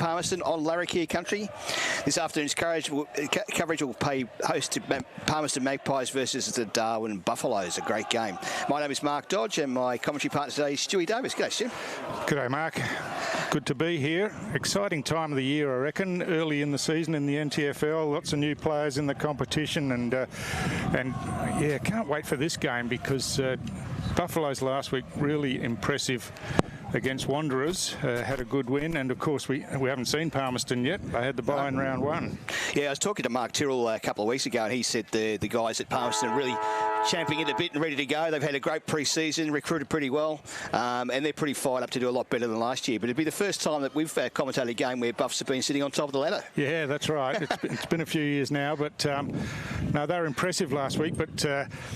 Palmerston on Larrakia country. This afternoon's coverage will pay host to Palmerston Magpies versus the Darwin Buffaloes. A great game. My name is Mark Dodge, and my commentary partner today is Stewie Davis. G'day, Stu. G'day, Mark. Good to be here. Exciting time of the year, I reckon. Early in the season in the NTFL, lots of new players in the competition, and yeah, can't wait for this game because Buffaloes last week really impressive against Wanderers, had a good win, and of course we haven't seen Palmerston yet. They had the bye in round one. Yeah, I was talking to Mark Tyrrell a couple of weeks ago, and he said the guys at Palmerston are really champing it a bit and ready to go. They've had a great pre-season, recruited pretty well, and they're pretty fired up to do a lot better than last year. But it'd be the first time that we've commentated a game where Buffs have been sitting on top of the ladder. Yeah, that's right. It's been a few years now, but no, they were impressive last week. But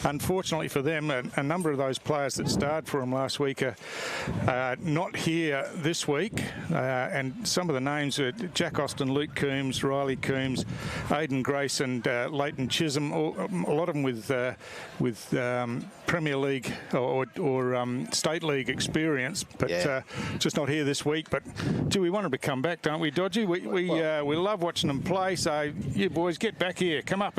unfortunately for them, a number of those players that started for them last week are not here this week, and some of the names are Jack Austin, Luke Coombs, Riley Coombs, Aidan Grace, and Leighton Chisholm. A lot of them with Premier League or State League experience, but just not here this week. But do we want them to come back, don't we, Dodgy? We love watching them play. So you boys, get back here, come up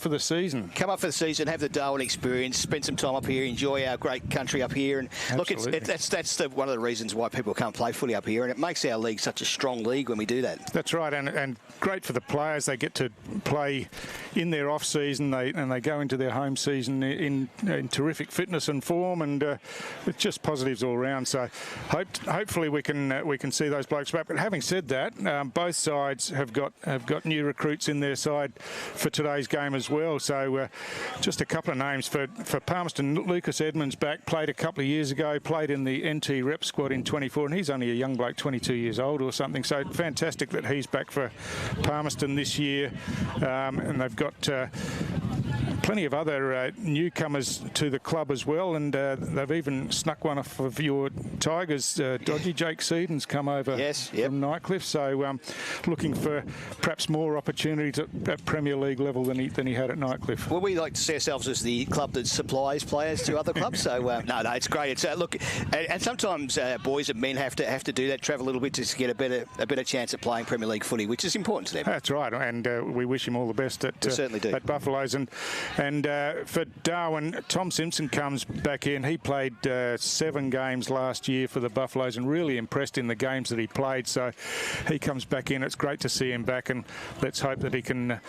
for the season. Come up for the season, have the Darwin experience, spend some time up here, enjoy our great country up here, and absolutely. Look, that's one of the reasons why people can't play footy up here, and it makes our league such a strong league when we do that. That's right, and great for the players. They get to play in their off season, and they go into their home season in terrific fitness and form, and it's just positives all around. So hopefully we can see those blokes back. But having said that, both sides have got new recruits in their side for today's game as well. So just a couple of names for Palmerston. Lucas Edmonds back, played a couple of years ago, played in the NT rep squad in 24, and he's only a young bloke, 22 years old or something. So fantastic that he's back for Palmerston this year, and they've got plenty of other newcomers to the club as well, and they've even snuck one off of your Tigers. Dodgy Jake Seaton's come over from Nightcliff, so looking for perhaps more opportunities at Premier League level than he had at Nightcliff. Well, we like to see ourselves as the club that supplies players to other clubs. So no, it's great. It's look, and sometimes boys and men have to do that, travel a little bit to get a better chance at playing Premier League footy, which is important to them. That's right, and we wish him all the best at Buffaloes. And for Darwin, Tom Simpson comes back in. He played 7 games last year for the Buffaloes and really impressed in the games that he played. So he comes back in. It's great to see him back, and let's hope that he can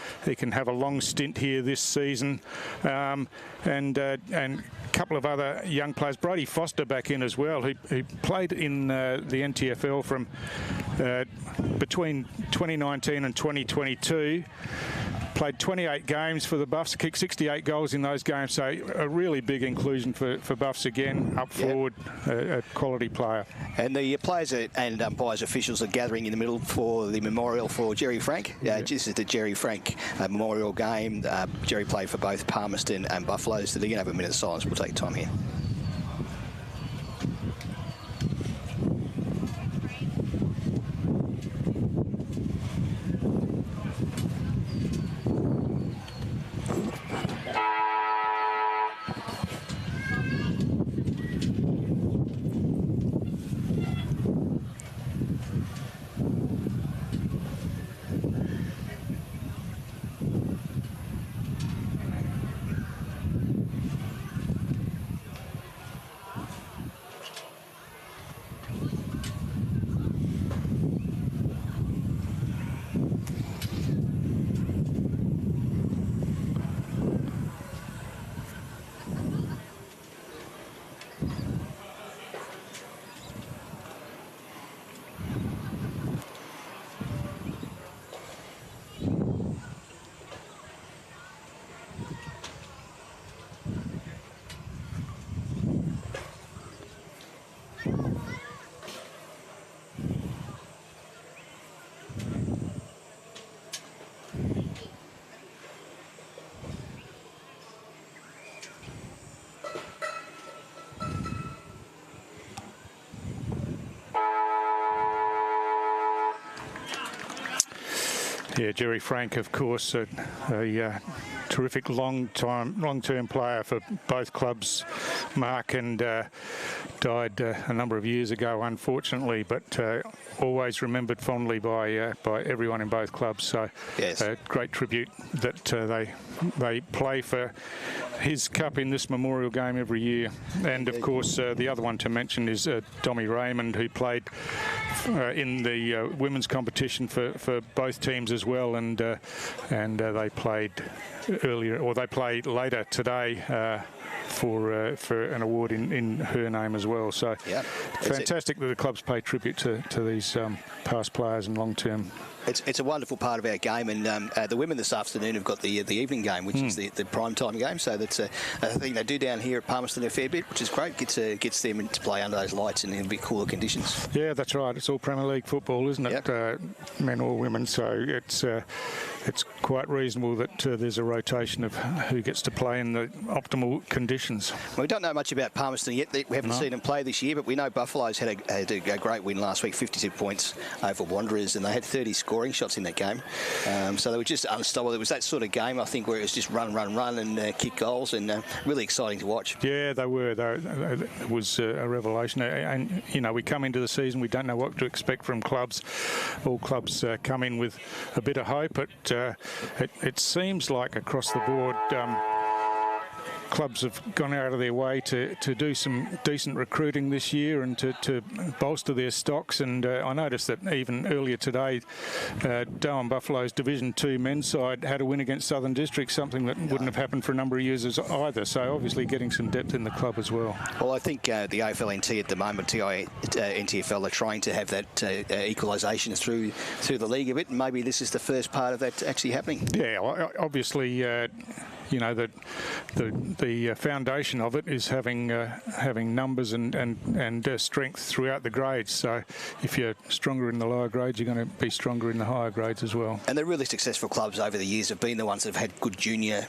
have a long stint here this season. And a couple of other young players. Brody Foster back in as well. He played in the NTFL from between 2019 and 2022. Played 28 games for the Buffs, kicked 68 goals in those games, so a really big inclusion for Buffs again, up forward, a quality player. And the players and umpires officials are gathering in the middle for the memorial for Jerry Frank. This is the Jerry Frank memorial game. Jerry played for both Palmerston and Buffaloes, so they're going to have a minute of silence. We'll take time here. Yeah, Jerry Frank, of course, a terrific long-term player for both clubs. Mark and died a number of years ago, unfortunately, but always remembered fondly by everyone in both clubs. So, yes, great tribute that they play for his cup in this memorial game every year. And of course, the other one to mention is Dommy Raymond, who played in the women's competition for both teams as well, and they played earlier, or they played later today for an award in her name as well. So yep, fantastic that the clubs pay tribute to these past players and long-term. It's a wonderful part of our game, and the women this afternoon have got the evening game, which is the prime time game. So that's a thing they do down here at Palmerston a fair bit, which is great. Gets them to play under those lights and in a bit cooler conditions. Yeah, that's right. It's all Premier League football, isn't it? Yep. Men or women. So it's quite reasonable that there's a rotation of who gets to play in the optimal conditions. Well, we don't know much about Palmerston yet. We haven't seen them play this year, but we know Buffaloes had a great win last week, 52 points over Wanderers, and they had 30 scoring shots in that game. So they were just unstoppable. It was that sort of game, I think, where it was just run and kick goals, and really exciting to watch. Yeah, they were. It was a revelation. And, you know, we come into the season, we don't know what to expect from clubs. All clubs come in with a bit of hope, but it seems like across the board clubs have gone out of their way to do some decent recruiting this year and to bolster their stocks. And I noticed that even earlier today, Darwin Buffalo's Division 2 men's side had a win against Southern District, something that wouldn't have happened for a number of years either. So obviously getting some depth in the club as well. Well, I think the AFLNT at the moment, TIO NTFL, are trying to have that equalisation through the league a bit, and maybe this is the first part of that actually happening. Yeah, obviously. You know, that the foundation of it is having numbers and strength throughout the grades. So if you're stronger in the lower grades, you're going to be stronger in the higher grades as well. And the really successful clubs over the years have been the ones that have had good junior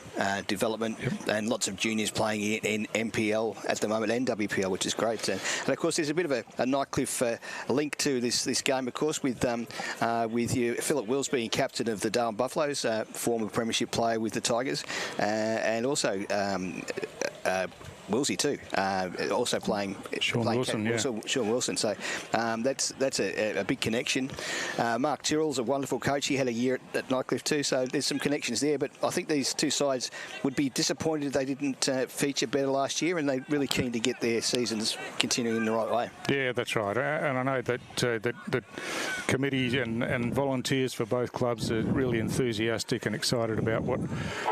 development, and lots of juniors playing in MPL at the moment and WPL, which is great. And of course, there's a bit of a Nightcliff link to this game, of course, with Philip Wills being captain of the Darwin Buffaloes, former premiership player with the Tigers. And also Wilsey too, also playing Sean Wilson. Sean Wilson. So that's a big connection. Mark Tyrrell's a wonderful coach. He had a year at Nightcliff too, so there's some connections there. But I think these two sides would be disappointed if they didn't feature better last year, and they're really keen to get their seasons continuing in the right way. Yeah, that's right. And I know that the committee and volunteers for both clubs are really enthusiastic and excited about what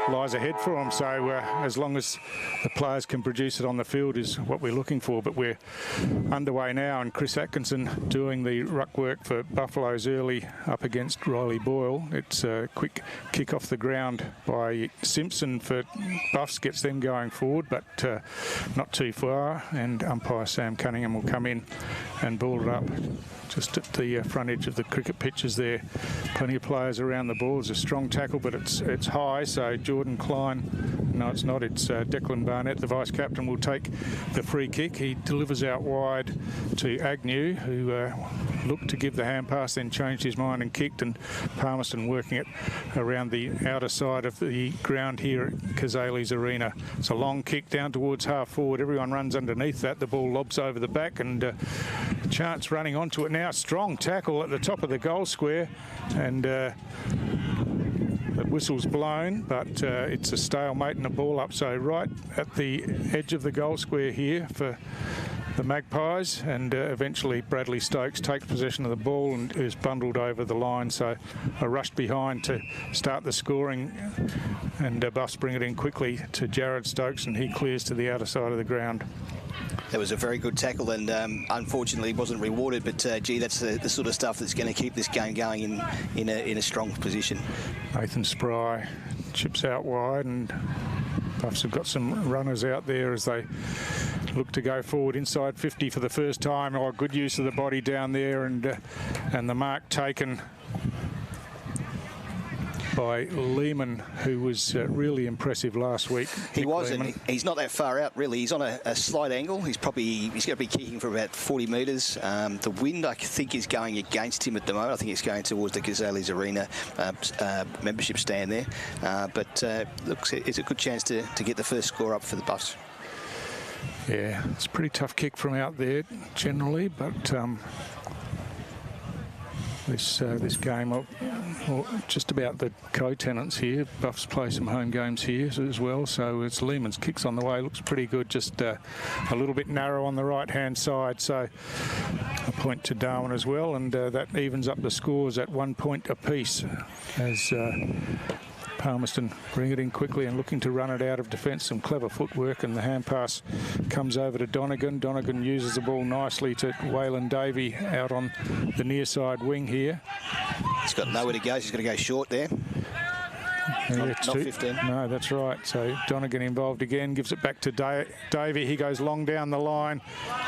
lies ahead for them. So as long as the players can produce it on the field is what we're looking for. But we're underway now, and Chris Atkinson doing the ruck work for Buffaloes early up against Riley Boyle. It's a quick kick off the ground by Simpson for Buffs, gets them going forward, but not too far, and umpire Sam Cunningham will come in and ball it up just at the front edge of the cricket pitches there. Plenty of players around the ball. It's a strong tackle, but it's high, so Jordan Klein, no it's not, it's Declan Barnett, the vice captain, will take the free kick. He delivers out wide to Agnew, who looked to give the hand pass, then changed his mind and kicked, and Palmerston working it around the outer side of the ground here at Cazalys Arena. It's a long kick down towards half forward. Everyone runs underneath that. The ball lobs over the back, and Chance running onto it now. Strong tackle at the top of the goal square, and the whistle's blown, but it's a stalemate and a ball up. So right at the edge of the goal square here for the Magpies, and eventually Bradley Stokes takes possession of the ball and is bundled over the line. So a rush behind to start the scoring, and Buffs bring it in quickly to Jared Stokes, and he clears to the outer side of the ground. That was a very good tackle, and unfortunately wasn't rewarded. But gee, that's the sort of stuff that's going to keep this game going in a strong position. Nathan Spry chips out wide, and Buffs have got some runners out there as they look to go forward inside 50 for the first time. Oh, good use of the body down there, and the mark taken. by Lehman, who was really impressive last week. He was, and he's not that far out, really. He's on a slight angle. He's going to be kicking for about 40 metres. The wind, I think, is going against him at the moment. I think it's going towards the Cazalys Arena membership stand there. But looks, it's a good chance to get the first score up for the Buffs. Yeah, it's a pretty tough kick from out there generally, but this game, well, just about the co-tenants here. Buffs play some home games here as well, so it's Lehman's kicks on the way. Looks pretty good, just a little bit narrow on the right-hand side, so a point to Darwin as well, and that evens up the scores at 1 point apiece as Palmerston bring it in quickly and looking to run it out of defence. Some clever footwork, and the hand pass comes over to Donegan. Donegan uses the ball nicely to Waylon Davey out on the near side wing here. He's got nowhere to go. He's going to go short there. Not 15. No, that's right. So Donegan involved again, gives it back to Davey. He goes long down the line.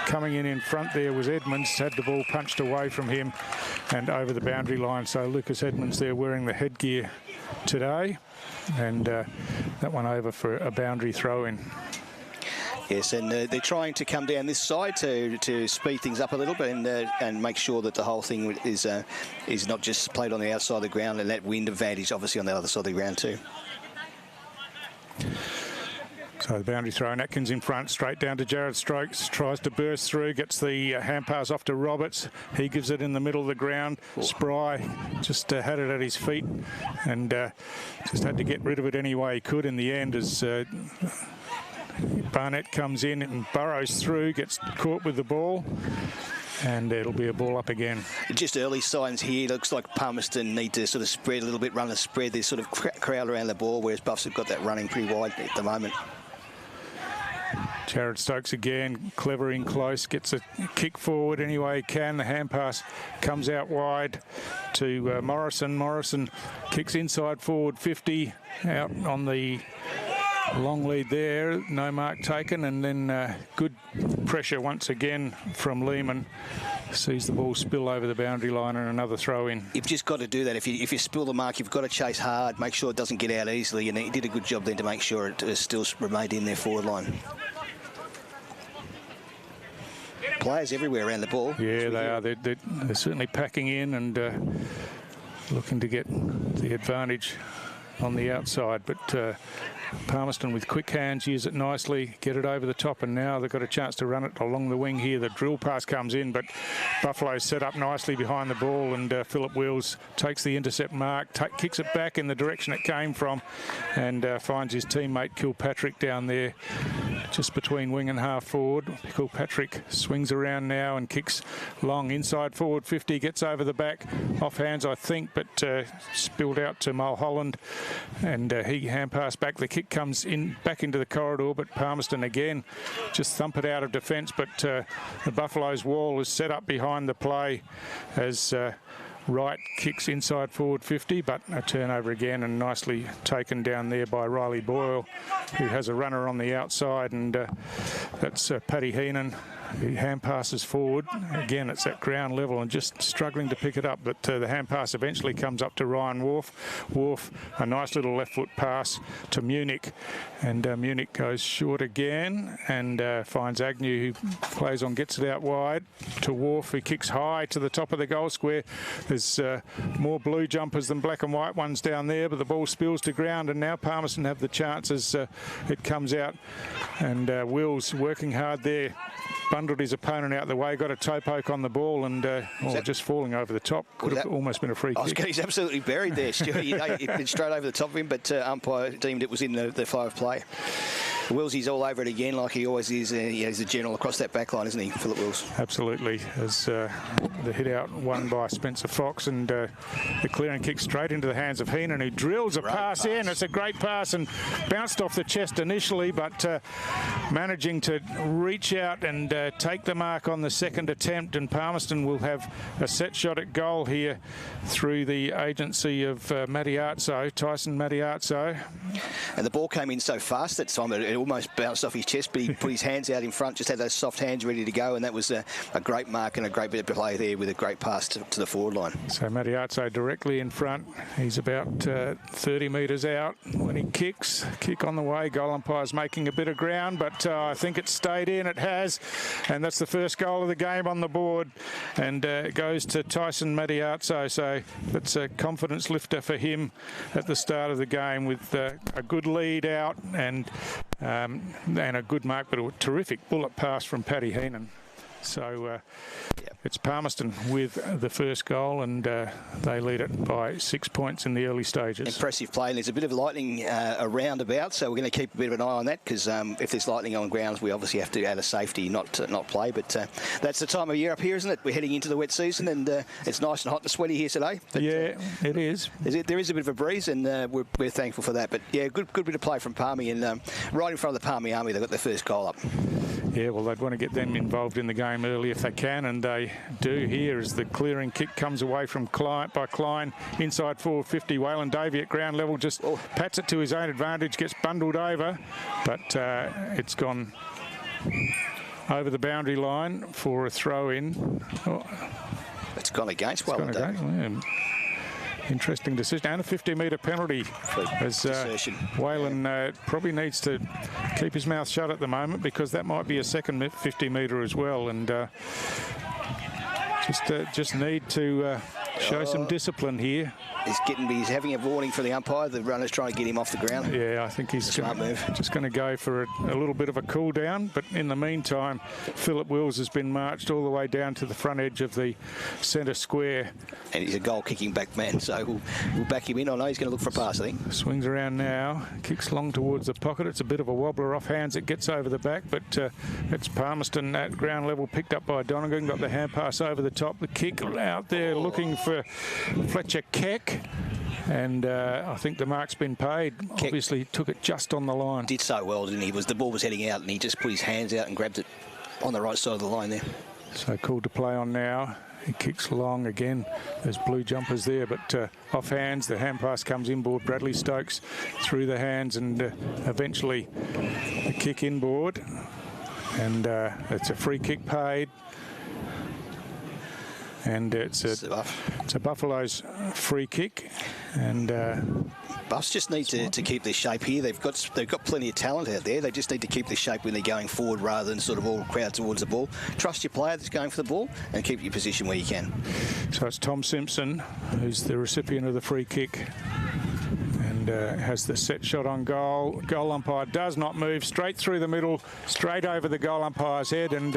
Coming in front there was Edmonds, had the ball punched away from him and over the boundary line. So Lucas Edmonds there wearing the headgear today, and that one over for a boundary throw-in. Yes, and they're trying to come down this side to speed things up a little bit and make sure that the whole thing is not just played on the outside of the ground, and that wind advantage obviously on the other side of the ground too. So the boundary throw, and Atkins in front, straight down to Jared Stokes, tries to burst through, gets the hand pass off to Roberts. He gives it in the middle of the ground. Spry just had it at his feet and just had to get rid of it any way he could in the end as Barnett comes in and burrows through, gets caught with the ball, and it'll be a ball up again. Just early signs here. Looks like Palmerston need to sort of spread a little bit, run a spread. They sort of crowd around the ball, whereas Buffs have got that running pretty wide at the moment. Jared Stokes again, clever in close, gets a kick forward any way he can. The hand pass comes out wide to Morrison. Morrison kicks inside forward 50, out on the long lead there, no mark taken, and then good pressure once again from Lehman. Sees the ball spill over the boundary line and another throw in. You've just got to do that. If you spill the mark, you've got to chase hard, make sure it doesn't get out easily, and he did a good job then to make sure it still remained in their forward line. Players everywhere around the ball. Yeah, they are. They're certainly packing in and looking to get the advantage on the outside, but Palmerston with quick hands use it nicely, get it over the top, and now they've got a chance to run it along the wing here. The drill pass comes in, but Buffalo's set up nicely behind the ball, and Philip Wills takes the intercept mark, kicks it back in the direction it came from, and finds his teammate Kilpatrick down there just between wing and half forward. Kilpatrick swings around now and kicks long inside forward 50, gets over the back, off hands I think, but spilled out to Mulholland, and he hand pass back. The kick comes in back into the corridor, but Palmerston again just thump it out of defence, but the Buffalo's wall is set up behind the play as Wright kicks inside forward 50, but a turnover again, and nicely taken down there by Riley Boyle, who has a runner on the outside, and that's Paddy Heenan. He hand passes forward. Again, it's at ground level and just struggling to pick it up, but the hand pass eventually comes up to Ryan Wharf. Wharf, a nice little left foot pass to Munich, and Munich goes short again and finds Agnew, who plays on, gets it out wide to Wharf, who kicks high to the top of the goal square. There's more blue jumpers than black and white ones down there, but the ball spills to ground, and now Palmerston have the chance as it comes out, and Wills working hard there. Bundled his opponent out the way, got a toe poke on the ball, and just falling over the top. Could have almost been a free kick. He's absolutely buried there, Stuart. It went straight over the top of him, but umpire deemed it was in the flow of play. Willsy's all over it again, like he always is. He's a general across that back line, isn't he, Philip Wills? Absolutely. As the hit out won by Spencer Fox, and the clearing kick straight into the hands of Heenan, who drills a pass in. It's a great pass and bounced off the chest initially, but managing to reach out and take the mark on the second attempt, and Palmerston will have a set shot at goal here through the agency of Tyson Mattiazzo. And the ball came in so fast that time, it almost bounced off his chest, but he put his hands out in front, just had those soft hands ready to go, and that was a great mark and a great bit of play there with a great pass to the forward line. So Mattiazzo directly in front. He's about 30 metres out when he kicks. Kick on the way. Goal umpire's making a bit of ground, but I think it's stayed in. It has, and that's the first goal of the game on the board, and it goes to Tyson Mattiazzo. So that's a confidence lifter for him at the start of the game with a good lead out and a good mark, but a terrific bullet pass from Paddy Heenan. So it's Palmerston with the first goal, and they lead it by 6 points in the early stages. Impressive play, and there's a bit of lightning around about, so we're going to keep a bit of an eye on that, because if there's lightning on grounds, we obviously have to, out of safety, not play. But that's the time of year up here, isn't it? We're heading into the wet season, and it's nice and hot and sweaty here today. But, yeah, it is. There is a bit of a breeze, and we're thankful for that. But yeah, good bit of play from Palmy, and right in front of the Palmy Army, they got their first goal up. Yeah, well, they'd want to get them involved in the game early if they can, and they do here as the clearing kick comes away from Klein inside 450. Waylon Davey at ground level just pats it to his own advantage, gets bundled over, but it's gone over the boundary line for a throw-in. Oh. It's gone against Waylon Davey. Interesting decision, and a 50-metre penalty as Waylon probably needs to keep his mouth shut at the moment, because that might be a second 50-metre as well, and just need to show some discipline here. He's having a warning from the umpire. The runner's trying to get him off the ground. Yeah, I think he's just going to go for a little bit of a cool down. But in the meantime, Philip Wills has been marched all the way down to the front edge of the centre square. And he's a goal-kicking back man, so we'll back him in. I know he's going to look for a pass, I think. Swings around now, kicks long towards the pocket. It's a bit of a wobbler off hands. It gets over the back, but it's Palmerston at ground level, picked up by Donegan. Got the hand pass over the top. The kick out there looking for Fletcher Keck. And I think the mark's been paid. Obviously, took it just on the line. Did so well, didn't he? The ball was heading out, and he just put his hands out and grabbed it on the right side of the line there. So cool to play on now. He kicks long again. There's blue jumpers there, but off hands. The hand pass comes inboard. Bradley Stokes through the hands, and eventually the kick inboard. And it's a free kick paid. And it's a Buffalo's free kick, and Buffs just need to keep their shape here. They've got plenty of talent out there. They just need to keep their shape when they're going forward, rather than sort of all crowd towards the ball. Trust your player that's going for the ball, and keep your position where you can. So it's Tom Simpson who's the recipient of the free kick, and has the set shot on goal. Goal umpire does not move. Straight through the middle, straight over the goal umpire's head, and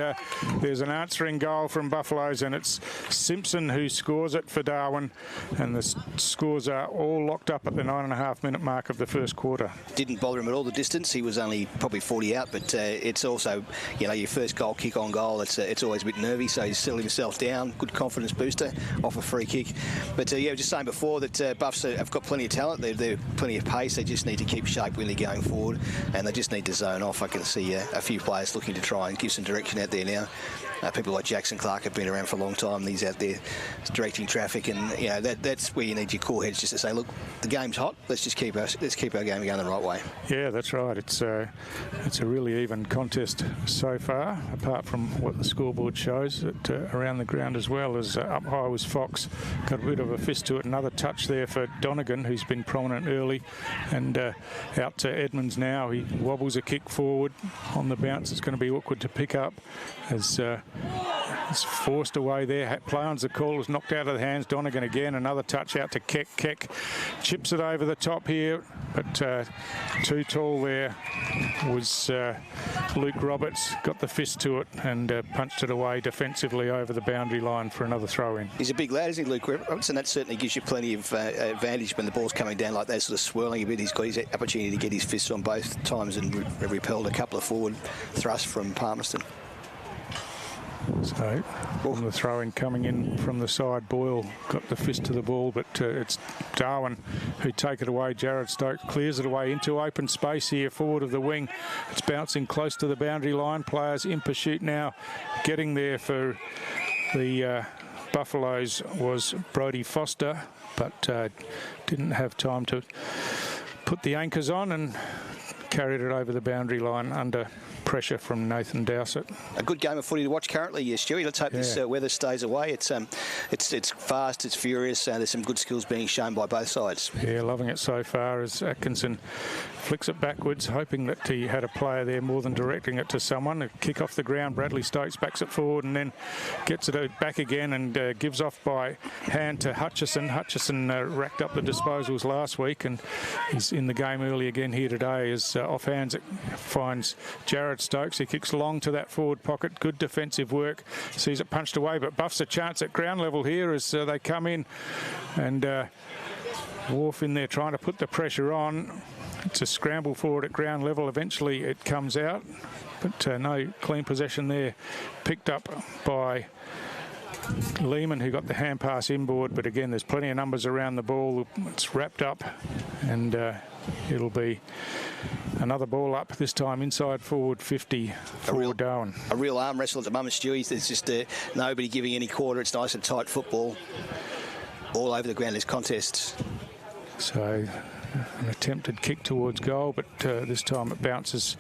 there's an answering goal from Buffaloes, and it's Simpson who scores it for Darwin, and the scores are all locked up at the 9.5-minute mark of the first quarter. Didn't bother him at all, the distance. He was only probably 40 out, but it's also, you know, your first goal kick on goal, it's always a bit nervy, so he's settled himself down. Good confidence booster off a free kick. But yeah, just saying before that Buffs have got plenty of talent. They're plenty of pace. They just need to keep shape when they're going forward, and they just need to zone off. I can see a few players looking to try and give some direction out there now. People like Jackson Clark have been around for a long time. He's out there directing traffic, and you know that's where you need your core heads just to say, look, the game's hot. Let's keep our game going the right way. Yeah, that's right. It's a really even contest so far, apart from what the scoreboard shows. That around the ground as well, as up high was Fox. Got a bit of a fist to it. Another touch there for Donegan, who's been prominent early, and out to Edmonds now. He wobbles a kick forward on the bounce. It's going to be awkward to pick up as it's forced away there. Play on's the call, is knocked out of the hands. Donegan again, another touch out to Keck. Keck chips it over the top here, but too tall there was Luke Roberts. Got the fist to it and punched it away defensively over the boundary line for another throw-in. He's a big lad, isn't he, Luke Roberts? And that certainly gives you plenty of advantage when the ball's coming down like that, sort of swirling a bit. He's got his opportunity to get his fists on both times and repelled a couple of forward thrusts from Palmerston. So, the throw-in coming in from the side. Boyle got the fist to the ball, but it's Darwin who take it away. Jared Stokes clears it away into open space here, forward of the wing. It's bouncing close to the boundary line. Players in pursuit now. Getting there for the Buffaloes was Brodie Foster, but didn't have time to put the anchors on and carried it over the boundary line under pressure from Nathan Dowsett. A good game of footy to watch currently, Stewie. Let's hope this weather stays away. It's fast, it's furious, there's some good skills being shown by both sides. Yeah, loving it so far as Atkinson flicks it backwards, hoping that he had a player there more than directing it to someone. A kick off the ground, Bradley Stokes backs it forward and then gets it back again and gives off by hand to Hutchison. Hutchison racked up the disposals last week and he's in the game early again here today as off hands it finds Jared Stokes. He kicks long to that forward pocket. Good defensive work. Sees it punched away, but Buff's a chance at ground level here as they come in and Wharf in there trying to put the pressure on. It's a scramble forward at ground level. Eventually it comes out, but no clean possession there. Picked up by Lehman, who got the hand pass inboard, but again, there's plenty of numbers around the ball. It's wrapped up, and it'll be another ball up, this time inside forward 50 for Darwin. A real arm wrestle at the moment, Stewie. There's just nobody giving any quarter. It's nice and tight football. All over the ground, there's contests. So an attempted kick towards goal, but this time it bounces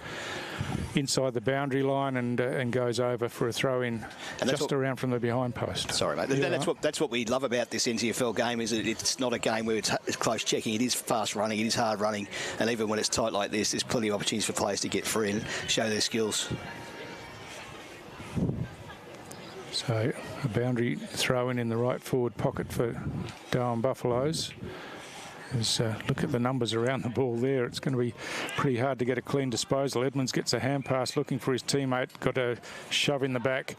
inside the boundary line and goes over for a throw-in just around from the behind post. Sorry, mate. Yeah. That's what we love about this NTFL game is that it's not a game where it's close checking. It is fast running, it is hard running, and even when it's tight like this, there's plenty of opportunities for players to get free and show their skills. So a boundary throw-in in the right forward pocket for Darwin Buffaloes. Look at the numbers around the ball there. It's going to be pretty hard to get a clean disposal. Edmonds gets a hand pass looking for his teammate. Got a shove in the back.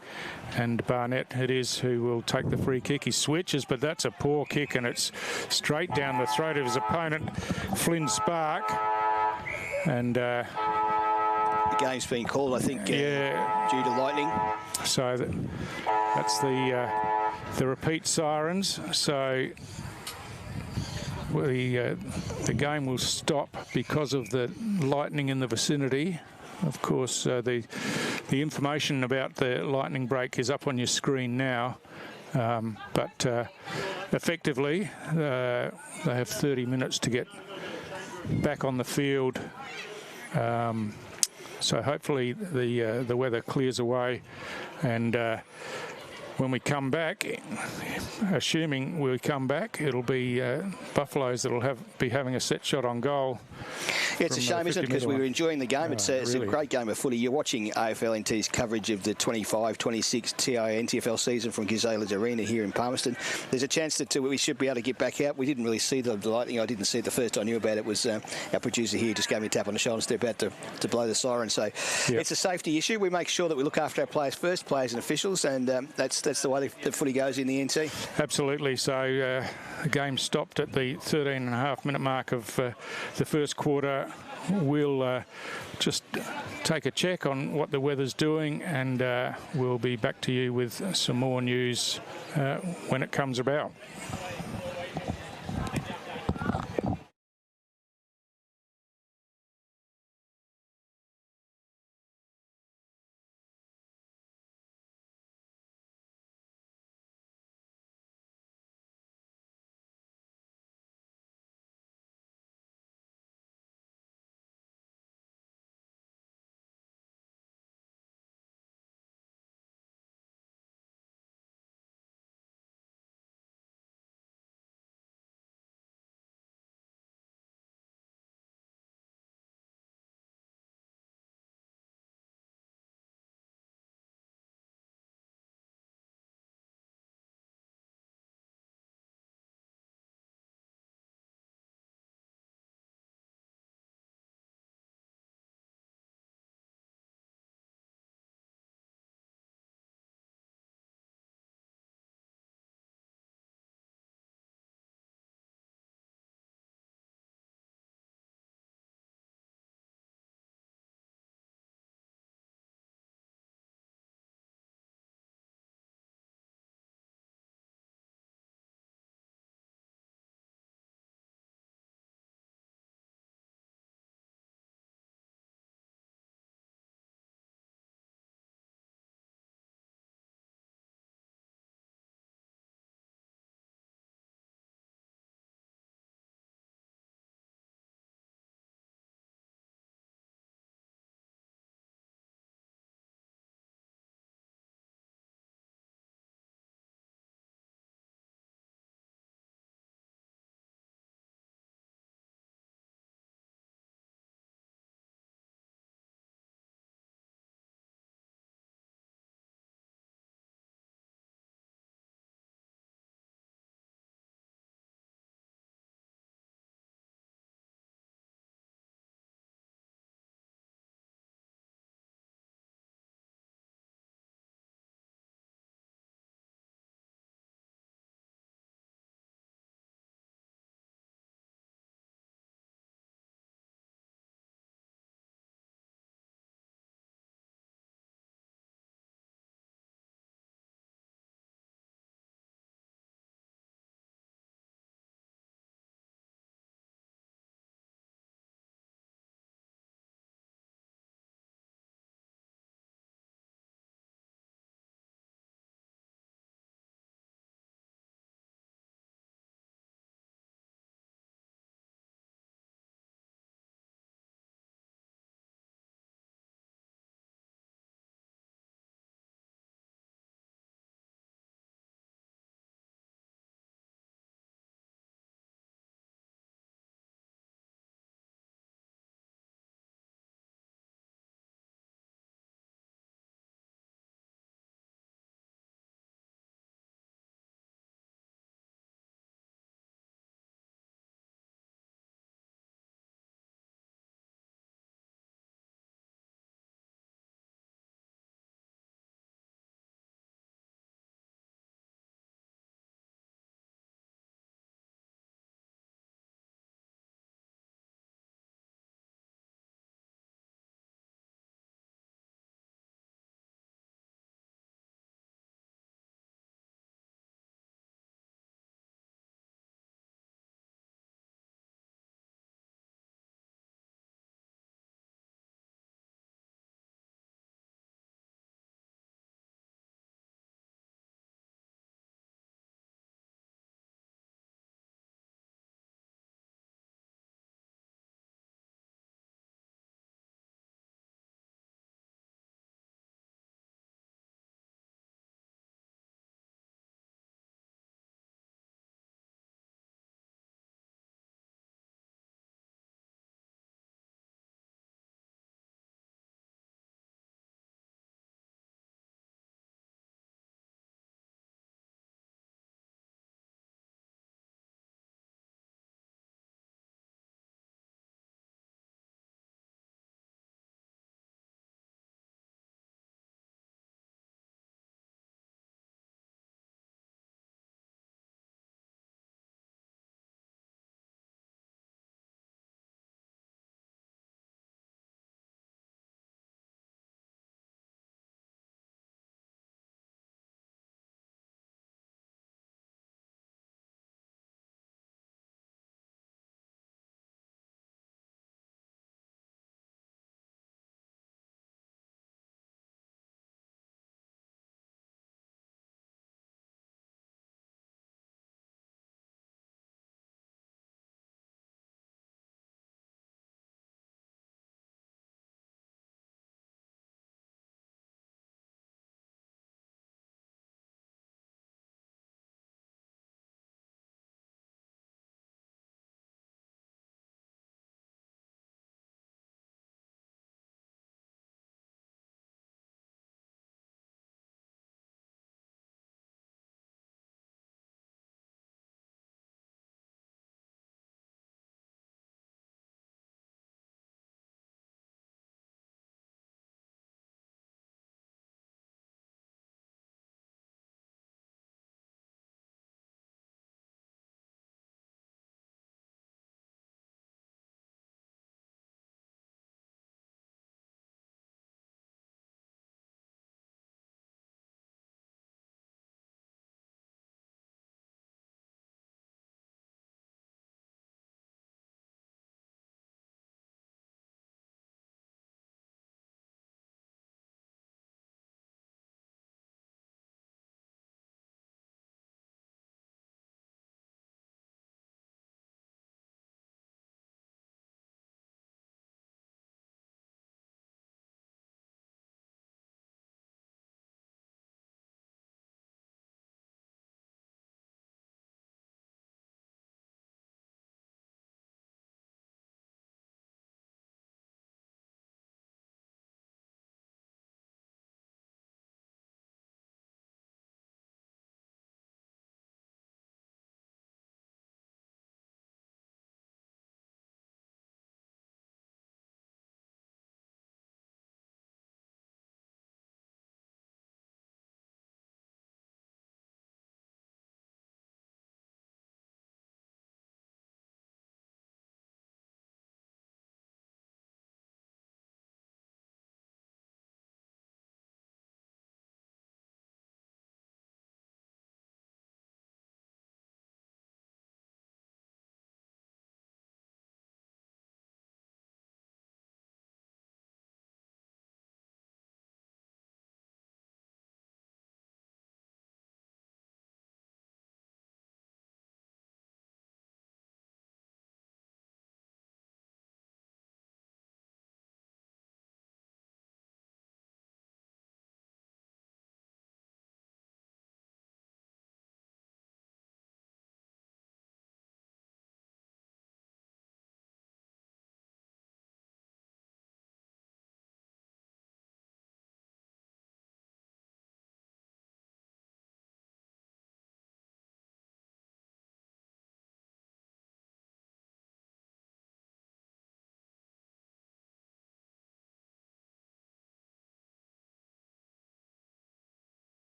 And Barnett it is who will take the free kick. He switches, but that's a poor kick and it's straight down the throat of his opponent, Flynn Spark. And the game's been called, I think, due to lightning. So that's the repeat sirens. So the game will stop because of the lightning in the vicinity. Of course, the information about the lightning break is up on your screen now. But effectively, they have 30 minutes to get back on the field. So hopefully the weather clears away and when we come back, assuming we come back, it'll be Buffaloes that'll be having a set shot on goal. Yeah, it's a shame, isn't it? Because we were enjoying the game. It's really a great game of footy. You're watching AFLNT's coverage of the 25-26 TIO NTFL season from Cazalys Arena here in Palmerston. There's a chance that we should be able to get back out. We didn't really see the lightning. I didn't see it the first I knew about it. Was our producer here just gave me a tap on the shoulder and they're about to blow the siren. So it's a safety issue. We make sure that we look after our players first, players and officials, and that's the way the footy goes in the NT. Absolutely. So the game stopped at the 13.5-minute mark of the first quarter. We'll just take a check on what the weather's doing and we'll be back to you with some more news when it comes about.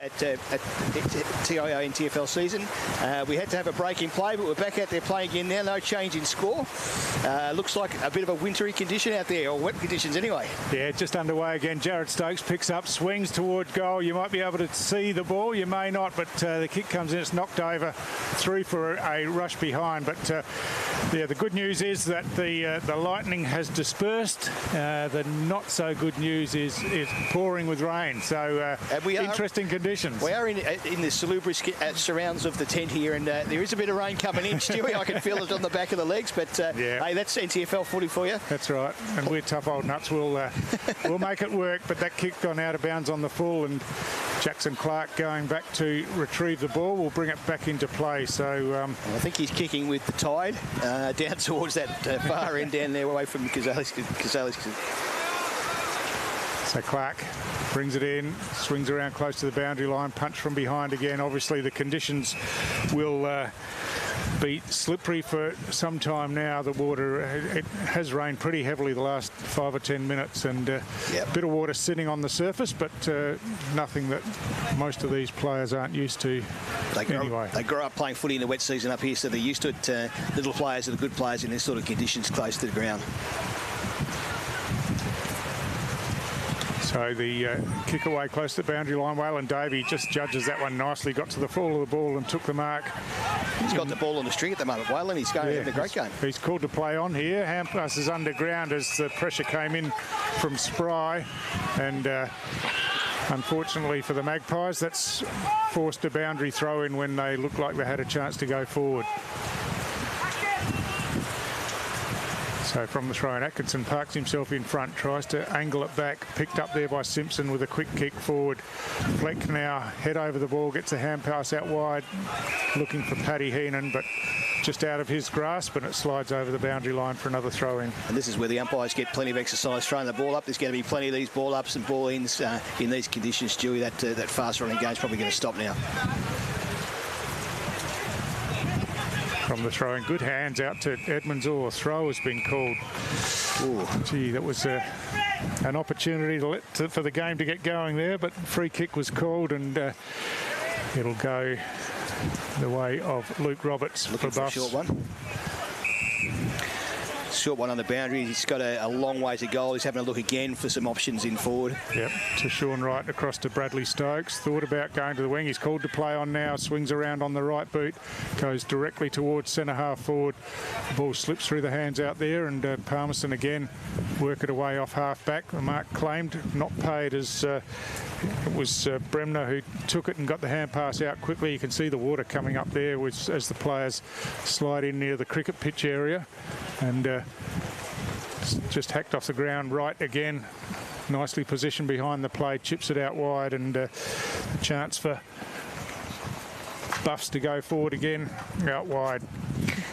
At TIO NTFL season. We had to have a break in play, but we're back out there playing again now. No change in score. Looks like a bit of a wintry condition out there, or wet conditions anyway. Yeah, just underway again. Jared Stokes picks up, swings toward goal. You might be able to see the ball, you may not, but the kick comes in. It's knocked over through for a rush behind. But yeah, the good news is that the lightning has dispersed. The not so good news is pouring with rain. So interesting conditions. We are in the salubrious surrounds of the tent here, and there is a bit of rain coming in, Stewie. I can feel it on the back of the legs, but yeah. Hey, that's NTFL footy for you. That's right, and we're tough old nuts. We'll make it work, but that kick gone out of bounds on the full, and Jackson Clark going back to retrieve the ball will bring it back into play. So I think he's kicking with the tide down towards that far end down there away from Cazalys. So Clark brings it in, swings around close to the boundary line, punch from behind again. Obviously the conditions will be slippery for some time now. The water, it has rained pretty heavily the last 5 or 10 minutes, and a bit of water sitting on the surface, but nothing that most of these players aren't used to anyway. They grow up playing footy in the wet season up here, so they're used to it. Little players are the good players in this sort of conditions close to the ground. So the kick away close to the boundary line. Waylon Davey just judges that one nicely, got to the fall of the ball and took the mark. He's got the ball on the string at the moment, Waylon. He's going having a great game. He's called to play on here. Hampus is underground as the pressure came in from Spry, and unfortunately for the Magpies, that's forced a boundary throw in when they looked like they had a chance to go forward. So from the throw-in, Atkinson parks himself in front, tries to angle it back, picked up there by Simpson with a quick kick forward. Fleck now head over the ball, gets a hand pass out wide, looking for Paddy Heenan, but just out of his grasp, and it slides over the boundary line for another throw-in. And this is where the umpires get plenty of exercise throwing the ball up. There's going to be plenty of these ball ups and ball ins in these conditions, Stewie. That fast-running game's probably going to stop now. From the throw-in, good hands out to Edmonds. Or throw has been called. Ooh. Gee, that was an opportunity for the game to get going there, but free kick was called, and it'll go the way of Luke Roberts. Looking for a short one. Short one on the boundary. He's got a long way to go. He's having a look again for some options in forward. Yep, to Sean Wright across to Bradley Stokes. Thought about going to the wing. He's called to play on now. Swings around on the right boot. Goes directly towards centre half forward. The ball slips through the hands out there, and Palmerston again work it away off half back. The mark claimed, not paid, as it was Bremner who took it and got the hand pass out quickly. You can see the water coming up there as the players slide in near the cricket pitch area, and just hacked off the ground right again. Nicely positioned behind the play, chips it out wide, and a chance for Buffs to go forward again out wide.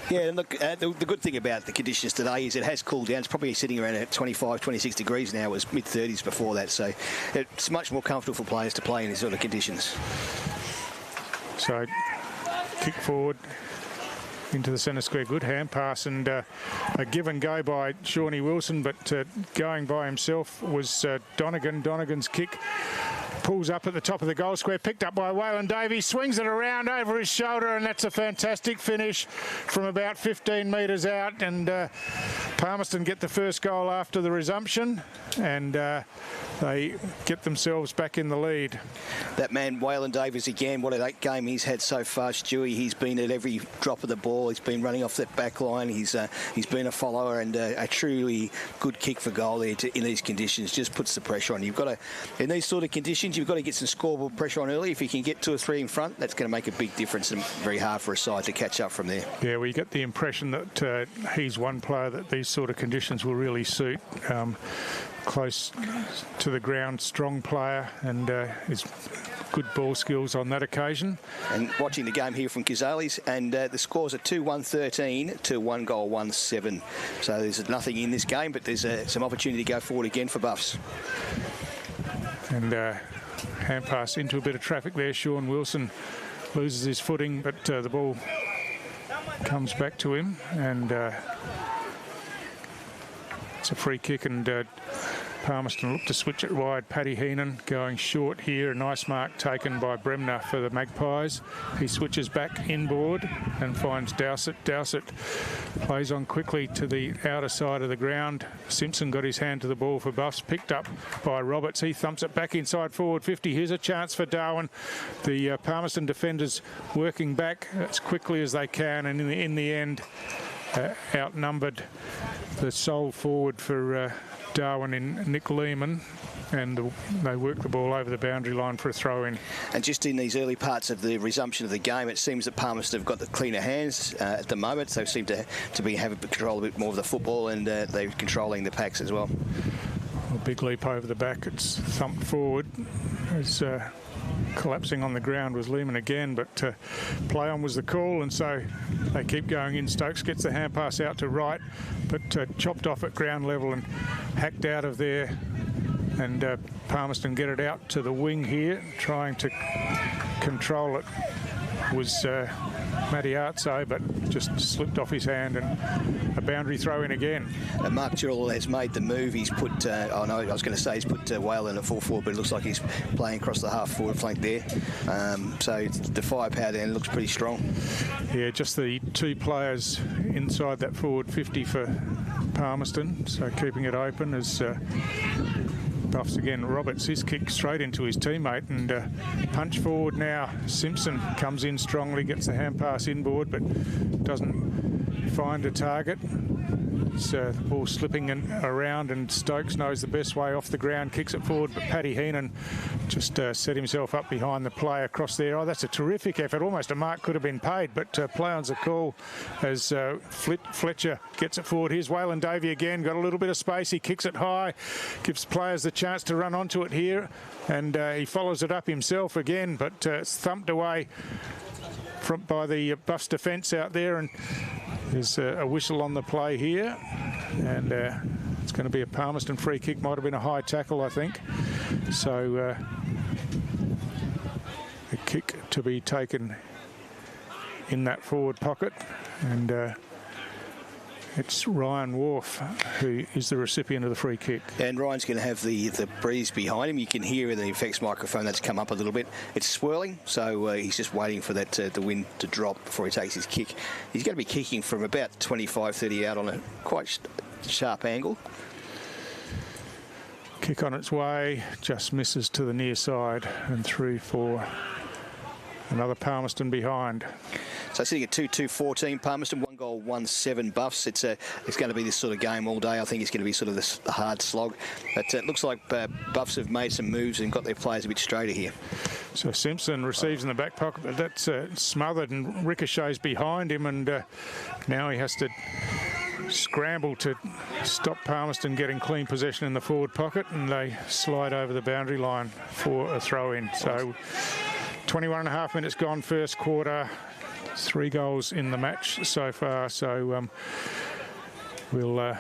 Yeah, and look, the good thing about the conditions today is it has cooled down. It's probably sitting around at 25, 26 degrees now. It was mid-30s before that, so it's much more comfortable for players to play in these sort of conditions. So, kick forward into the centre square. Good hand pass, and a give and go by Shawnee Wilson, but going by himself was Donegan. Donegan's kick pulls up at the top of the goal square, picked up by Waylon Davies, swings it around over his shoulder, and that's a fantastic finish from about 15 metres out, and Palmerston get the first goal after the resumption, and they get themselves back in the lead. That man, Waylon Davies, again, what a game he's had so far, Stewie. He's been at every drop of the ball. He's been running off that back line. He's been a follower, and a truly good kick for goal there in these conditions. Just puts the pressure on. You've got to, in these sort of conditions, you've got to get some scoreboard pressure on early. If you can get 2 or 3 in front, that's going to make a big difference, and very hard for a side to catch up from there. Yeah, well, you get the impression that he's one player that these sort of conditions will really suit. Close to the ground, strong player, and is good ball skills on that occasion. And watching the game here from Cazalys, and the scores are 2-1-13 to 1-1-7. So there's nothing in this game, but there's some opportunity to go forward again for Buffs. And hand pass into a bit of traffic there. Sean Wilson loses his footing, but the ball comes back to him, and it's a free kick, and Palmerston look to switch it wide. Paddy Heenan going short here. A nice mark taken by Bremner for the Magpies. He switches back inboard and finds Dowsett. Dowsett plays on quickly to the outer side of the ground. Simpson got his hand to the ball for Buffs. Picked up by Roberts. He thumps it back inside forward 50. Here's a chance for Darwin. The Palmerston defenders working back as quickly as they can, and in the end outnumbered the sole forward for Darwin in Nick Lehman, and they work the ball over the boundary line for a throw-in. And just in these early parts of the resumption of the game, it seems that Palmerston have got the cleaner hands at the moment. They seem to have control a bit more of the football, and they're controlling the packs as well. A big leap over the back. It's thumped forward. It's collapsing on the ground was Lehman again, but play on was the call, and so they keep going in. Stokes gets the hand pass out to right, but chopped off at ground level and hacked out of there. And Palmerston get it out to the wing here, trying to control it was Matty Artso, but just slipped off his hand, and a boundary throw in again. Mark Tyrrell has made the move. He's put, he's put Whalen at full forward, but it looks like he's playing across the half forward flank there. So the firepower there looks pretty strong. Yeah, just the two players inside that forward 50 for Palmerston, so keeping it open as Buffs again. Roberts, his kick straight into his teammate, and punch forward now. Simpson comes in strongly, gets the hand pass inboard, but doesn't find a target. It's the ball slipping around, and Stokes knows the best way off the ground, kicks it forward, but Paddy Heenan just set himself up behind the play across there. Oh, that's a terrific effort. Almost a mark could have been paid, but play on's a call as Fletcher gets it forward. Here's Waylon Davey again, got a little bit of space. He kicks it high, gives players the chance to run onto it here, and he follows it up himself again, but it's thumped away by the Buffs defence out there, and there's a whistle on the play here, and it's going to be a Palmerston free kick. Might have been a high tackle, I think. So a kick to be taken in that forward pocket, and it's Ryan Wharf who is the recipient of the free kick. And Ryan's going to have the breeze behind him. You can hear in the effects microphone that's come up a little bit. It's swirling, so he's just waiting for that the wind to drop before he takes his kick. He's going to be kicking from about 25-30 out on a quite sharp angle. Kick on its way, just misses to the near side, and through for another Palmerston behind. So sitting at 2-2-14, Palmerston, 1 goal, 1-7 Buffs. It's going to be this sort of game all day. I think it's going to be sort of this hard slog. But it looks like Buffs have made some moves and got their players a bit straighter here. So Simpson receives in the back pocket, but that's smothered and ricochets behind him, and now he has to scramble to stop Palmerston getting clean possession in the forward pocket, and they slide over the boundary line for a throw-in. So 21 and a half minutes gone, first quarter. 3 goals in the match so far, so it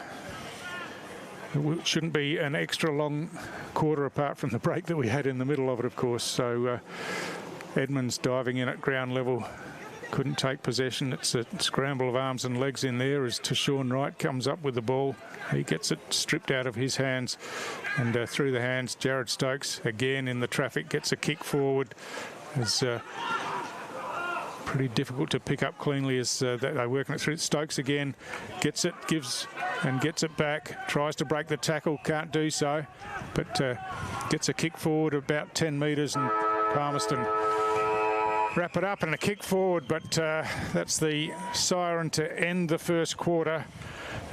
shouldn't be an extra long quarter apart from the break that we had in the middle of it, of course. So Edmonds diving in at ground level, couldn't take possession. It's a scramble of arms and legs in there as Tashawn Wright comes up with the ball. He gets it stripped out of his hands, and through the hands, Jared Stokes again in the traffic gets a kick forward. It's pretty difficult to pick up cleanly as they're working it through. Stokes again gets it, gives and gets it back, tries to break the tackle, can't do so, but gets a kick forward about 10 metres, and Palmerston wrap it up and a kick forward, but that's the siren to end the first quarter.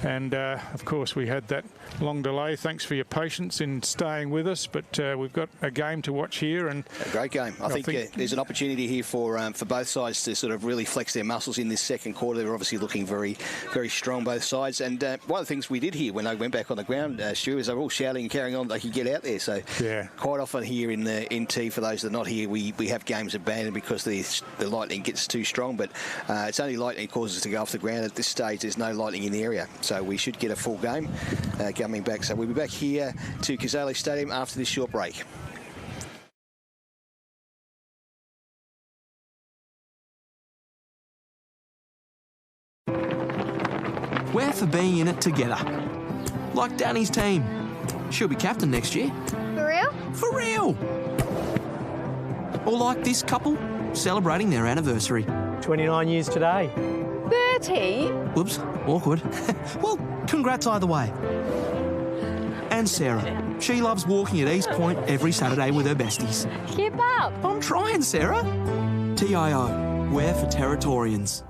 And of course we had that long delay. Thanks for your patience in staying with us, but we've got a game to watch here, and a great game. I think there's an opportunity here for both sides to sort of really flex their muscles in this second quarter. They're obviously looking very, very strong, both sides. And one of the things we did here when they went back on the ground, Stu, is they were all shouting and carrying on. They could get out there. So yeah, quite often here in the NT, for those that are not here, we have games abandoned because the lightning gets too strong. But it's only lightning causes us to go off the ground. At this stage, there's no lightning in the area, so we should get a full game coming back. So we'll be back here to Cazalys Stadium after this short break. We're for being in it together. Like Danny's team. She'll be captain next year. For real? For real! Or like this couple, celebrating their anniversary. 29 years today. 30? Whoops, awkward. Well, congrats either way. And Sarah. She loves walking at East Point every Saturday with her besties. Keep up. I'm trying, Sarah. TIO, we're for Territorians.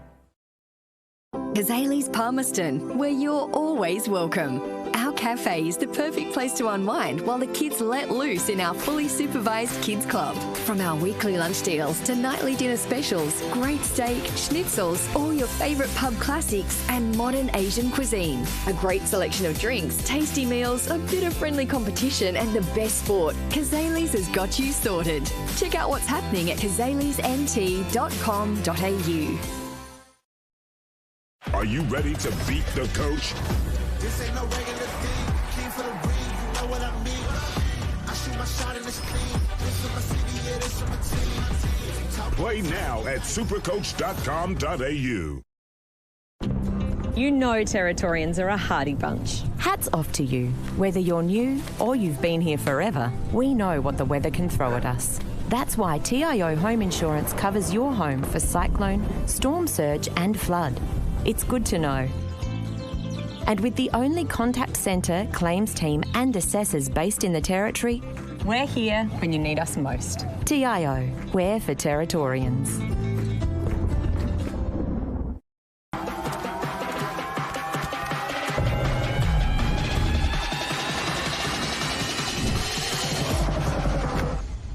Cazalys Palmerston, where you're always welcome. Our cafe is the perfect place to unwind while the kids let loose in our fully supervised kids club. From our weekly lunch deals to nightly dinner specials, great steak, schnitzels, all your favourite pub classics and modern Asian cuisine. A great selection of drinks, tasty meals, a bit of friendly competition and the best sport. Cazalys has got you sorted. Check out what's happening at cazalysnt.com.au. Are you ready to beat the coach? This ain't no regular thing. King for the ring, you know what I mean. I shoot my shot in this thing. This is my city, yeah, this is my team. Play now at supercoach.com.au. You know Territorians are a hardy bunch. Hats off to you. Whether you're new or you've been here forever, we know what the weather can throw at us. That's why TIO Home Insurance covers your home for cyclone, storm surge and flood. It's good to know. And with the only contact centre, claims team and assessors based in the Territory, We're here when you need us most. TIO, we're for Territorians.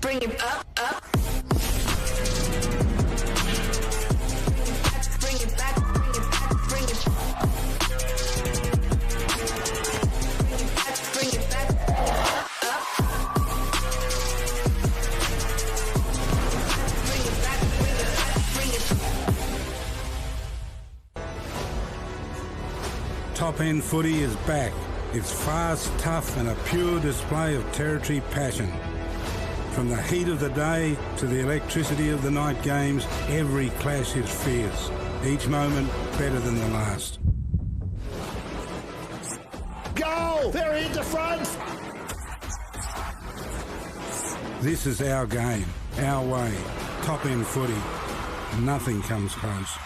Bring it up, up. Bring it back, bring it back, bring it back. Bring it back, up. Bring it back, bring it back. Top End Footy is back. It's fast, tough and a pure display of Territory passion. From the heat of the day to the electricity of the night games, every clash is fierce. Each moment better than the last. Goal! They're into front! This is our game, our way. Top End Footy. Nothing comes close.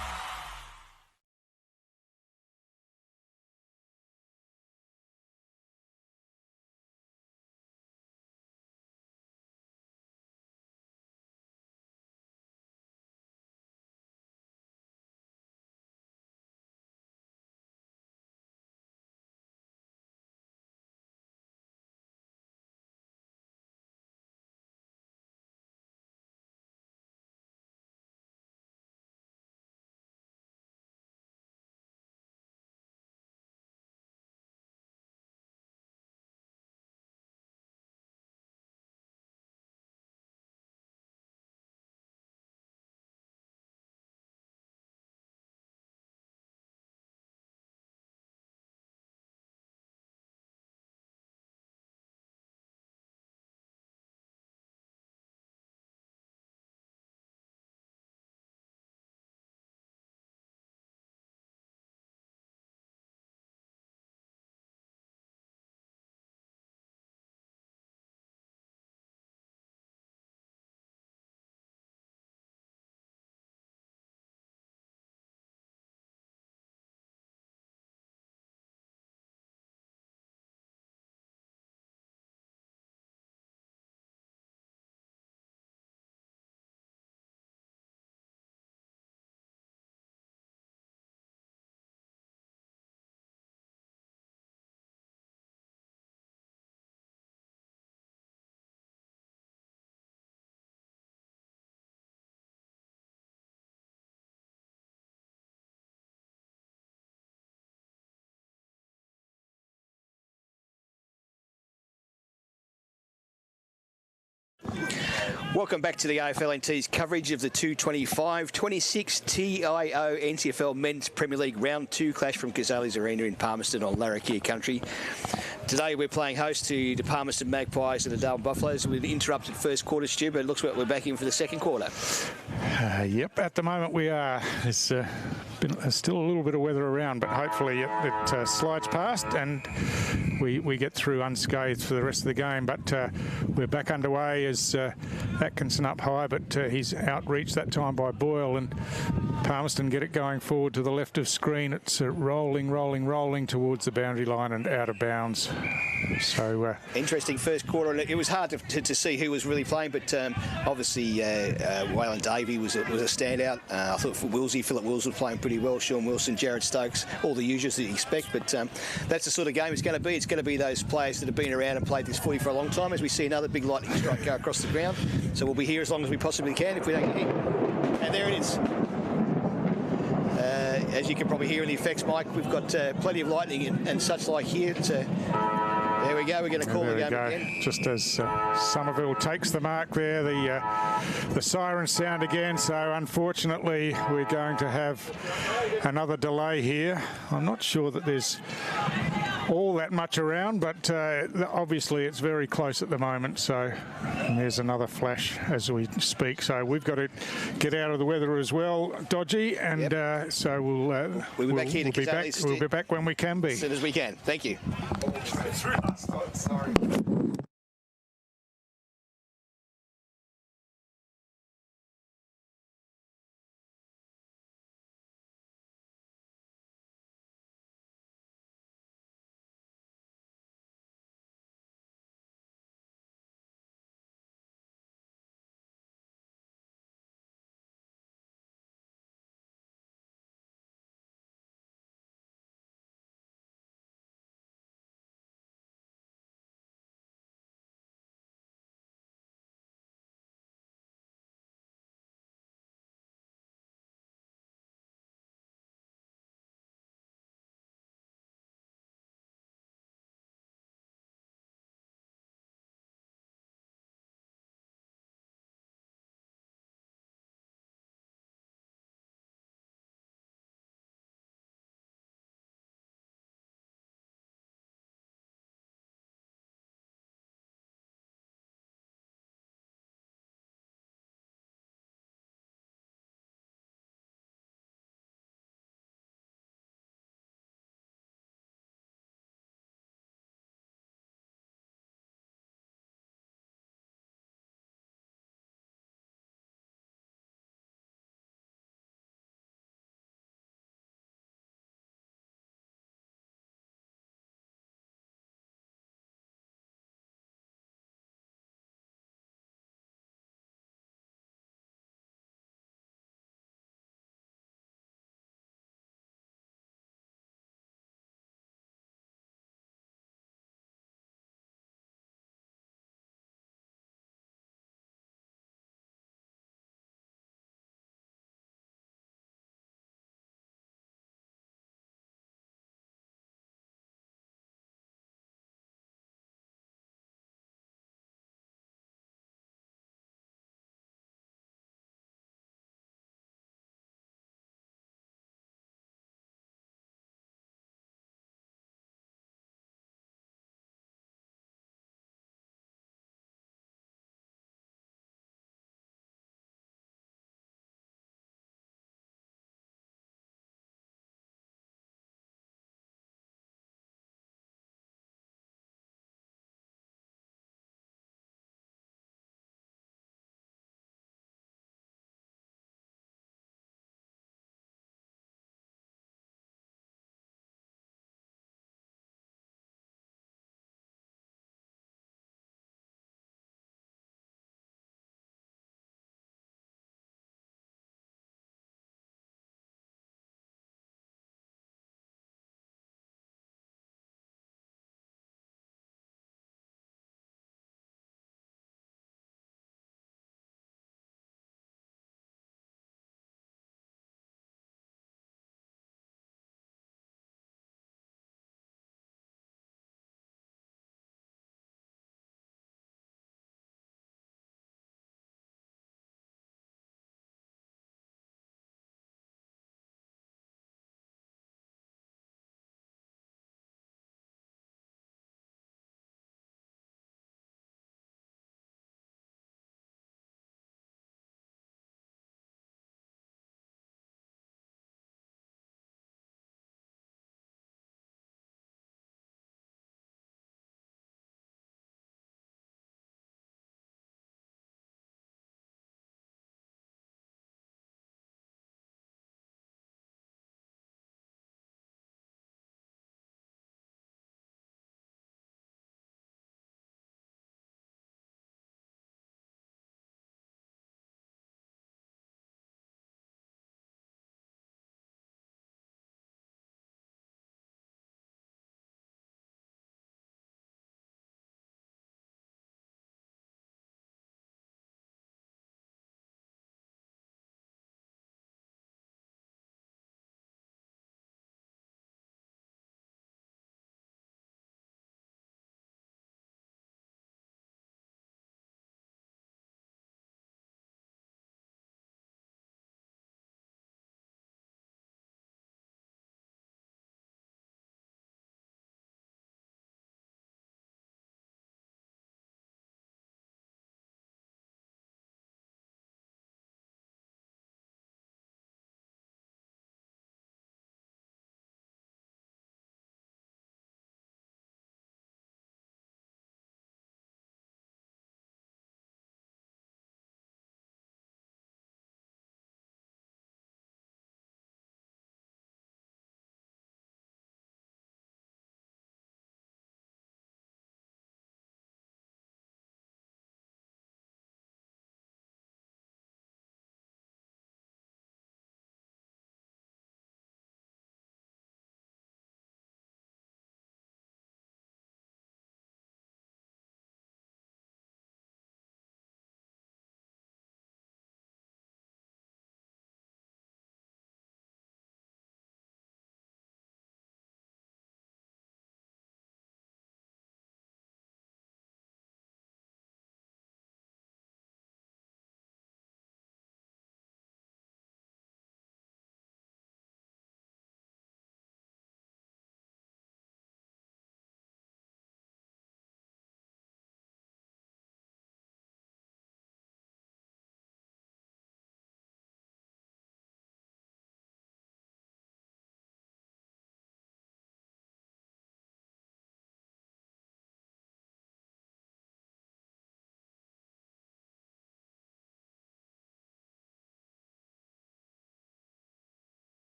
Welcome back to the AFLNT's coverage of the 225-26 TIO NTFL Men's Premier League Round 2 clash from Cazalys Arena in Palmerston on Larrakia country. Today we're playing host to the Palmerston Magpies and the Darwin Buffaloes with an interrupted first quarter, Stu, but it looks like we're back in for the second quarter. Yep, at the moment we are. There's there's still a little bit of weather around, but hopefully it slides past and we get through unscathed for the rest of the game. But we're back underway as Atkinson up high, but he's outreached that time by Boyle, and Palmerston get it going forward to the left of screen. It's rolling towards the boundary line and out of bounds. So interesting first quarter. It was hard to see who was really playing, but obviously Waylon Davey was a standout. I thought for Willsey, Philip Wills was playing pretty well. Sean Wilson, Jared Stokes, all the usuals that you expect. But that's the sort of game it's going to be. It's going to be those players that have been around and played this footy for a long time, as we see another big lightning strike go across the ground. So we'll be here as long as we possibly can if we don't get hit. And there it is. As you can probably hear in the effects, Mike, we've got plenty of lightning and such like here. There we go. We're going to call the game again. Just as Somerville takes the mark there, the sirens sound again. So unfortunately, we're going to have another delay here. I'm not sure that there's all that much around, but obviously it's very close at the moment. So there's another flash as we speak. So we've got to get out of the weather as well, Dodgy, and so we'll be back here to Cazalys. We'll be back when we can be. As soon as we can. Thank you. Sorry.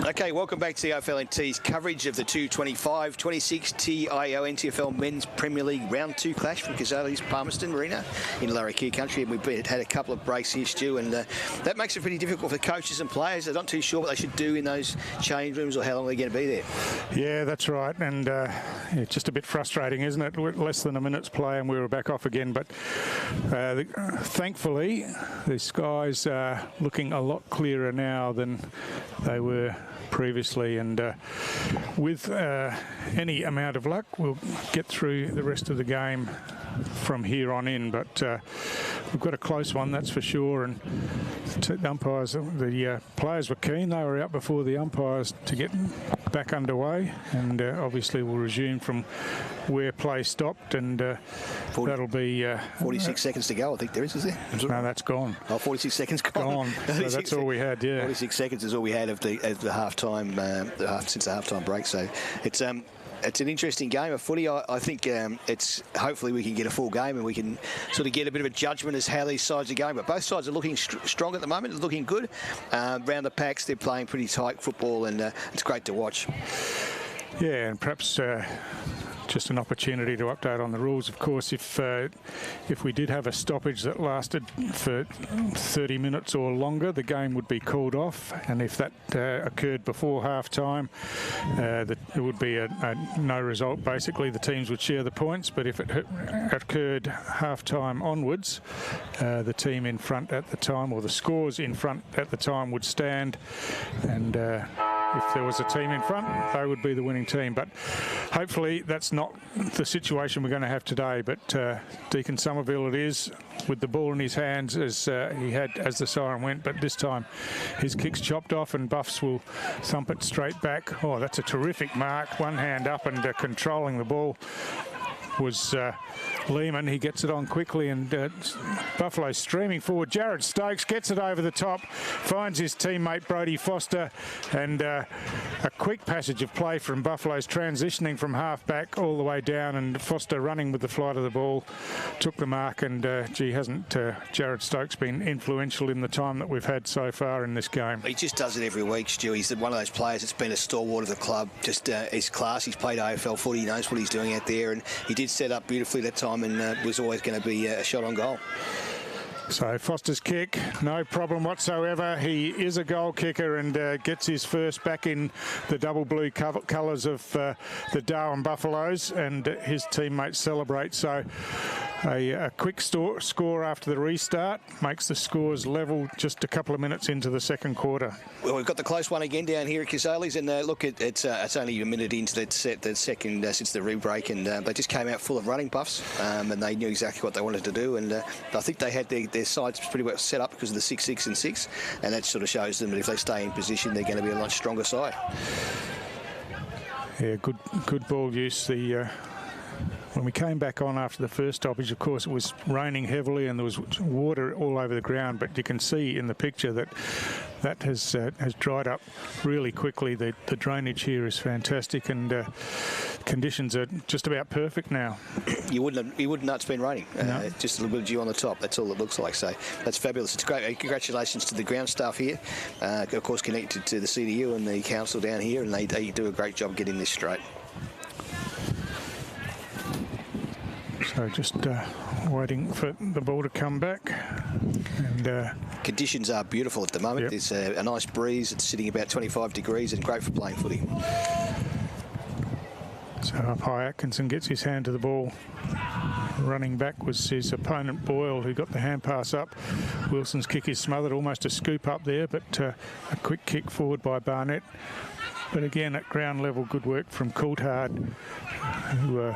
Okay, welcome back to the AFL&T's coverage of the 225-26 TIO NTFL Men's Premier League Round 2 clash from Cazalys Palmerston Arena in Larrakia country. And we've had a couple of breaks here, Stu, and that makes it pretty difficult for coaches and players. They're not too sure what they should do in those change rooms or how long they're going to be there. Yeah, that's right. And it's just a bit frustrating, isn't it? Less than a minute's play and we were back off again. But thankfully, the skies are looking a lot clearer now than they were previously, and with any amount of luck we'll get through the rest of the game from here on in, but we've got a close one, that's for sure. And the umpires, the players were keen. They were out before the umpires to get back underway, and obviously we'll resume from where play stopped, and that'll be 46 seconds to go, I think there is there? No, that's gone. Oh, 46 seconds gone. So that's all we had, yeah. 46 seconds is all we had of the half-time, since the half-time break. So it's an interesting game of footy. I think it's hopefully we can get a full game and we can sort of get a bit of a judgment as how these sides are going. But both sides are looking strong at the moment, looking good. Round the packs, they're playing pretty tight football, and it's great to watch. Yeah, and perhaps just an opportunity to update on the rules. Of course, if we did have a stoppage that lasted for 30 minutes or longer, the game would be called off, and if that occurred before half-time, it would be a no result. Basically, the teams would share the points, but if it occurred half-time onwards, the team in front at the time, or the scores in front at the time, would stand, and if there was a team in front, they would be the winning team. But hopefully that's not the situation we're going to have today. But Deacon Somerville it is, with the ball in his hands as he had as the siren went. But this time his kick's chopped off and Buffs will thump it straight back. Oh, that's a terrific mark. One hand up and controlling the ball was Lehman. He gets it on quickly, and Buffalo streaming forward. Jared Stokes gets it over the top, finds his teammate Brodie Foster, and a quick passage of play from Buffalo's transitioning from half back all the way down, and Foster running with the flight of the ball took the mark. And gee, hasn't Jared Stokes been influential in the time that we've had so far in this game? He just does it every week, Stu. He's one of those players that's been a stalwart of the club. Just his class. He's played AFL footy. He knows what he's doing out there, and he did set up beautifully that time, and was always going to be a shot on goal. So Foster's kick, no problem whatsoever. He is a goal kicker and gets his first back in the double blue colours of the Darwin Buffaloes, and his teammates celebrate. So a quick score after the restart makes the scores level just a couple of minutes into the second quarter. Well, we've got the close one again down here at Cazalys, and look, it's only a minute into the second since the re-break, and they just came out full of running Buffs, and they knew exactly what they wanted to do, and I think they had their sides pretty well set up because of the 6-6 and 6, and that sort of shows them that if they stay in position, they're going to be a much stronger side. Yeah, good ball use. When we came back on after the first stoppage, of course, it was raining heavily and there was water all over the ground, but you can see in the picture that has dried up really quickly. The drainage here is fantastic, and conditions are just about perfect now. You wouldn't know it's been raining. No. Just a little bit of dew on the top. That's all it looks like. So that's fabulous. It's great. Congratulations to the ground staff here. Of course, connected to the CDU and the council down here, and they do a great job getting this straight. So just waiting for the ball to come back. And conditions are beautiful at the moment. Yep. There's a nice breeze. It's sitting about 25 degrees and great for playing footy. So up high, Atkinson gets his hand to the ball. Running back was his opponent Boyle, who got the hand pass up. Wilson's kick is smothered, almost a scoop up there, but a quick kick forward by Barnett. But again, at ground level, good work from Coulthard, who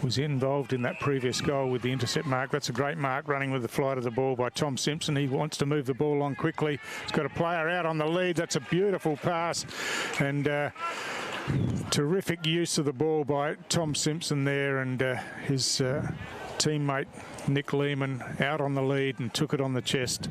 was involved in that previous goal with the intercept mark. That's a great mark, running with the flight of the ball by Tom Simpson. He wants to move the ball along quickly. He's got a player out on the lead. That's a beautiful pass, and terrific use of the ball by Tom Simpson there, and his teammate Nick Lehman out on the lead and took it on the chest.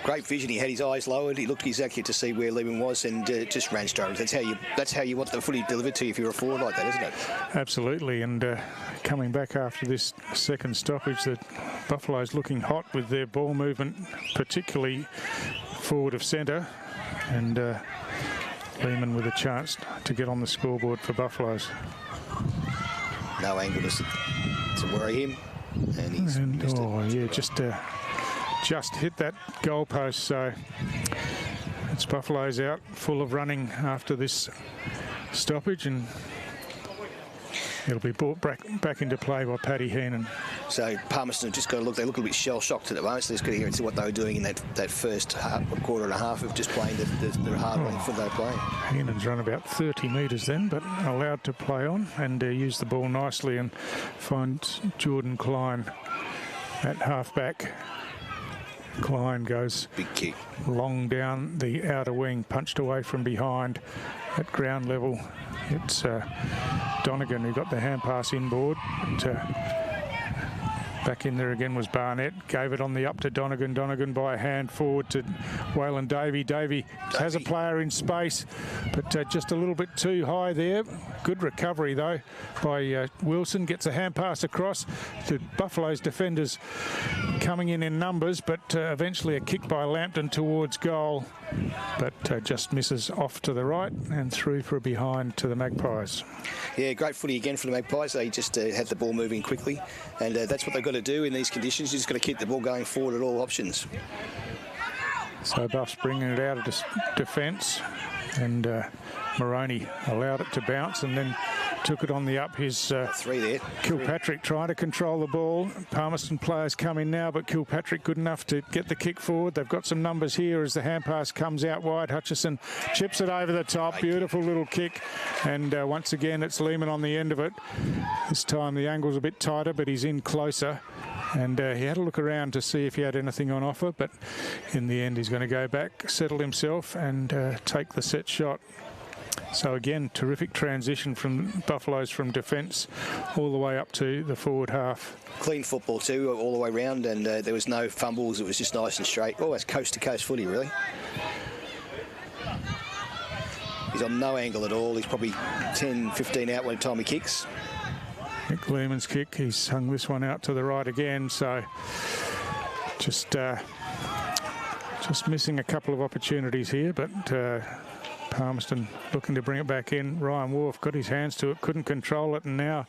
Great vision. He had his eyes lowered. He looked exactly to see where Lehman was, and just ran straight. That's how you want the footy delivered to you if you're a forward like that, isn't it? Absolutely. And coming back after this second stoppage, the Buffalo's looking hot with their ball movement, particularly forward of centre, and Lehman with a chance to get on the scoreboard for Buffaloes. No angle to worry him. And he's missed it. Yeah, just hit that goalpost. So it's Buffaloes out, full of running after this stoppage, and it'll be brought back into play by Paddy Heenan. So Palmerston have just got to look. They look a little bit shell-shocked at the moment. So they're just got to hear and see what they were doing in that first quarter and a half of just playing the hard running foot they were playing. Heenan's run about 30 metres then, but allowed to play on and use the ball nicely and find Jordan Klein at half-back. Klein goes big kick long down the outer wing, punched away from behind at ground level. It's Donegan who got the hand pass inboard. Back in there again was Barnett. Gave it on the up to Donegan. Donegan by a hand forward to Waylon Davey. Davey has a player in space, but just a little bit too high there. Good recovery, though, by Wilson. Gets a hand pass across to Buffalo's defenders coming in numbers, but eventually a kick by Lampton towards goal, but just misses off to the right and through for a behind to the Magpies. Yeah, great footy again for the Magpies. They just had the ball moving quickly, and that's what they've got to do in these conditions. You've just got to keep the ball going forward at all options. So Buff's bringing it out of defence, and Moroney allowed it to bounce and then took it on the up. His three there. Kilpatrick trying to control the ball. Palmerston players come in now, but Kilpatrick good enough to get the kick forward. They've got some numbers here as the hand pass comes out wide. Hutchison chips it over the top. Beautiful little kick. And once again, it's Lehman on the end of it. This time the angle's a bit tighter, but he's in closer. And he had a look around to see if he had anything on offer, but in the end he's going to go back, settle himself and take the set shot. So again, terrific transition from Buffaloes from defence all the way up to the forward half. Clean football too, all the way round, and there was no fumbles. It was just nice and straight. Almost coast-to-coast footy, really. He's on no angle at all. He's probably 10, 15 out when time he kicks. Nick Lehman's kick, he's hung this one out to the right again, so just missing a couple of opportunities here, but Palmerston looking to bring it back in. Ryan Wharf got his hands to it, couldn't control it, and now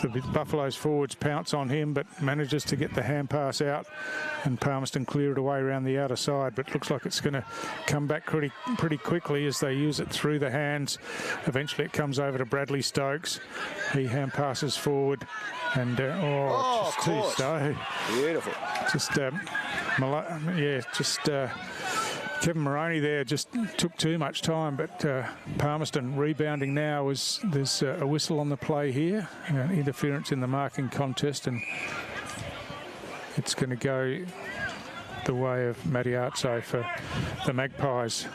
the Buffaloes forwards pounce on him, but manages to get the hand pass out, and Palmerston clear it away around the outer side, but looks like it's going to come back pretty quickly as they use it through the hands. Eventually it comes over to Bradley Stokes. He hand passes forward, and just too slow. Beautiful. Kevin Moroney there just took too much time, but Palmerston rebounding now. There's a whistle on the play here, interference in the marking contest, and it's going to go the way of Mattiazzo for the Magpies.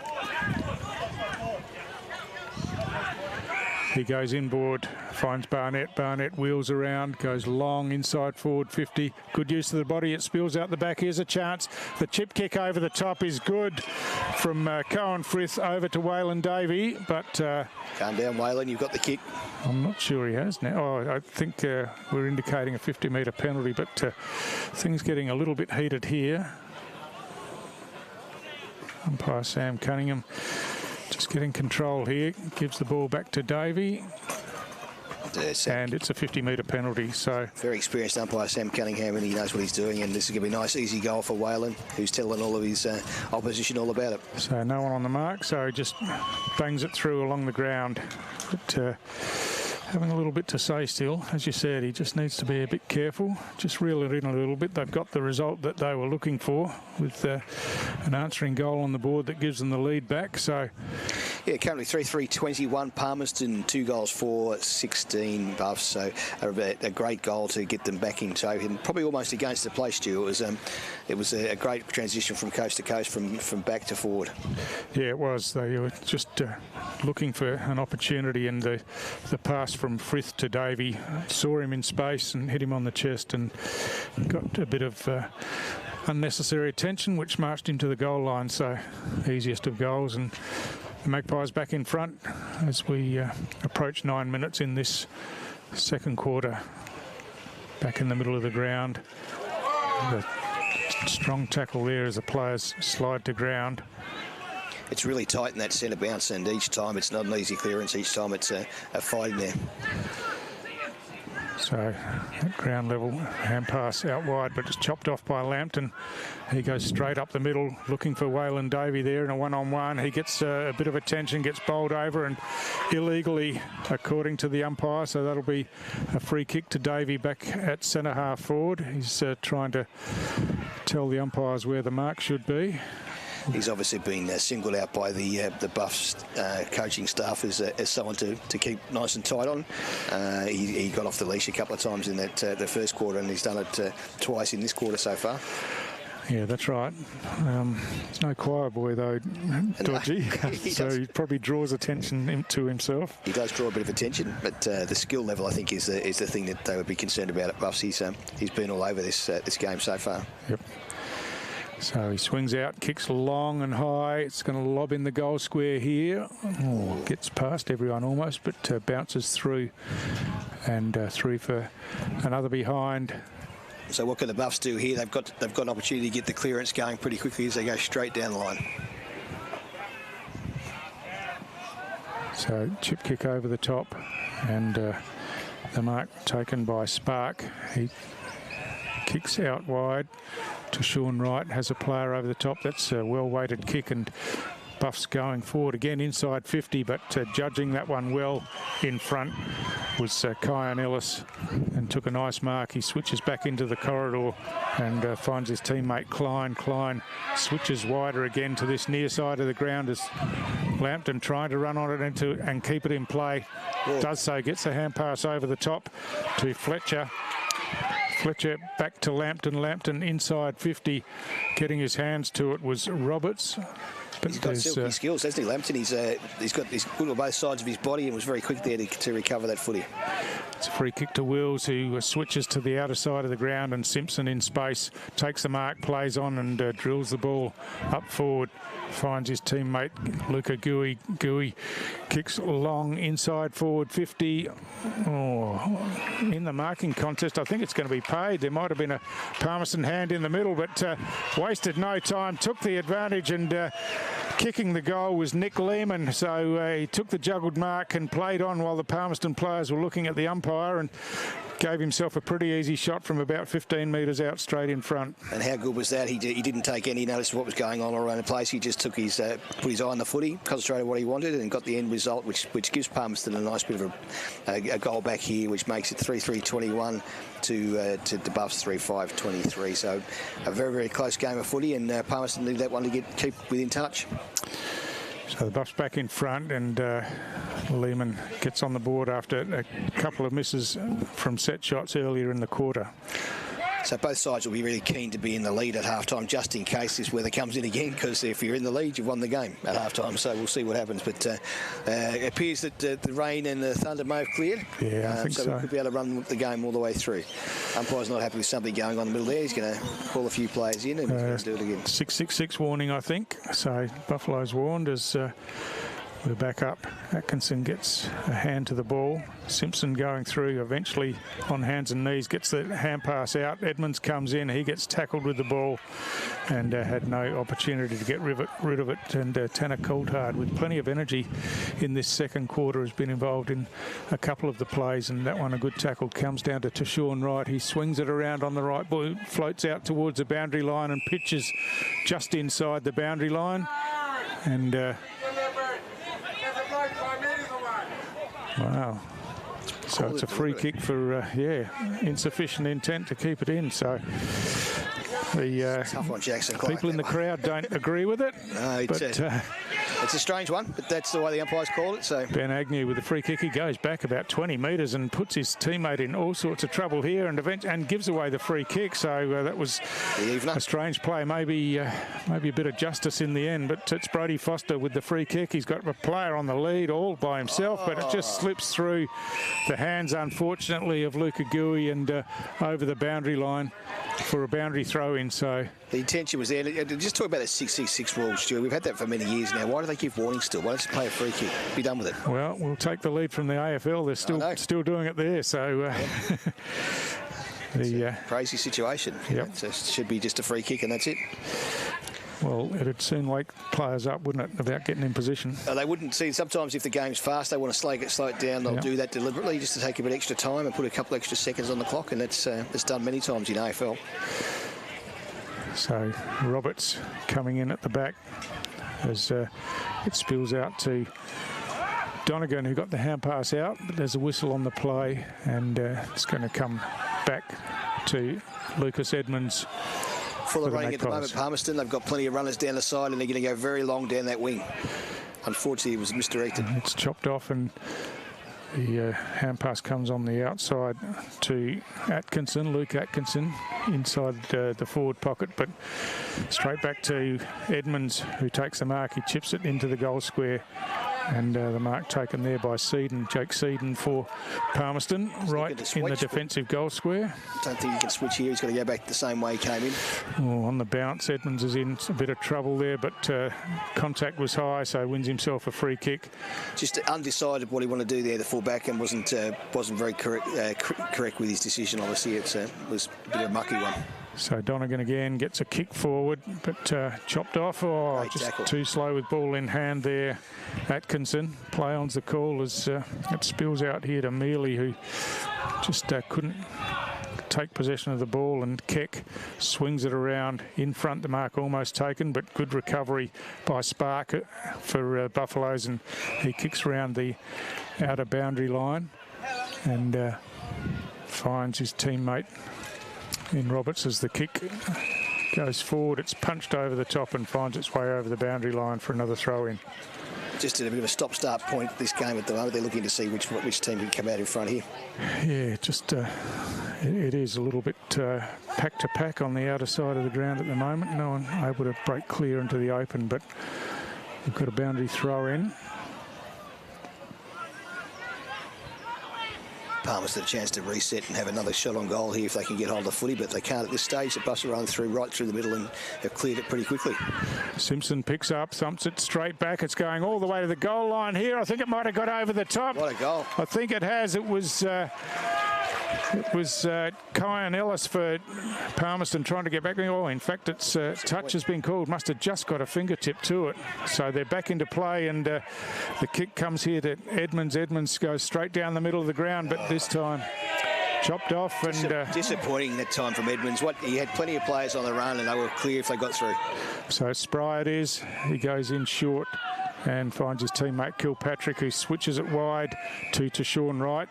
He goes inboard, finds Barnett. Barnett wheels around, goes long inside forward 50. Good use of the body. It spills out the back. Here's a chance. The chip kick over the top is good from Cohen Frith over to Waylon Davey. But calm down, Waylon. You've got the kick. I'm not sure he has now. Oh, I think we're indicating a 50-metre penalty, but things getting a little bit heated here. Umpire Sam Cunningham just getting control here, gives the ball back to Davey, and it's a 50-metre penalty. So very experienced umpire Sam Cunningham, and he knows what he's doing, and this is going to be a nice easy goal for Waylon, who's telling all of his opposition all about it. So no one on the mark, so he just bangs it through along the ground, but having a little bit to say still. As you said, he just needs to be a bit careful, just reel it in a little bit. They've got the result that they were looking for with an answering goal on the board that gives them the lead back. So yeah, currently 3-3-21 Palmerston, 2 goals for 16 Buffs, so a great goal to get them back in tow, and probably almost against the play, Stu. It was a great transition from coast to coast, from back to forward. Yeah, it was. They were just looking for an opportunity, and the pass from Frith to Davey saw him in space and hit him on the chest and got a bit of unnecessary attention, which marched him to the goal line. So easiest of goals, and the Magpies back in front as we approach 9 minutes in this second quarter. Back in the middle of the ground. The strong tackle there as the players slide to ground. it's really tight in that centre bounce, and each time it's not an easy clearance. Each time it's a fight in there. So at ground level, hand pass out wide, but just chopped off by Lambton. He goes straight up the middle, looking for Waylon Davey there in a one-on-one. He gets a bit of attention, gets bowled over and illegally, according to the umpire. So that'll be a free kick to Davey back at centre half forward. He's trying to tell the umpires where the mark should be. He's obviously been singled out by the Buffs coaching staff as someone to keep nice and tight on. He got off the leash a couple of times in that the first quarter, and he's done it twice in this quarter so far. Yeah, that's right. There's no choir boy, though, Dodgy. So he probably draws attention to himself. He does draw a bit of attention, but the skill level, I think, is the thing that they would be concerned about at Buffs. He's been all over this game so far. Yep. So he swings out, kicks long and high. It's going to lob in the goal square here. Oh, gets past everyone almost, but bounces through. And through for another behind. So what can the Buffs do here? They've got an opportunity to get the clearance going pretty quickly as they go straight down the line. So chip kick over the top, and the mark taken by Spark. He kicks out wide to Sean Wright, has a player over the top. That's a well-weighted kick, and Buffs going forward again inside 50, but judging that one well in front was Kyan Ellis, and took a nice mark. He switches back into the corridor and finds his teammate Klein. Klein switches wider again to this near side of the ground as Lambton trying to run on it and keep it in play. Yeah. Does so, gets a hand pass over the top to Fletcher. Fletcher back to Lambton. Lambton inside 50, getting his hands to it was Roberts. But he's got silky skills, hasn't he, Lambton? He's good on both sides of his body and was very quick there to recover that footy. It's a free kick to Wills, who switches to the outer side of the ground, and Simpson in space takes the mark, plays on and drills the ball up forward. Finds his teammate Luca Gui. Gui kicks long inside forward 50. Oh, in the marking contest, I think it's going to be paid. There might have been a Palmerston hand in the middle, but wasted no time, took the advantage, and kicking the goal was Nick Lehman. So he took the juggled mark and played on while the Palmerston players were looking at the umpire, and gave himself a pretty easy shot from about 15 metres out straight in front. And how good was that? He didn't take any notice of what was going on around the place. He just took put his eye on the footy, concentrated on what he wanted, and got the end result, which gives Palmerston a nice bit of a goal back here, which makes it 3-3-21 to the Buffs 3-5-23. So a very, very close game of footy, and Palmerston need that one to keep within touch. So the Buffs back in front, and Lehman gets on the board after a couple of misses from set shots earlier in the quarter. So both sides will be really keen to be in the lead at halftime, just in case this weather comes in again, because if you're in the lead, you've won the game at halftime. So we'll see what happens. But it appears that the rain and the thunder may have cleared. Yeah, I think so. We could be able to run the game all the way through. Umpire's not happy with something going on in the middle there. He's going to call a few players in and he's going to do it again. 666 warning, I think. So Buffalo's warned as we're back up. Atkinson gets a hand to the ball. Simpson going through, eventually on hands and knees, gets the hand pass out. Edmonds comes in, he gets tackled with the ball and had no opportunity to get rid of it. And Tanner Coulthard, with plenty of energy in this second quarter, has been involved in a couple of the plays, and that one a good tackle comes down to Sean Wright. He swings it around on the right ball, floats out towards the boundary line and pitches just inside the boundary line. And wow. So it's a free kick for, insufficient intent to keep it in. So the tough one, Jackson. People in the crowd don't agree with it. No, it's a strange one, but that's the way the umpires called it. So Ben Agnew with the free kick. He goes back about 20 metres and puts his teammate in all sorts of trouble here, and gives away the free kick. So that was a strange play. Maybe a bit of justice in the end, but it's Brody Foster with the free kick. He's got a player on the lead all by himself, but it just slips through the hands, unfortunately, of Luca Gui and over the boundary line for a boundary throw-in. So the intention was there. Just talk about the 666 rule, Stuart. We've had that for many years now. Why do they give warning still? Why don't you play a free kick? Be done with it. Well, we'll take the lead from the AFL. They're still doing it there. So crazy situation. Yep. It should be just a free kick and that's it. Well, it'd soon wake players up, wouldn't it, about getting in position? They wouldn't see. Sometimes if the game's fast, they want to slow it down. They'll do that deliberately just to take a bit extra time and put a couple extra seconds on the clock, and that's done many times in AFL. So Roberts coming in at the back as it spills out to Donegan, who got the hand pass out, but there's a whistle on the play, and it's going to come back to Lucas Edmonds. Full of running at the moment, Palmerston. They've got plenty of runners down the side, and they're going to go very long down that wing. Unfortunately, it was misdirected. It's chopped off, and the hand pass comes on the outside to Atkinson, Luke Atkinson, inside the forward pocket, but straight back to Edmonds, who takes the mark. He chips it into the goal square, and the mark taken there by Seaton, Jake Seaton for Palmerston, right in the defensive goal square. I don't think he can switch here. He's got to go back the same way he came in. Oh, on the bounce, Edmonds is in a bit of trouble there, but contact was high, so wins himself a free kick. Just undecided what he wanted to do there, the full-back, and wasn't very correct with his decision. Obviously, it was a bit of a mucky one. So Donegan again gets a kick forward, but chopped off. Oh, Great just tackle. Too slow with ball in hand there. Atkinson, play on's the call as it spills out here to Mealy, who just couldn't take possession of the ball, and Keck swings it around in front. The mark almost taken, but good recovery by Spark for Buffaloes, and he kicks around the outer boundary line and finds his teammate in Roberts as the kick goes forward. It's punched over the top and finds its way over the boundary line for another throw-in. Just at a bit of a stop-start point this game at the moment. They're looking to see which team can come out in front here. Yeah, just it is a little bit pack to pack on the outer side of the ground at the moment. No one able to break clear into the open, but we've got a boundary throw-in. Palmerston a chance to reset and have another shot on goal here if they can get hold of the footy, but they can't at this stage. The bus will run right through the middle and have cleared it pretty quickly. Simpson picks up, thumps it straight back. It's going all the way to the goal line here. I think it might have got over the top. What a goal. I think it has. It was Kyan Ellis for Palmerston trying to get back. Oh, in fact, its touch has been called. Must have just got a fingertip to it. So they're back into play, and the kick comes here to Edmonds. Edmonds goes straight down the middle of the ground, but this time chopped off. And disappointing that time from Edmonds. He had plenty of players on the run, and they were clear if they got through. So Spry it is. He goes in short and finds his teammate Kilpatrick, who switches it wide to Sean Wright.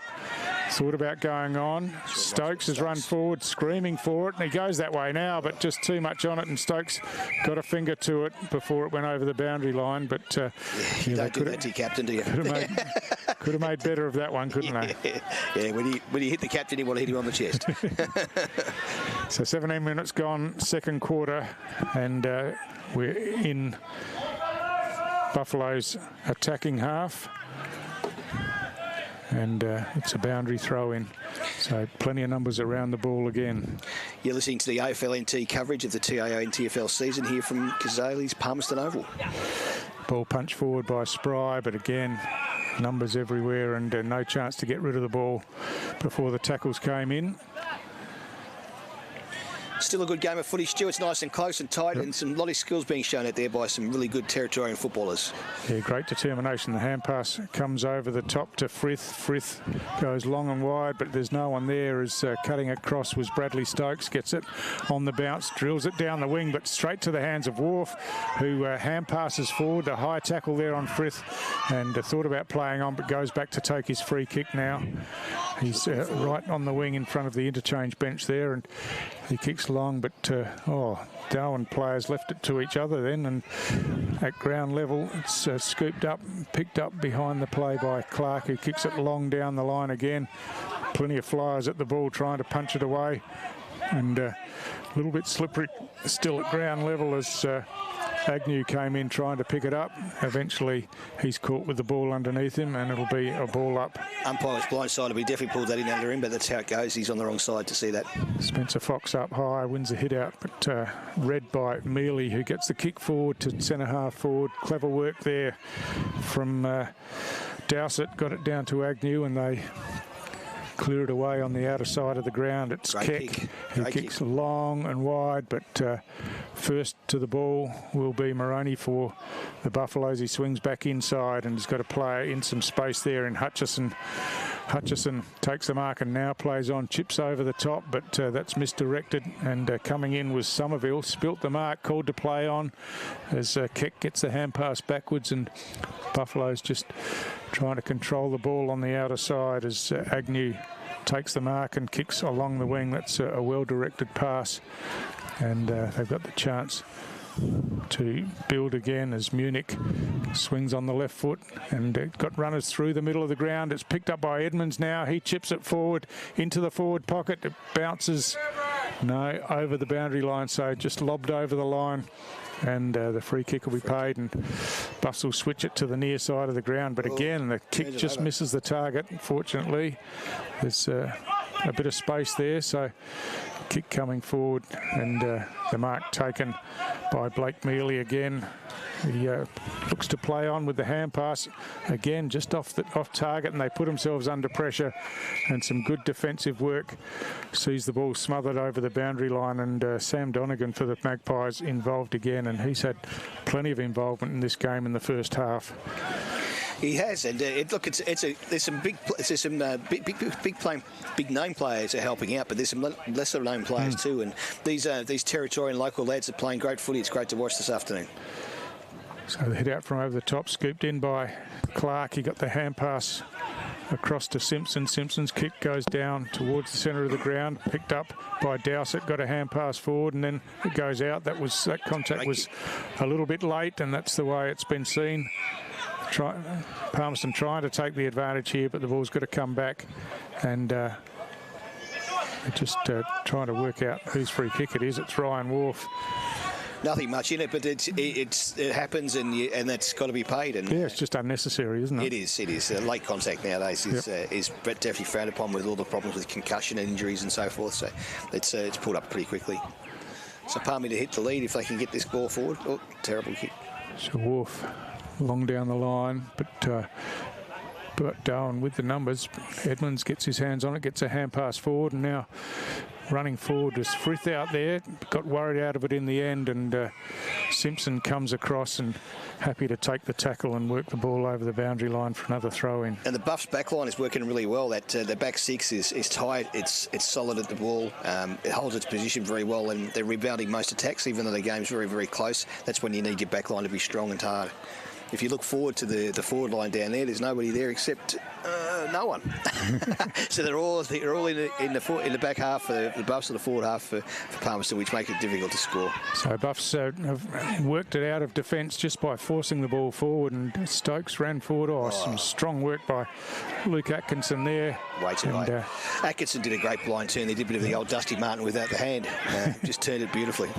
Thought about going on. Stokes has run forward, screaming for it, and he goes that way now, but just too much on it, and Stokes got a finger to it before it went over the boundary line. But you don't do that to your captain, do you? Could have made better of that one, couldn't they? Yeah, when you hit the captain, you want to hit him on the chest. So 17 minutes gone, second quarter, and we're in Buffalo's attacking half. And it's a boundary throw-in, so plenty of numbers around the ball again. You're listening to the AFL NT coverage of the TIO NTFL season here from Cazalys, Palmerston Oval. Ball punched forward by Spry, but again, numbers everywhere, and no chance to get rid of the ball before the tackles came in. Still a good game of footy, Stu. It's nice and close and tight, and some lot of skills being shown out there by some really good Territorian footballers. Yeah, great determination. The hand pass comes over the top to Frith. Frith goes long and wide, but there's no one there. As cutting across was Bradley Stokes. Gets it on the bounce, drills it down the wing, but straight to the hands of Wharf, who hand passes forward. A high tackle there on Frith, and thought about playing on, but goes back to take his free kick now. He's right on the wing in front of the interchange bench there, and he kicks long, but Darwin players left it to each other then, and at ground level it's scooped up, picked up behind the play by Clark, who kicks it long down the line again. Plenty of flyers at the ball trying to punch it away, and a little bit slippery still at ground level as Agnew came in trying to pick it up. Eventually he's caught with the ball underneath him, and it'll be a ball up. Umpire's blindside, we definitely pulled that in under him, but that's how it goes. He's on the wrong side to see that. Spencer Fox up high, wins a hit out, but read by Mealy, who gets the kick forward to centre half forward. Clever work there from Dowsett, got it down to Agnew, and they clear it away on the outer side of the ground. It's Keck. He kicks long and wide, but first to the ball will be Moroney for the Buffaloes. He swings back inside and has got a player in some space there in Hutchison. Hutchison takes the mark and now plays on, chips over the top, but that's misdirected, and coming in was Somerville, spilt the mark, called to play on as Keck gets the hand pass backwards, and Buffalo's just trying to control the ball on the outer side as Agnew takes the mark and kicks along the wing. That's a well-directed pass, and they've got the chance to build again as Munich swings on the left foot and got runners through the middle of the ground. It's picked up by Edmonds now. He chips it forward into the forward pocket. It bounces, no, over the boundary line, so just lobbed over the line, and the free kick will be paid, and Buffs will switch it to the near side of the ground. But again, the kick just misses the target. Fortunately, there's a bit of space there, so kick coming forward, and the mark taken by Blake Mealy again. He looks to play on with the hand pass again, just off target, and they put themselves under pressure, and some good defensive work sees the ball smothered over the boundary line, and Sam Donegan for the Magpies involved again, and he's had plenty of involvement in this game in the first half. He has, and there's some big name players are helping out, but there's some lesser known players too, and these Territorial and local lads are playing great footy. It's great to watch this afternoon. So the hit out from over the top, scooped in by Clark. He got the hand pass across to Simpson. Simpson's kick goes down towards the centre of the ground, picked up by Dowsett, got a hand pass forward, and then it goes out. That contact was a little bit late, and that's the way it's been seen. Palmerston trying to take the advantage here, but the ball's got to come back, and just trying to work out whose free kick it is. It's Ryan Wharf. Nothing much in it, but it happens, and that's got to be paid. And yeah, it's just unnecessary, isn't it? It is. Late contact nowadays is definitely frowned upon with all the problems with concussion and injuries and so forth. So it's pulled up pretty quickly. So Palmy to hit the lead if they can get this ball forward. Oh, terrible kick. So Wharf long down the line, but Darwin with the numbers. Edmonds gets his hands on it, gets a hand pass forward, and now running forward is Frith out there. Got worried out of it in the end, and Simpson comes across and happy to take the tackle and work the ball over the boundary line for another throw in. And the Buffs back line is working really well. That the back six is tight. It's solid at the ball. It holds its position very well, and they're rebounding most attacks, even though the game's very, very close. That's when you need your back line to be strong and hard. If you look forward to the forward line down there, there's nobody there except no one. So they're all in the back half for the Buffs, or the forward half for Palmerston, which makes it difficult to score. So Buffs have worked it out of defence just by forcing the ball forward, and Stokes ran forward. Some strong work by Luke Atkinson there. Way too high. Atkinson did a great blind turn. They did a bit of the old Dusty Martin without the hand. Just turned it beautifully.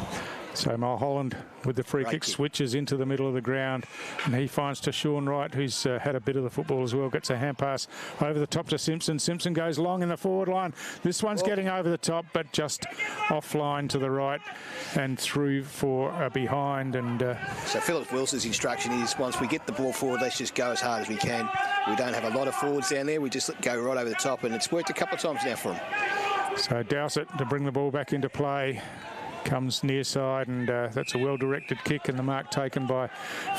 So Mulholland with the free kick switches into the middle of the ground, and he finds to Sean Wright, who's had a bit of the football as well, gets a hand pass over the top to Simpson. Simpson goes long in the forward line. This one's getting over the top, but just offline to the right and through for a behind. And so Philip Wilson's instruction is, once we get the ball forward, let's just go as hard as we can. We don't have a lot of forwards down there. We just go right over the top, and it's worked a couple of times now for him. So Dowsett to bring the ball back into play. Comes near side, and that's a well-directed kick, and the mark taken by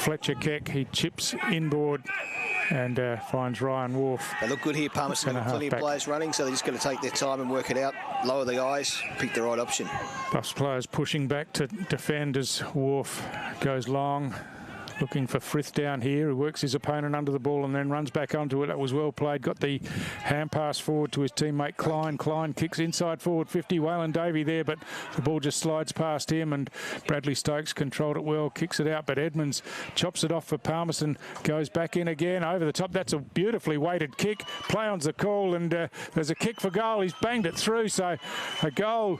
Fletcher Keck. He chips inboard and finds Ryan Wharf. They look good here, Palmerston. Plenty of players running, so they're just going to take their time and work it out, lower the eyes, pick the right option. Buffs players pushing back to defend as Wharf goes long. Looking for Frith down here, who works his opponent under the ball and then runs back onto it. That was well played. Got the hand pass forward to his teammate Klein. Klein kicks inside forward 50. Waylon Davey there, but the ball just slides past him, and Bradley Stokes controlled it well, kicks it out, but Edmonds chops it off for Palmerston, goes back in again over the top. That's a beautifully weighted kick. Play on's the call, and there's a kick for goal. He's banged it through, so a goal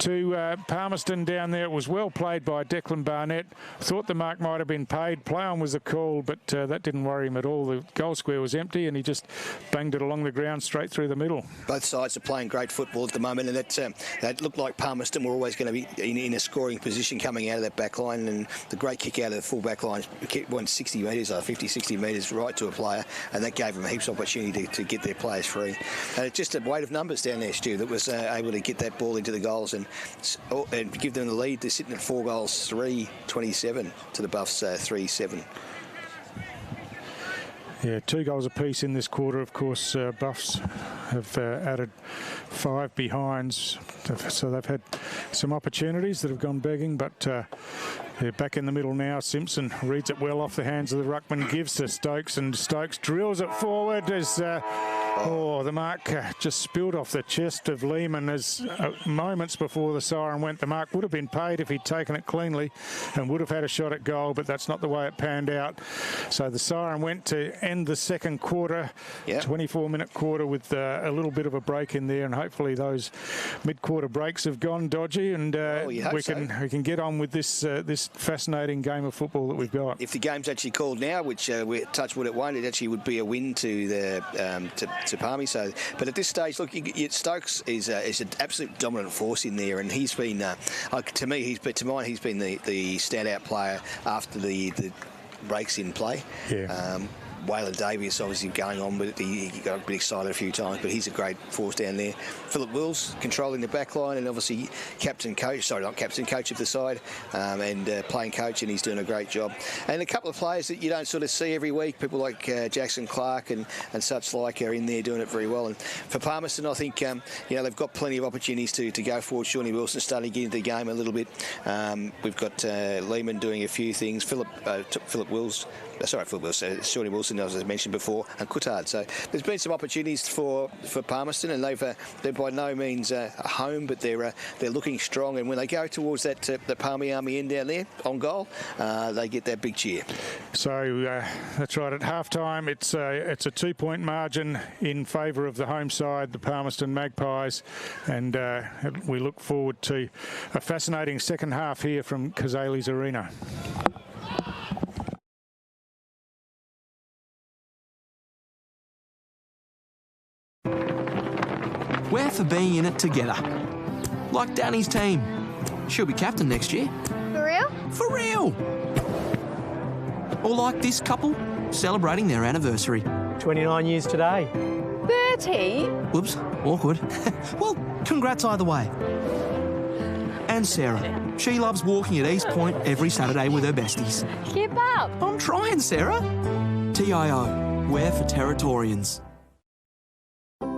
to Palmerston down there. It was well played by Declan Barnett. Thought the mark might have been paid head play on was the call, but that didn't worry him at all. The goal square was empty and he just banged it along the ground straight through the middle. Both sides are playing great football at the moment, and that looked like Palmerston were always going to be in a scoring position coming out of that back line, and the great kick out of the full back line went 60 metres, 50, 60 metres right to a player, and that gave them heaps of opportunity to get their players free. And it's just a weight of numbers down there, Stu, that was able to get that ball into the goals and give them the lead. They're sitting at 4 goals, 3-27 to the Buffs 3-7. Yeah, 2 goals apiece in this quarter. Of course, Buffs have added 5 behinds, so they've had some opportunities that have gone begging, but they're back in the middle now. Simpson reads it well off the hands of the ruckman, gives to Stokes, and Stokes drills it forward as the mark just spilled off the chest of Lehman as moments before the siren went. The mark would have been paid if he'd taken it cleanly and would have had a shot at goal, but that's not the way it panned out. So the siren went to end the second quarter, 24-minute quarter, with a little bit of a break in there, and hopefully those mid-quarter breaks have gone dodgy, and we can get on with this fascinating game of football that we've got. If the game's actually called now, which touch wood it won't, it actually would be a win to the to Palmy. So, but at this stage, look, Stokes is an absolute dominant force in there, and he's been to me, he's been the standout player after the breaks in play. Yeah. Waylon Davies obviously going on with it. He got a bit excited a few times, but he's a great force down there. Philip Wills controlling the back line, and obviously coach of the side, and playing coach, and he's doing a great job. And a couple of players that you don't sort of see every week, people like Jackson Clark and such like, are in there doing it very well. And for Palmerston, I think they've got plenty of opportunities to go forward. Shawnee Wilson starting to get into the game a little bit. We've got Lehman doing a few things. Philip Wills, Shawnee Wilson, as I mentioned before, and Coutard. So there's been some opportunities for Palmerston, and they're by no means home, but they're looking strong. And when they go towards the Palmy Army end down there on goal, they get that big cheer. So that's right. At half-time, it's a 2-point margin in favour of the home side, the Palmerston Magpies, and we look forward to a fascinating second half here from Cazalys Arena. We're for being in it together. Like Danny's team. She'll be captain next year. For real? For real! Or like this couple, celebrating their anniversary. 29 years today. 30? Whoops, awkward. Well, congrats either way. And Sarah. She loves walking at East Point every Saturday with her besties. Keep up. I'm trying, Sarah. TIO, we're for Territorians.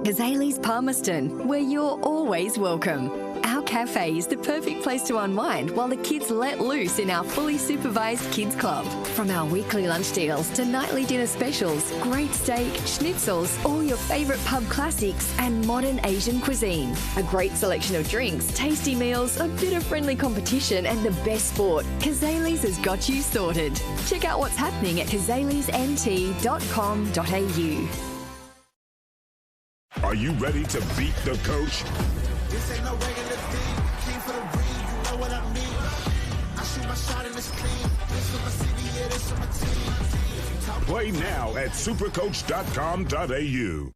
Cazalys Palmerston, where you're always welcome. Our cafe is the perfect place to unwind while the kids let loose in our fully supervised kids club. From our weekly lunch deals to nightly dinner specials, great steak, schnitzels, all your favourite pub classics and modern Asian cuisine. A great selection of drinks, tasty meals, a bit of friendly competition and the best sport. Cazalys has got you sorted. Check out what's happening at cazalysnt.com.au. Are you ready to beat the coach? This ain't no regular thing. Came for the ring, you know what I mean. I shoot my shot and it's clean. This for my city, yeah, this for my team. Play now at supercoach.com.au.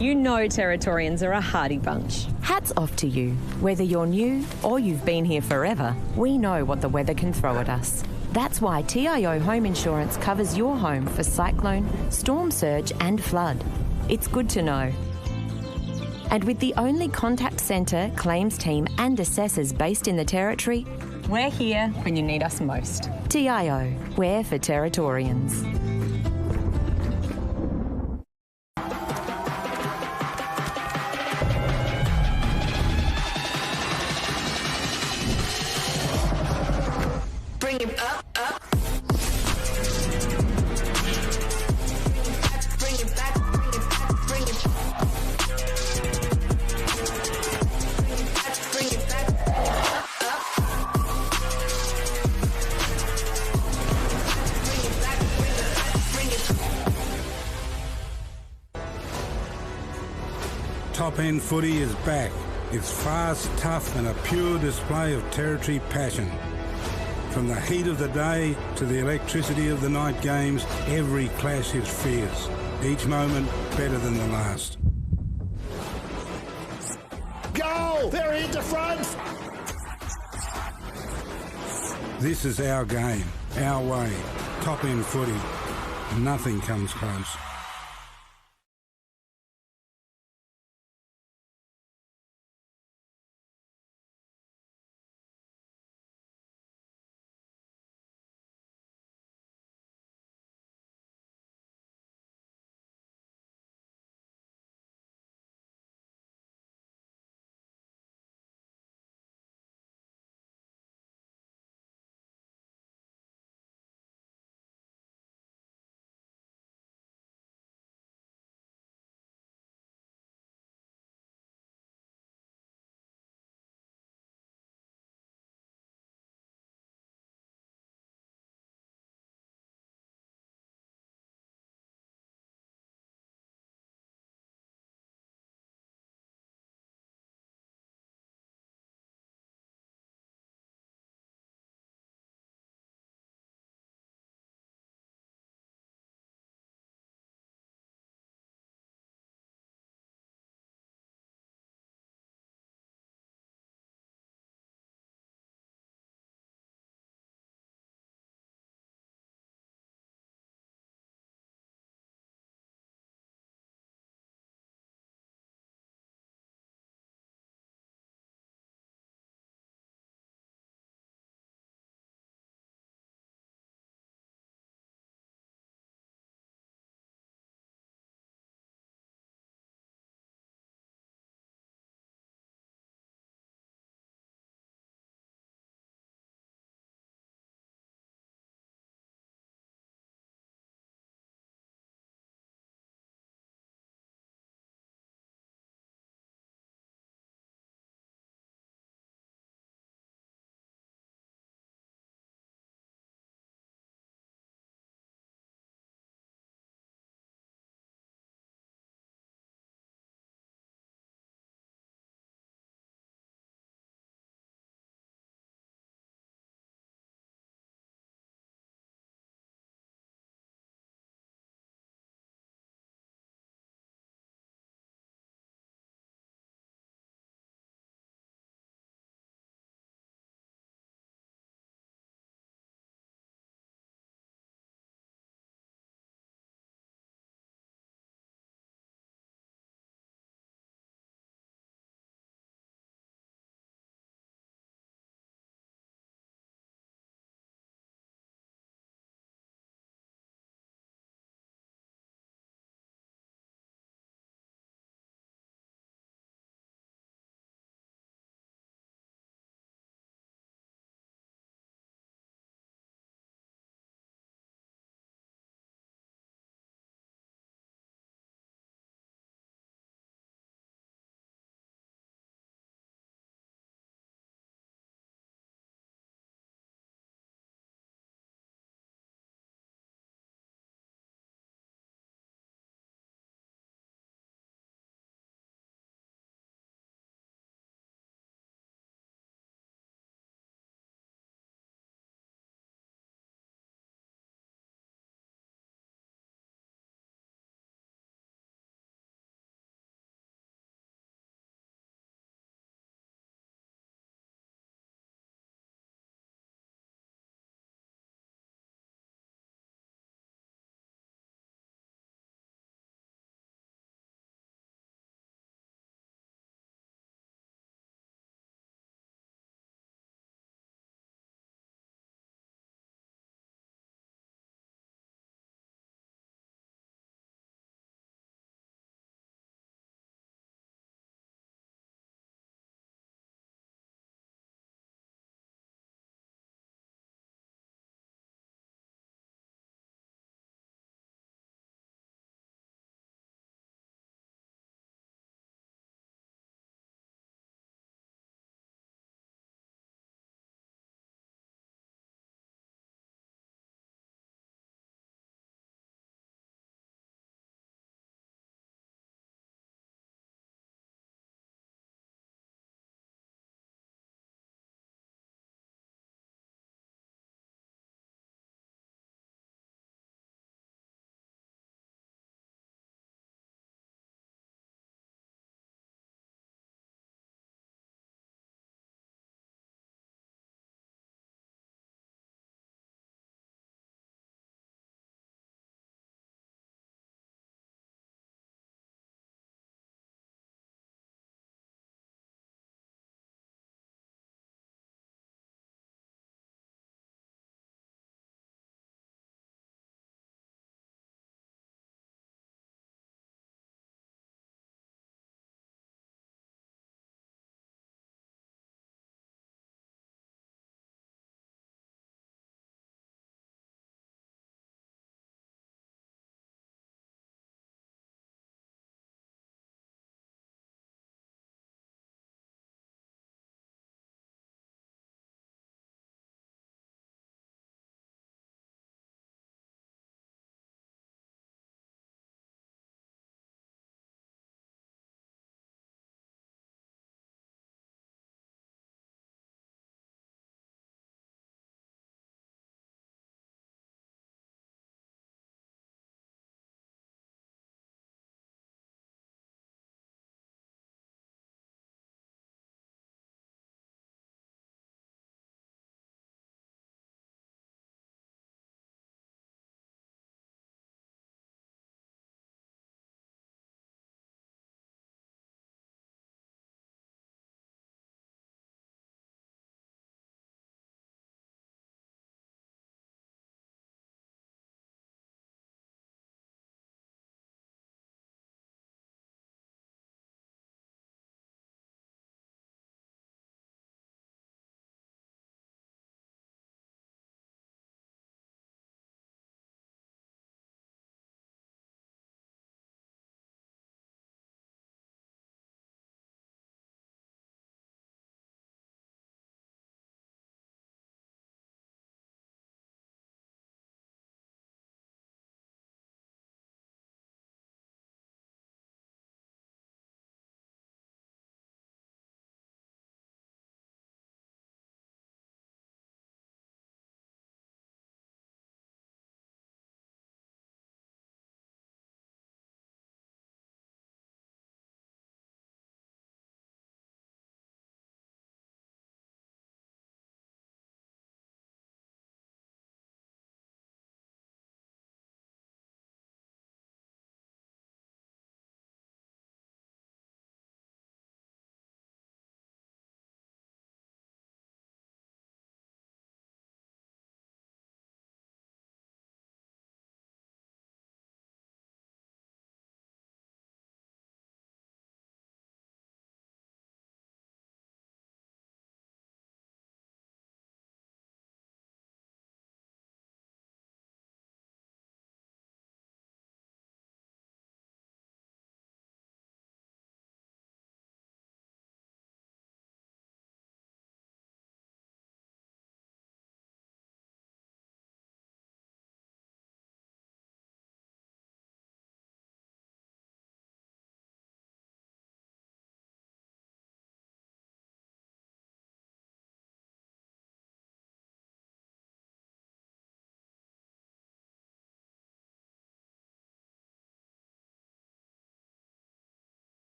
You know Territorians are a hardy bunch. Hats off to you. Whether you're new or you've been here forever, we know what the weather can throw at us. That's why TIO Home Insurance covers your home for cyclone, storm surge and flood. It's good to know. And with the only contact centre, claims team and assessors based in the Territory, We're here when you need us most. TIO, we're for Territorians. Bring it up, up. Bring it back, bring it back, bring it back. Bring it back, up, up. Bring it back, bring it back. Top End footy is back. It's fast, tough and a pure display of Territory passion. From the heat of the day to the electricity of the night games, every clash is fierce. Each moment better than the last. Goal! They're into front! This is our game, our way. Top end footy. Nothing comes close.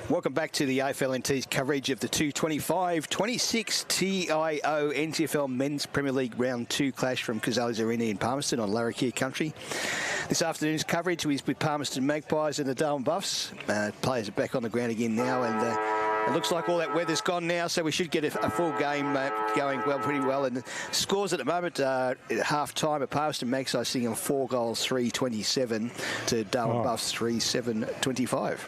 Welcome back to the AFLNT's coverage of the 225-26 TIO NTFL Men's Premier League Round 2 clash from Cazalys Arena in Palmerston on Larrakia country. This afternoon's coverage is with Palmerston Magpies and the Darwin Buffs. Players are back on the ground again now, and it looks like all that weather's gone now, so we should get a full game going pretty well. And the scores at the moment at half-time at Palmerston Magpies sitting on 4 goals, 3-27 to Darwin Buffs 3-7-25.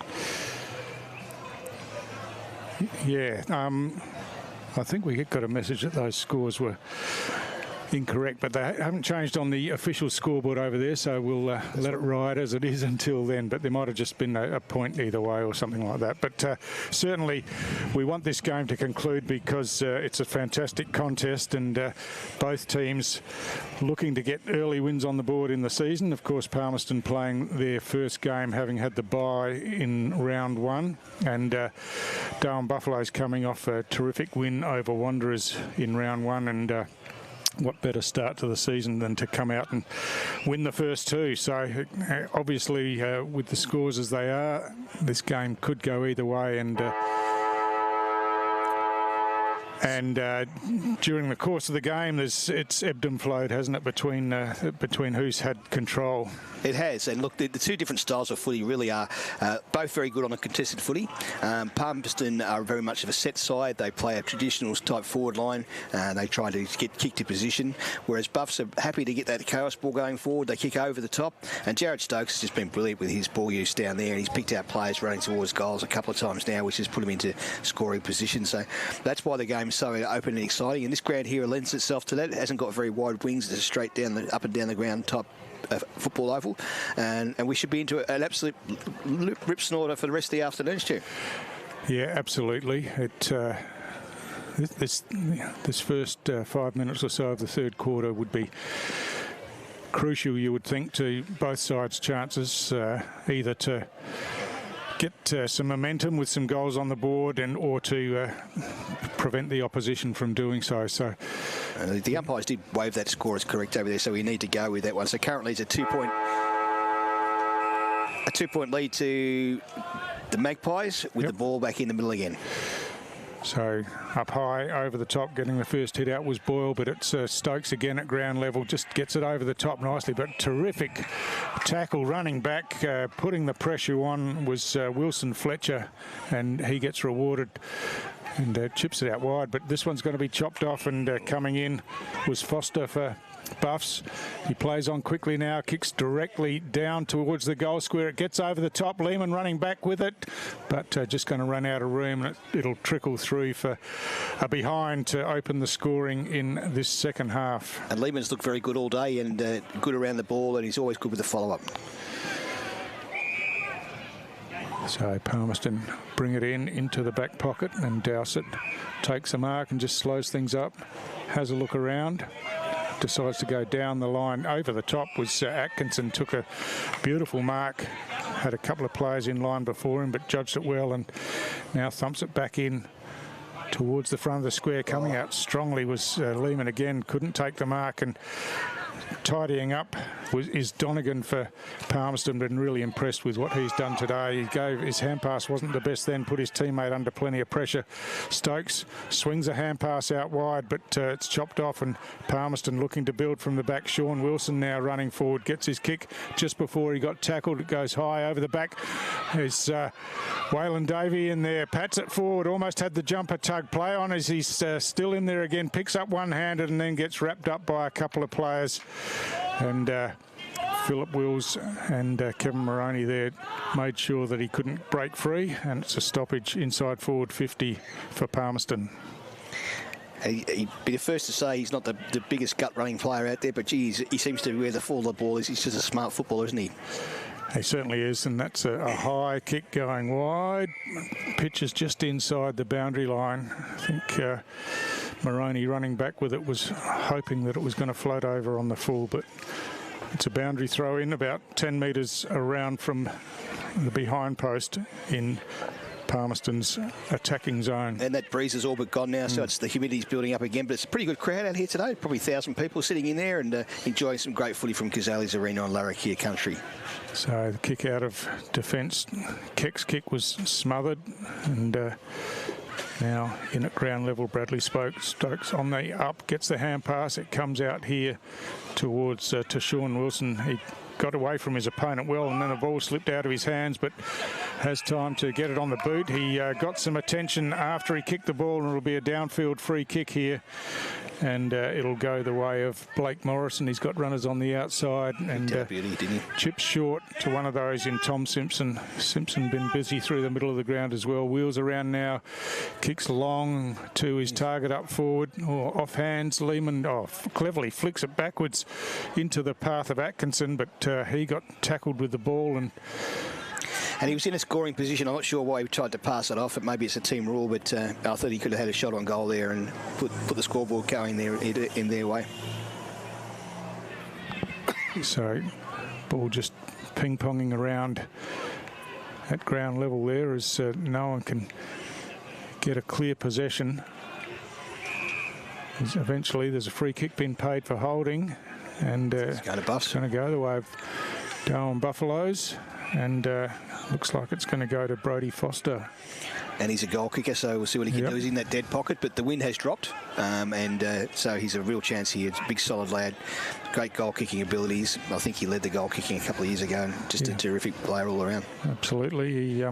Yeah, I think we got a message that those scores were incorrect, but they haven't changed on the official scoreboard over there, so we'll let it ride as it is until then. But there might have just been a point either way or something like that. But certainly we want this game to conclude because it's a fantastic contest, and both teams looking to get early wins on the board in the season. Of course, Palmerston playing their first game having had the bye in round 1, and Darwin Buffaloes coming off a terrific win over Wanderers in round 1, and what better start to the season than to come out and win the first 2. So obviously with the scores as they are, this game could go either way, and during the course of the game, it's ebbed and flowed, hasn't it, between who's had control. It has, and look, the two different styles of footy really are both very good on a contested footy. Palmerston are very much of a set side. They play a traditional type forward line. They try to get kicked to position, whereas Buffs are happy to get that chaos ball going forward. They kick over the top, and Jared Stokes has just been brilliant with his ball use down there, and he's picked out players running towards goals a couple of times now, which has put him into scoring position. So that's why the game's so open and exciting, and this ground here lends itself to that. It hasn't got very wide wings. It's a straight down up and down the ground type football oval, and we should be into an absolute rip snorter for the rest of the afternoon, Stu. Yeah, absolutely. This first 5 minutes or so of the third quarter would be crucial, you would think, to both sides' chances, either to get some momentum with some goals on the board, or to prevent the opposition from doing so. So the umpires did wave that score as correct over there, so we need to go with that one. So currently it's a two-point lead to the Magpies, with the ball back in the middle again. So up high over the top, getting the first hit out was Boyle, but it's Stokes again at ground level, just gets it over the top nicely. But terrific tackle running back, putting the pressure on was Wilson Fletcher, and he gets rewarded and chips it out wide. But this one's going to be chopped off, and coming in was Foster for Buffs. He plays on quickly now, kicks directly down towards the goal square. It gets over the top. Lehman running back with it, but just going to run out of room, and it'll trickle through for a behind to open the scoring in this second half. And Lehman's looked very good all day, and good around the ball, and he's always good with the follow-up. So Palmerston bring it into the back pocket, and Dowsett takes a mark and just slows things up, has a look around, decides to go down the line. Over the top was Atkinson, took a beautiful mark, had a couple of players in line before him, but judged it well, and now thumps it back in towards the front of the square. Coming out strongly was Lehman again, couldn't take the mark, and tidying up is Donegan for Palmerston. Been really impressed with what he's done today. He gave his hand pass, wasn't the best then, put his teammate under plenty of pressure. Stokes swings a hand pass out wide, but it's chopped off, and Palmerston looking to build from the back. Sean Wilson now running forward, gets his kick just before he got tackled. It goes high over the back. There's Waylon Davey in there, pats it forward, almost had the jumper tug. Play on as he's still in there again, picks up one-handed and then gets wrapped up by a couple of players. And Philip Wills and Kevin Moroney there made sure that he couldn't break free, and it's a stoppage inside forward 50 for Palmerston. He'd be the first to say he's not the biggest gut-running player out there, but geez, he seems to be where the fall of the ball is. He's just a smart footballer, isn't he? He certainly is, and that's a high kick going wide. Pitch is just inside the boundary line. I think Moroney running back with it was hoping that it was going to float over on the full, but it's a boundary throw in about 10 metres around from the behind post in Palmerston's attacking zone. And that breeze is all but gone now, so it's the humidity's building up again. But it's a pretty good crowd out here today. Probably 1,000 people sitting in there and enjoying some great footy from Cazalys Arena on Larrakia country. So the kick out of defence. Keck's kick was smothered, and now in at ground level. Bradley Stokes on the up, gets the hand pass. It comes out here towards to Sean Wilson. He got away from his opponent well, and then the ball slipped out of his hands, but has time to get it on the boot. He got some attention after he kicked the ball, and it'll be a downfield free kick here, and it'll go the way of Blake Morrison. He's got runners on the outside, and chips short to one of those in Tom Simpson. Simpson been busy through the middle of the ground as well. Wheels around now, kicks long to his target up forward, or off hands. Lehman cleverly flicks it backwards into the path of Atkinson, but he got tackled with the ball, and he was in a scoring position. I'm not sure why he tried to pass it off. Maybe it's a team rule, but I thought he could have had a shot on goal there and put the scoreboard going there in their way. So, ball just ping-ponging around at ground level there as no one can get a clear possession. Eventually, there's a free kick being paid for holding, and it's going to go the way of Darwin Buffaloes, and looks like it's going to go to Brodie Foster. And he's a goal kicker, so we'll see what he can do. He's in that dead pocket, but the wind has dropped, and so he's a real chance here. It's a big, solid lad, great goal-kicking abilities. I think he led the goal-kicking a couple of years ago, and just a terrific player all around. Absolutely.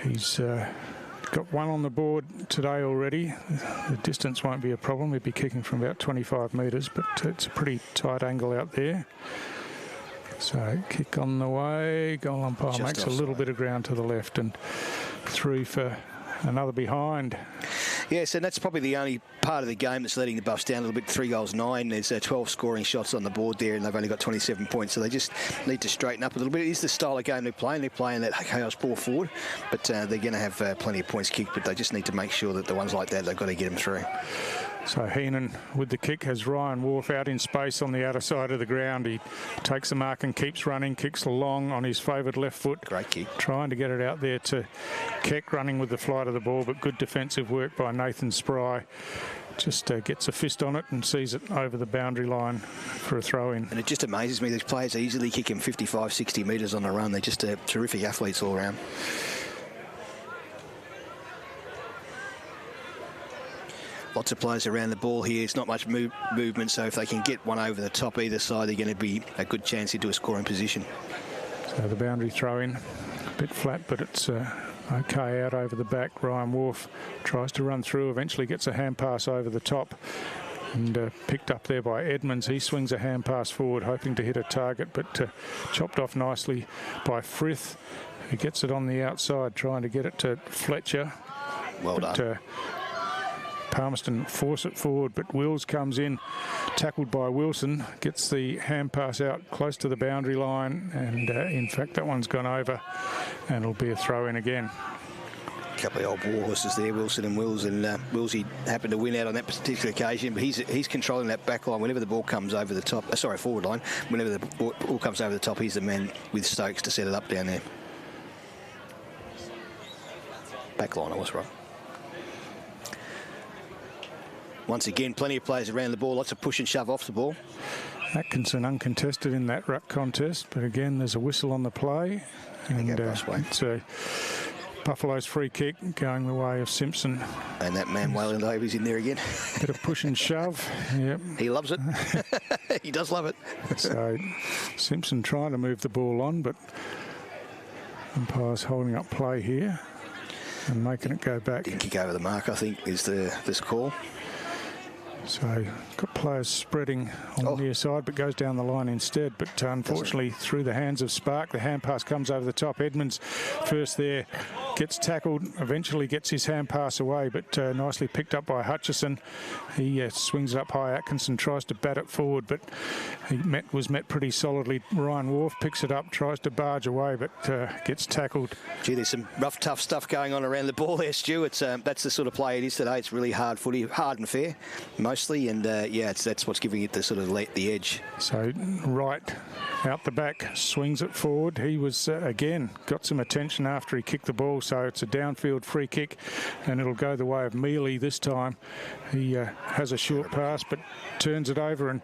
He's got one on the board today already. The distance won't be a problem. He'd be kicking from about 25 metres, but it's a pretty tight angle out there. So kick on the way. Goal umpire makes a little bit of ground to the left, and through for another behind. Yes, and that's probably the only part of the game that's letting the Buffs down a little bit. 3 goals, 9. There's 12 scoring shots on the board there, and they've only got 27 points. So they just need to straighten up a little bit. It is the style of game they're playing. They're playing that chaos ball forward, but they're going to have plenty of points kicked, but they just need to make sure that the ones like that, they've got to get them through. So Heenan with the kick has Ryan Wharf out in space on the outer side of the ground. He takes the mark and keeps running, kicks long on his favoured left foot. Great kick. Trying to get it out there to Keck, running with the flight of the ball, but good defensive work by Nathan Spry. Just gets a fist on it and sees it over the boundary line for a throw-in. And it just amazes me, these players are easily kicking 55, 60 metres on the run. They're just terrific athletes all around. Lots of players around the ball here. It's not much movement, so if they can get one over the top either side, they're going to be a good chance into a scoring position. So the boundary throw-in, a bit flat, but it's okay out over the back. Ryan Wharf tries to run through, eventually gets a hand pass over the top, and picked up there by Edmonds. He swings a hand pass forward, hoping to hit a target, but chopped off nicely by Frith, who gets it on the outside, trying to get it to Fletcher. Well done. Palmerston force it forward, but Wills comes in, tackled by Wilson, gets the hand pass out close to the boundary line, and in fact that one's gone over, and it'll be a throw in again. A couple of old war horses there, Wilson and Wills, and Willsy happened to win out on that particular occasion, but he's controlling that back line. Whenever the ball comes over the top, forward line, whenever the ball comes over the top, he's the man with Stokes to set it up down there. Back line, I was right. Once again, plenty of players around the ball, lots of push and shove off the ball. Atkinson uncontested in that ruck contest, but again, there's a whistle on the play. And it's a Buffalo's free kick going the way of Simpson. And that man, Waylon Davies, in there again. Bit of push and shove. Yep. He loves it. He does love it. So Simpson trying to move the ball on, but umpire's holding up play here and making it go back. Didn't kick over the mark, I think, is this call. So got players spreading on the near side, but goes down the line instead. But unfortunately, through the hands of Spark, the hand pass comes over the top. Edmonds first there, gets tackled, eventually gets his hand pass away, but nicely picked up by Hutchison. He swings it up high. Atkinson tries to bat it forward, but he was met pretty solidly. Ryan Wharf picks it up, tries to barge away, but gets tackled. Gee, there's some rough, tough stuff going on around the ball there, Stu. That's the sort of play it is today. It's really hard footy, hard and fair. Most nicely, and yeah, that's what's giving it the sort of the edge. So right out the back, swings it forward. He was again got some attention after he kicked the ball, so it's a downfield free kick, and it'll go the way of Mealy this time. He has a short pass, but turns it over, and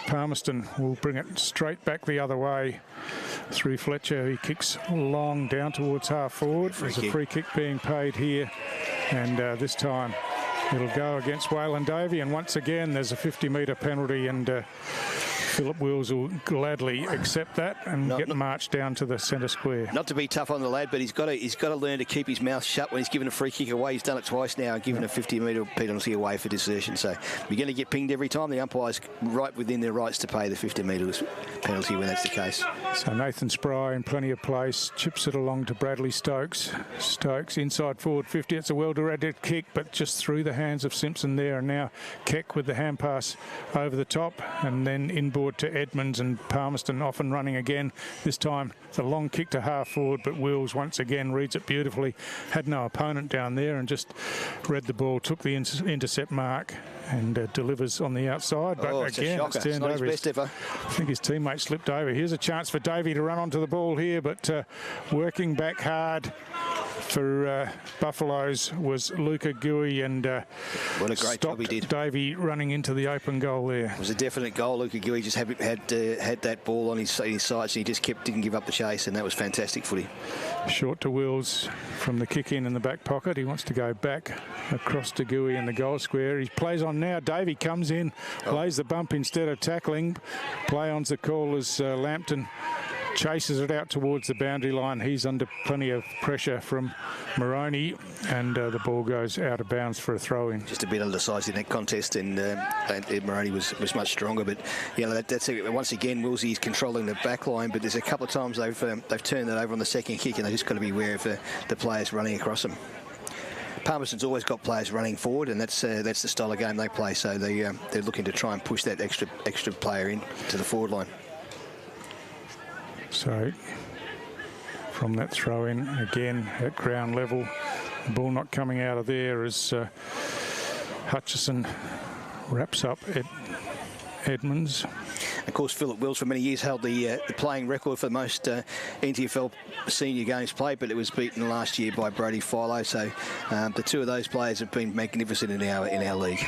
Palmerston will bring it straight back the other way through Fletcher. He kicks long down towards half forward. There's a free kick being paid here, and this time it'll go against Waylon Davey, and once again there's a 50-metre penalty, and Philip Wills will gladly accept that and get marched down to the centre square. Not to be tough on the lad, but he's got to learn to keep his mouth shut when he's given a free kick away. He's done it twice now and given a 50-metre penalty away for desertion. So you're going to get pinged every time. The umpire's right within their rights to pay the 50-metre penalty when that's the case. So Nathan Spry in plenty of place, chips it along to Bradley Stokes. Stokes inside forward 50. It's a well-directed kick, but just through the hands of Simpson there. And now Keck with the hand pass over the top, and then inboard to Edmonds, and Palmerston off and running again. This time the long kick to half forward, but Wills once again reads it beautifully. Had no opponent down there and just read the ball, took the intercept mark, and delivers on the outside. But again, it's turned over. His best ever. I think his teammate slipped over. Here's a chance for Davey to run onto the ball here, but working back hard for Buffaloes was Luca Gui, and what a great job he did. Davey running into the open goal there. It was a definite goal. Luca Gui just had that ball on his sights, and he just didn't give up the chase, and that was fantastic footy. Short to Wills from the kick in the back pocket. He wants to go back across to Gui in the goal square. He plays on now. Davey comes in, lays the bump instead of tackling. Play on's the call as Lampton chases it out towards the boundary line. He's under plenty of pressure from Moroney, and the ball goes out of bounds for a throw-in. Just a bit undersized in that contest, and Moroney was much stronger. But you know, that's it. Once again, Willsie's controlling the back line, but there's a couple of times they've turned that over on the second kick, and they've just got to be aware of the players running across them. Palmerston's always got players running forward, and that's the style of game they play. So they're looking to try and push that extra player in to the forward line. So from that throw in again at ground level, the ball not coming out of there as Hutchison wraps up at Edmonds. Of course, Philip Wills for many years held the playing record for the most NTFL senior games played, but it was beaten last year by Brody Philo. So the two of those players have been magnificent in our league.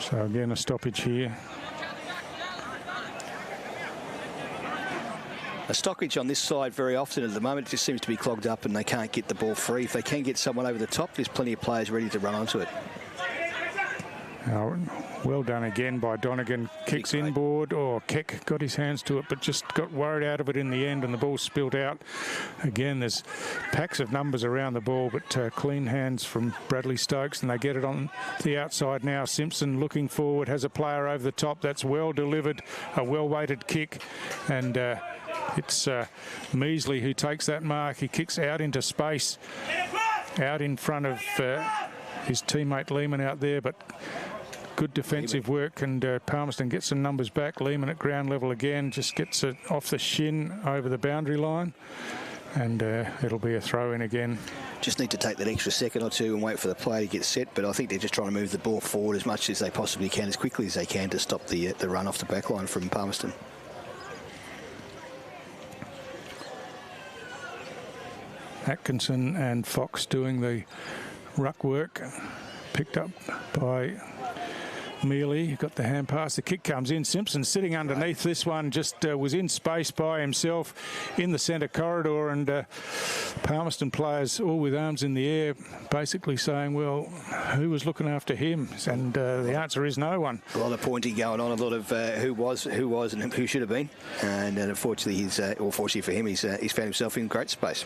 So again, a stoppage here. A stoppage on this side very often at the moment. It just seems to be clogged up and they can't get the ball free. If they can get someone over the top, there's plenty of players ready to run onto it. Well done again by Donegan. Kicks inboard, or Keck got his hands to it, but just got worried out of it in the end, and the ball spilled out. Again, there's packs of numbers around the ball, but clean hands from Bradley Stokes, and they get it on the outside now. Simpson looking forward, has a player over the top. That's well delivered, a well-weighted kick, and it's Measley who takes that mark. He kicks out into space, out in front of his teammate Lehman out there, but good defensive work, and Palmerston gets some numbers back. Lehman at ground level again, just gets it off the shin over the boundary line, and it'll be a throw in again. Just need to take that extra second or two and wait for the player to get set, but I think they're just trying to move the ball forward as much as they possibly can, as quickly as they can, to stop the run off the back line from Palmerston. Atkinson and Fox doing the ruck work, picked up by Mealy. Got the hand pass, the kick comes in. Simpson sitting underneath this one, just was in space by himself in the centre corridor, and Palmerston players all with arms in the air basically saying, well, who was looking after him? And the answer is no one. A lot of pointing going on, a lot of who was and who should have been, and unfortunately fortunately for him, he's found himself in great space.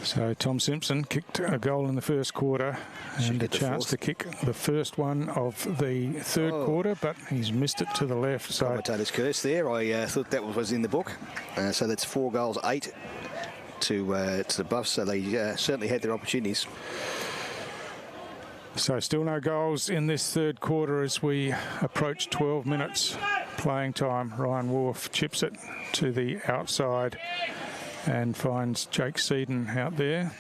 So Tom Simpson kicked a goal in the first quarter and a chance to kick the first one of the third quarter, but he's missed it to the left. So commentator's curse there. I thought that was in the book. So that's 4 goals, 8 to the Buffs. So they certainly had their opportunities. So still no goals in this third quarter as we approach 12 minutes playing time. Ryan Wharf chips it to the outside and finds Jake Seaton out there.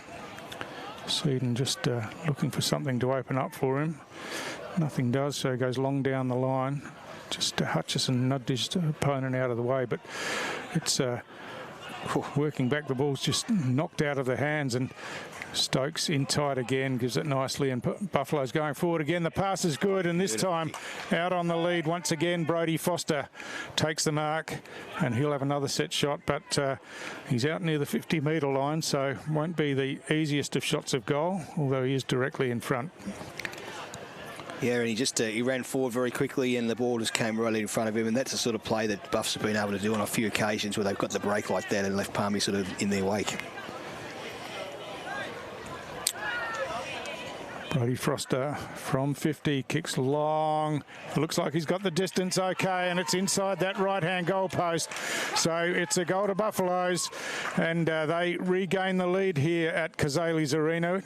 Seaton just looking for something to open up for him. Nothing does, so he goes long down the line. Just Hutchison nudged his opponent out of the way, but it's working back. The ball's just knocked out of the hands, and Stokes in tight again, gives it nicely, and Buffalo's going forward again. The pass is good, and this time out on the lead once again. Brodie Foster takes the mark, and he'll have another set shot, but he's out near the 50-metre line, so won't be the easiest of shots of goal, although he is directly in front. Yeah, and he ran forward very quickly, and the ball just came right in front of him, and that's the sort of play that Buffs have been able to do on a few occasions where they've got the break like that and left Palmy sort of in their wake. Brodie Foster from 50, kicks long. It looks like he's got the distance okay, and it's inside that right-hand goal post. So it's a goal to Buffaloes, and they regain the lead here at Cazalys Arena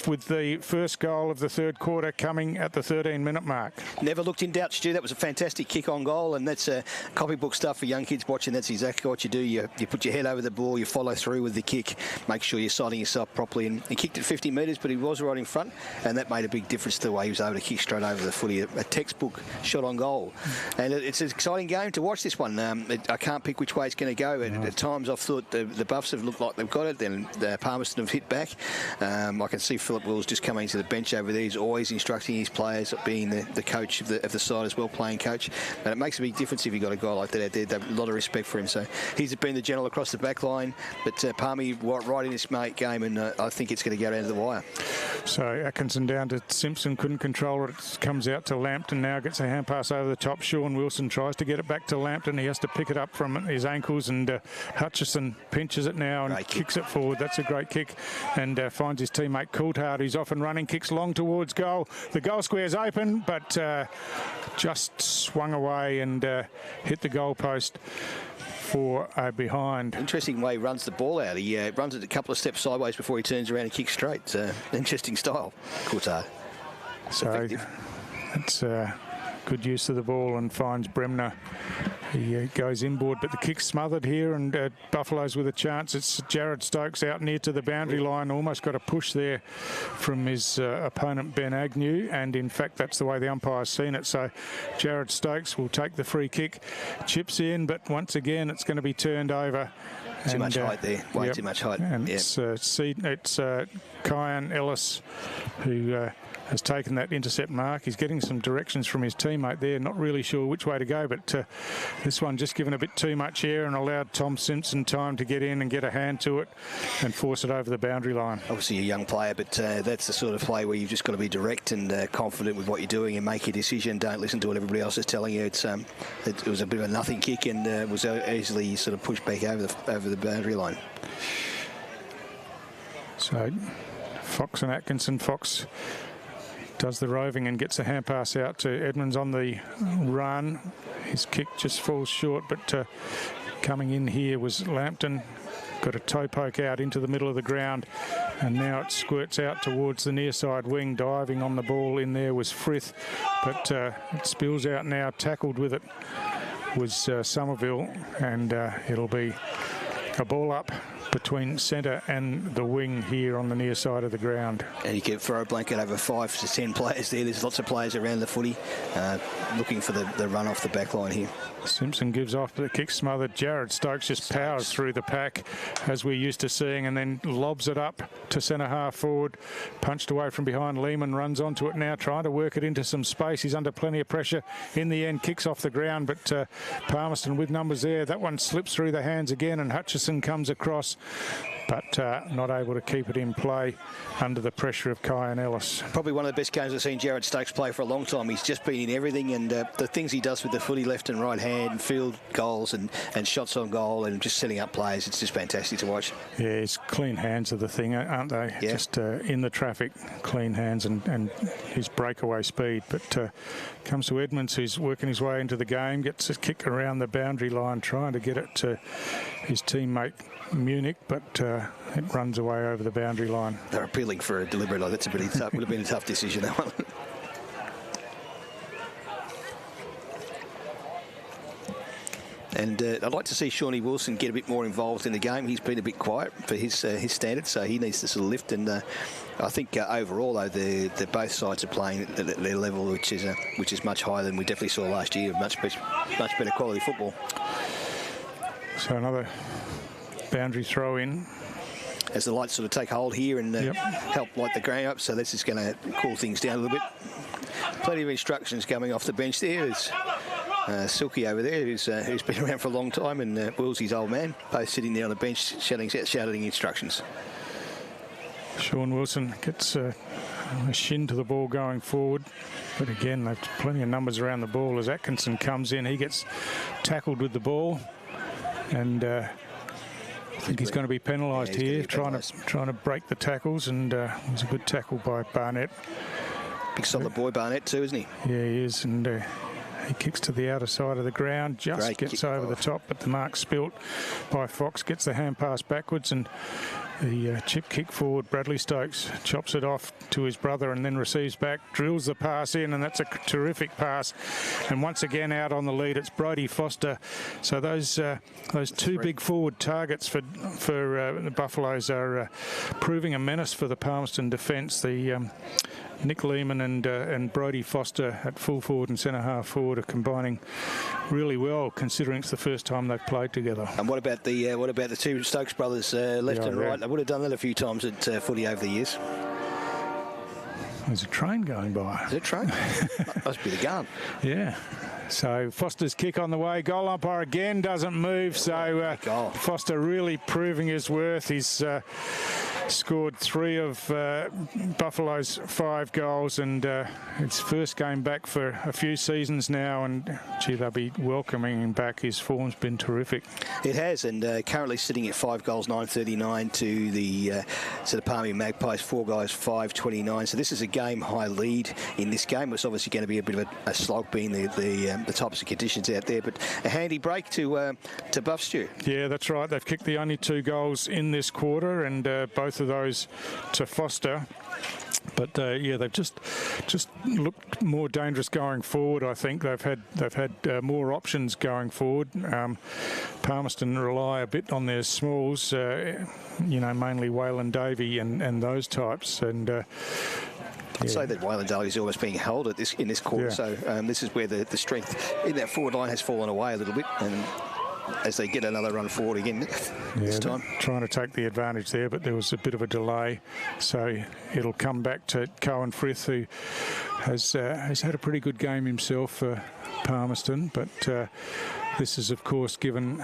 with the first goal of the third quarter coming at the 13-minute mark. Never looked in doubt, Stu. That was a fantastic kick on goal, and that's copybook stuff for young kids watching. That's exactly what you do. You put your head over the ball, you follow through with the kick, make sure you're sighting yourself properly. And he kicked it 50 metres, but he was right in front, and that made a big difference to the way he was able to kick straight over the footy. A textbook shot on goal. And it's an exciting game to watch, this one. I can't pick which way it's going to go. At times I've thought the Buffs have looked like they've got it, then the Palmerston have hit back. I can see Philip Wills just coming to the bench over there. He's always instructing his players, being the coach of the side as well, playing coach. And it makes a big difference if you've got a guy like that out there. They have a lot of respect for him. So he's been the general across the back line, but Palmy right in this game, and I think it's going to go down to the wire. So Atkinson down to Simpson, couldn't control it. It comes out to Lampton now, gets a hand pass over the top. Sean Wilson tries to get it back to Lampton. He has to pick it up from his ankles, and Hutchison pinches it now and kicks it forward. That's a great kick, and finds his teammate Coulthard, who's off and running, kicks long towards goal. The goal square's open, but just swung away and hit the goal post for a behind. Interesting way he runs the ball out. He runs it a couple of steps sideways before he turns around and kicks straight. It's an interesting style, Coulthard. So it's good use of the ball and finds Bremner. He goes inboard, but the kick's smothered here, and Buffalo's with a chance. It's Jared Stokes out near to the boundary line. Almost got a push there from his opponent, Ben Agnew, and in fact that's the way the umpire's seen it. So Jared Stokes will take the free kick, chips in, but once again it's going to be turned over. Too much height there, way too much height. And it's Kyan Ellis who has taken that intercept mark. He's getting some directions from his teammate there, not really sure which way to go, but this one just given a bit too much air and allowed Tom Simpson time to get in and get a hand to it and force it over the boundary line. Obviously a young player, but that's the sort of play where you've just got to be direct and confident with what you're doing and make your decision. Don't listen to what everybody else is telling you. It was a bit of a nothing kick, and was easily sort of pushed back over the boundary line. So Fox and Atkinson. Fox does the roving and gets a hand pass out to Edmonds on the run. His kick just falls short, but coming in here was Lampton. Got a toe poke out into the middle of the ground, and now it squirts out towards the near side wing. Diving on the ball in there was Frith, but it spills out now. Tackled with it was Somerville, and it'll be a ball up between centre and the wing here on the near side of the ground. And you can throw a blanket over 5 to 10 players there. There's lots of players around the footy looking for the run off the back line here. Simpson gives off, but the kick smothered. Jared Stokes just powers through the pack, as we're used to seeing, and then lobs it up to centre half forward. Punched away from behind. Lehman runs onto it now, trying to work it into some space. He's under plenty of pressure. In the end, kicks off the ground, but Palmerston with numbers there. That one slips through the hands again, and Hutchison comes across, but not able to keep it in play under the pressure of Kyan Ellis. Probably one of the best games I've seen Jared Stokes play for a long time. He's just been in everything, and the things he does with the footy left and right hand, field goals and shots on goal, and just setting up plays, it's just fantastic to watch. Yeah, his clean hands are the thing, aren't they? Yeah. Just in the traffic, clean hands, and his breakaway speed. But comes to Edmonds, who's working his way into the game, gets a kick around the boundary line, trying to get it to his teammate Munich, but it runs away over the boundary line. They're appealing for a deliberate. That's a pretty tough. Would have been a tough decision, that one. And I'd like to see Shawnee Wilson get a bit more involved in the game. He's been a bit quiet for his standards, so he needs to sort of lift. And I think overall, though, both sides are playing at their level, which is much higher than we definitely saw last year. Much better quality football. So another boundary throw in. As the lights sort of take hold here and help light the ground up, so this is going to cool things down a little bit. Plenty of instructions coming off the bench there. There's Silky over there, who's been around for a long time, and Willsy's old man, both sitting there on the bench shouting instructions. Sean Wilson gets a shin to the ball going forward, but again, they've plenty of numbers around the ball. As Atkinson comes in, he gets tackled with the ball, and I think he's going to be penalised here, trying to break the tackles, and it was a good tackle by Barnett. Big solid boy Barnett too, isn't he? Yeah, he is, and he kicks to the outer side of the ground, just gets over the top, but the mark spilt by Fox, gets the hand pass backwards, and the chip kick forward. Bradley Stokes chops it off to his brother and then receives back, drills the pass in, and that's a terrific pass. And once again out on the lead, it's Brodie Foster. So those two big forward targets for the Buffaloes are proving a menace for the Palmerston defence. The Nick Lehman and Brodie Foster at full forward and centre half forward are combining really well, considering it's the first time they've played together. And what about the two Stokes brothers, left and right? They would have done that a few times at footy over the years. There's a train going by. Is it a train? Must be the gun. Yeah. So Foster's kick on the way. Goal umpire again doesn't move. So Foster really proving his worth. He's scored 3 of Buffalo's 5 goals, and it's first game back for a few seasons now, and gee, they'll be welcoming him back. His form's been terrific. It has, and currently sitting at 5 goals, 9.39 to the Palmerston Magpies, 4 guys, 5.29. So this is a game high lead in this game. It's obviously going to be a bit of a slog being the types of conditions out there, but a handy break to Buff Stew. Yeah, that's right. They've kicked the only 2 goals in this quarter, and both of those to Foster. But yeah, they've just looked more dangerous going forward. I think they've had more options going forward. Palmerston rely a bit on their smalls, mainly Waylon Davey and those types. And I'd say that Waylon Davey's almost being held in this quarter. Yeah. So this is where the strength in that forward line has fallen away a little bit, and as they get another run forward again this time. Trying to take the advantage there, but there was a bit of a delay. So it'll come back to Cohen Frith, who has had a pretty good game himself for Palmerston. But this has, of course, given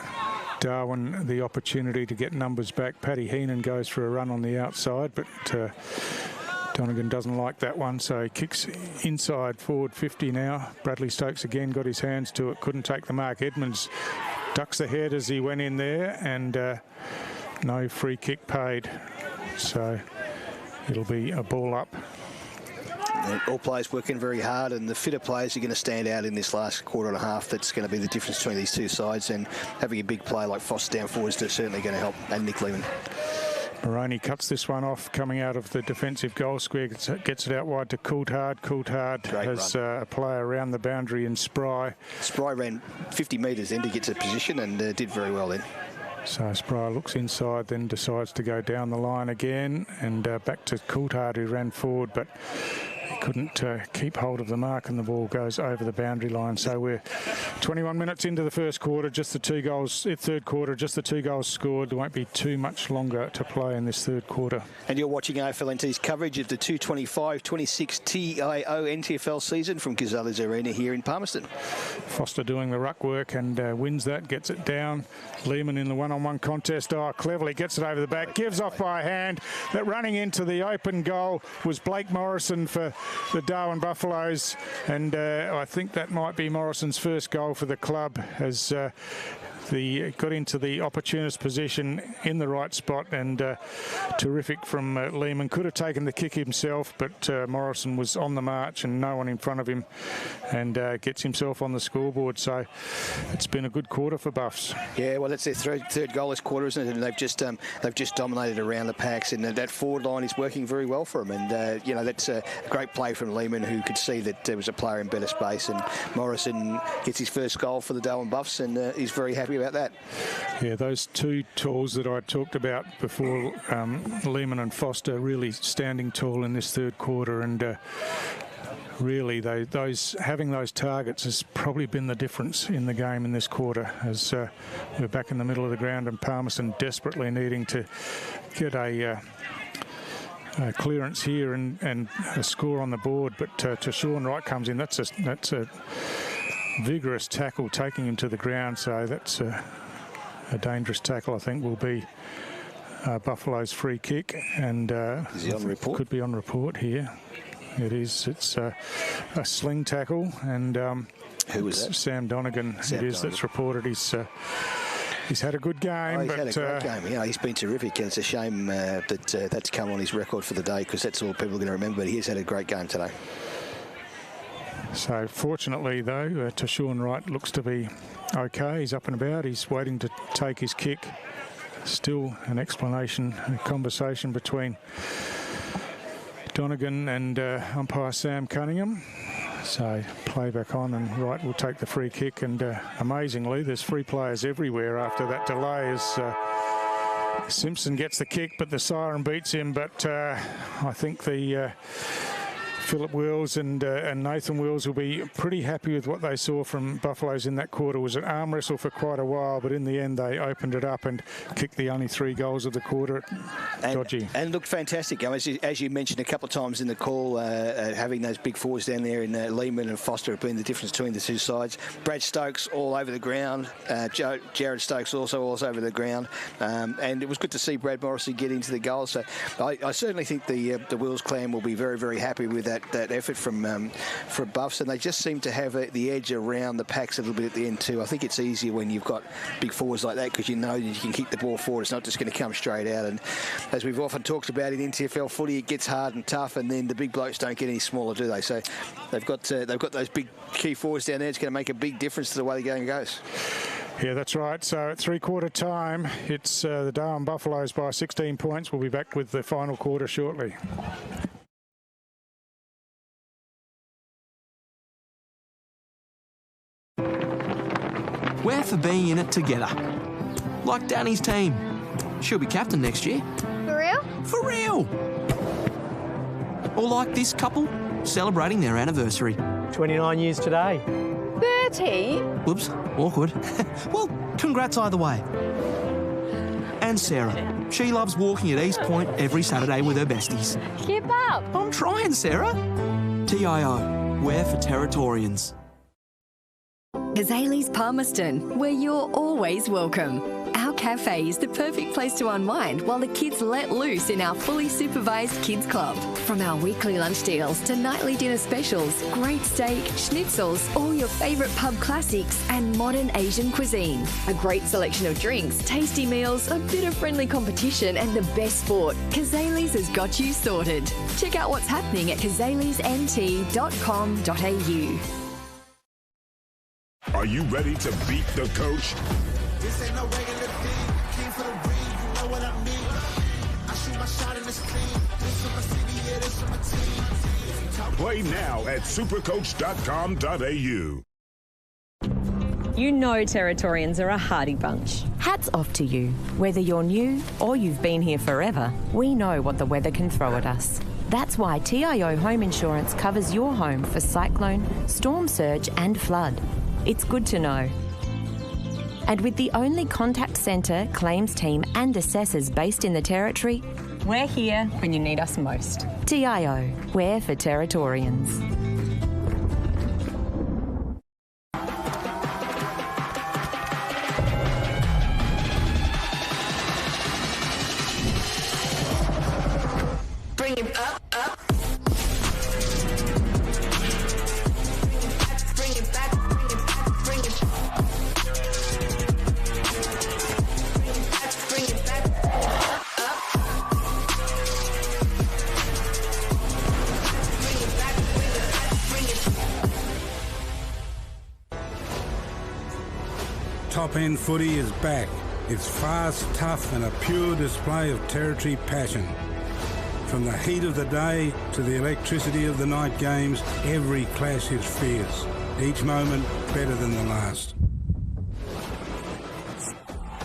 Darwin the opportunity to get numbers back. Paddy Heenan goes for a run on the outside, but Donegan doesn't like that one, so he kicks inside forward 50 now. Bradley Stokes again got his hands to it, couldn't take the mark. Edmonds ducks the head as he went in there, and no free kick paid. So it'll be a ball up. And all players working very hard, and the fitter players are going to stand out in this last quarter and a half. That's going to be the difference between these two sides, and having a big player like Foster down forward is certainly going to help, and Nick Lehman. Moroney cuts this one off, coming out of the defensive goal square, gets it out wide to Coulthard. Coulthard has a player around the boundary in Spry. Spry ran 50 metres then to get to position and did very well then. So Spry looks inside, then decides to go down the line again, and back to Coulthard, who ran forward, but he couldn't keep hold of the mark, and the ball goes over the boundary line. So we're 21 minutes into the first quarter, just the 2 goals, third quarter, just the 2 goals scored. There won't be too much longer to play in this third quarter. And you're watching AFLNT's coverage of the 225-26 TIO NTFL season from Cazalys Arena here in Palmerston. Foster doing the ruck work and wins that, gets it down. Lehman in the one-on-one contest. Oh, cleverly gets it over the back, gives off by a hand. That running into the open goal was Blake Morrison for the Darwin Buffaloes, and I think that might be Morrison's first goal for the club, as got into the opportunist position in the right spot, and terrific from Lehman. Could have taken the kick himself, but Morrison was on the march and no one in front of him, and gets himself on the scoreboard. So it's been a good quarter for Buffs. Yeah, well, that's their third goal this quarter, isn't it? And they've just dominated around the packs, and that forward line is working very well for them. And you know, that's a great play from Lehman, who could see that there was a player in better space, and Morrison gets his first goal for the Darwin Buffs, and he's very happy about that. Yeah, those two talls that I talked about before, Lehman and Foster, really standing tall in this third quarter, and really having those targets has probably been the difference in the game in this quarter, as we're back in the middle of the ground and Palmerston desperately needing to get a clearance here and a score on the board. But Tashawn Wright comes in. That's a vigorous tackle, taking him to the ground. So that's a dangerous tackle. I think will be Buffalo's free kick, and is he on report? Could be on report here. It is. It's a sling tackle, and who was that? Sam Donegan. That's reported. He's had a good game. He's had a great game. You know, he's been terrific, and it's a shame that that's come on his record for the day, because that's all people are going to remember. But he's had a great game today. So fortunately, though, Tashawn Wright looks to be okay. He's up and about. He's waiting to take his kick. Still an explanation, a conversation between Donegan and umpire Sam Cunningham. So play back on, and Wright will take the free kick. And amazingly, there's free players everywhere after that delay, as Simpson gets the kick, but the siren beats him. But I think the Philip Wills and Nathan Wills will be pretty happy with what they saw from Buffaloes in that quarter. It was an arm wrestle for quite a while, but in the end they opened it up and kicked the only 3 goals of the quarter. Dodgy. And looked fantastic. As you mentioned a couple of times in the call, having those big forwards down there in Lehman and Foster have been the difference between the two sides. Brad Stokes all over the ground. Jared Stokes also all over the ground. And it was good to see Brad Morrison get into the goal. So I certainly think the Wills clan will be very, very happy with that effort from Buffs, and they just seem to have the edge around the packs a little bit at the end too. I think it's easier when you've got big forwards like that, because you know you can kick the ball forward. It's not just going to come straight out. And as we've often talked about in NTFL footy, it gets hard and tough, and then the big blokes don't get any smaller, do they? So they've got those big key forwards down there. It's going to make a big difference to the way the game goes. Yeah, that's right. So at 3/4 time, it's the Darwin Buffaloes by 16 points. We'll be back with the final quarter shortly. We're for being in it together. Like Danny's team. She'll be captain next year. For real? For real! Or like this couple, celebrating their anniversary. 29 years today. 30? Whoops, awkward. Well, congrats either way. And Sarah. She loves walking at East Point every Saturday with her besties. Keep up. I'm trying, Sarah. TIO, we're for Territorians. Cazalys Palmerston, where you're always welcome. Our cafe is the perfect place to unwind while the kids let loose in our fully supervised kids club. From our weekly lunch deals to nightly dinner specials, great steak, schnitzels, all your favourite pub classics and modern Asian cuisine. A great selection of drinks, tasty meals, a bit of friendly competition and the best sport. Cazalys has got you sorted. Check out what's happening at cazalysnt.com.au. Are you ready to beat the coach? This ain't no regular thing. Came for the ring, you know what I mean. I shoot my shot in this clean. This is my city, yeah, this is my team. Play now at supercoach.com.au. You know Territorians are a hardy bunch. Hats off to you. Whether you're new or you've been here forever, we know what the weather can throw at us. That's why TIO Home Insurance covers your home for cyclone, storm surge and flood. It's good to know. And with the only contact centre, claims team and assessors based in the Territory, We're here when you need us most. TIO, we're for Territorians. Bring it up, up. Bring it back, bring it back, bring it back, bring it. Top-end footy is back. It's fast, tough and a pure display of territory passion. From the heat of the day to the electricity of the night games, every clash is fierce. Each moment better than the last.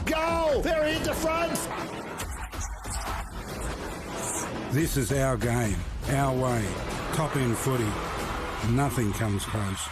Goal! They're into front! This is our game, our way. Top-end footy. Nothing comes close.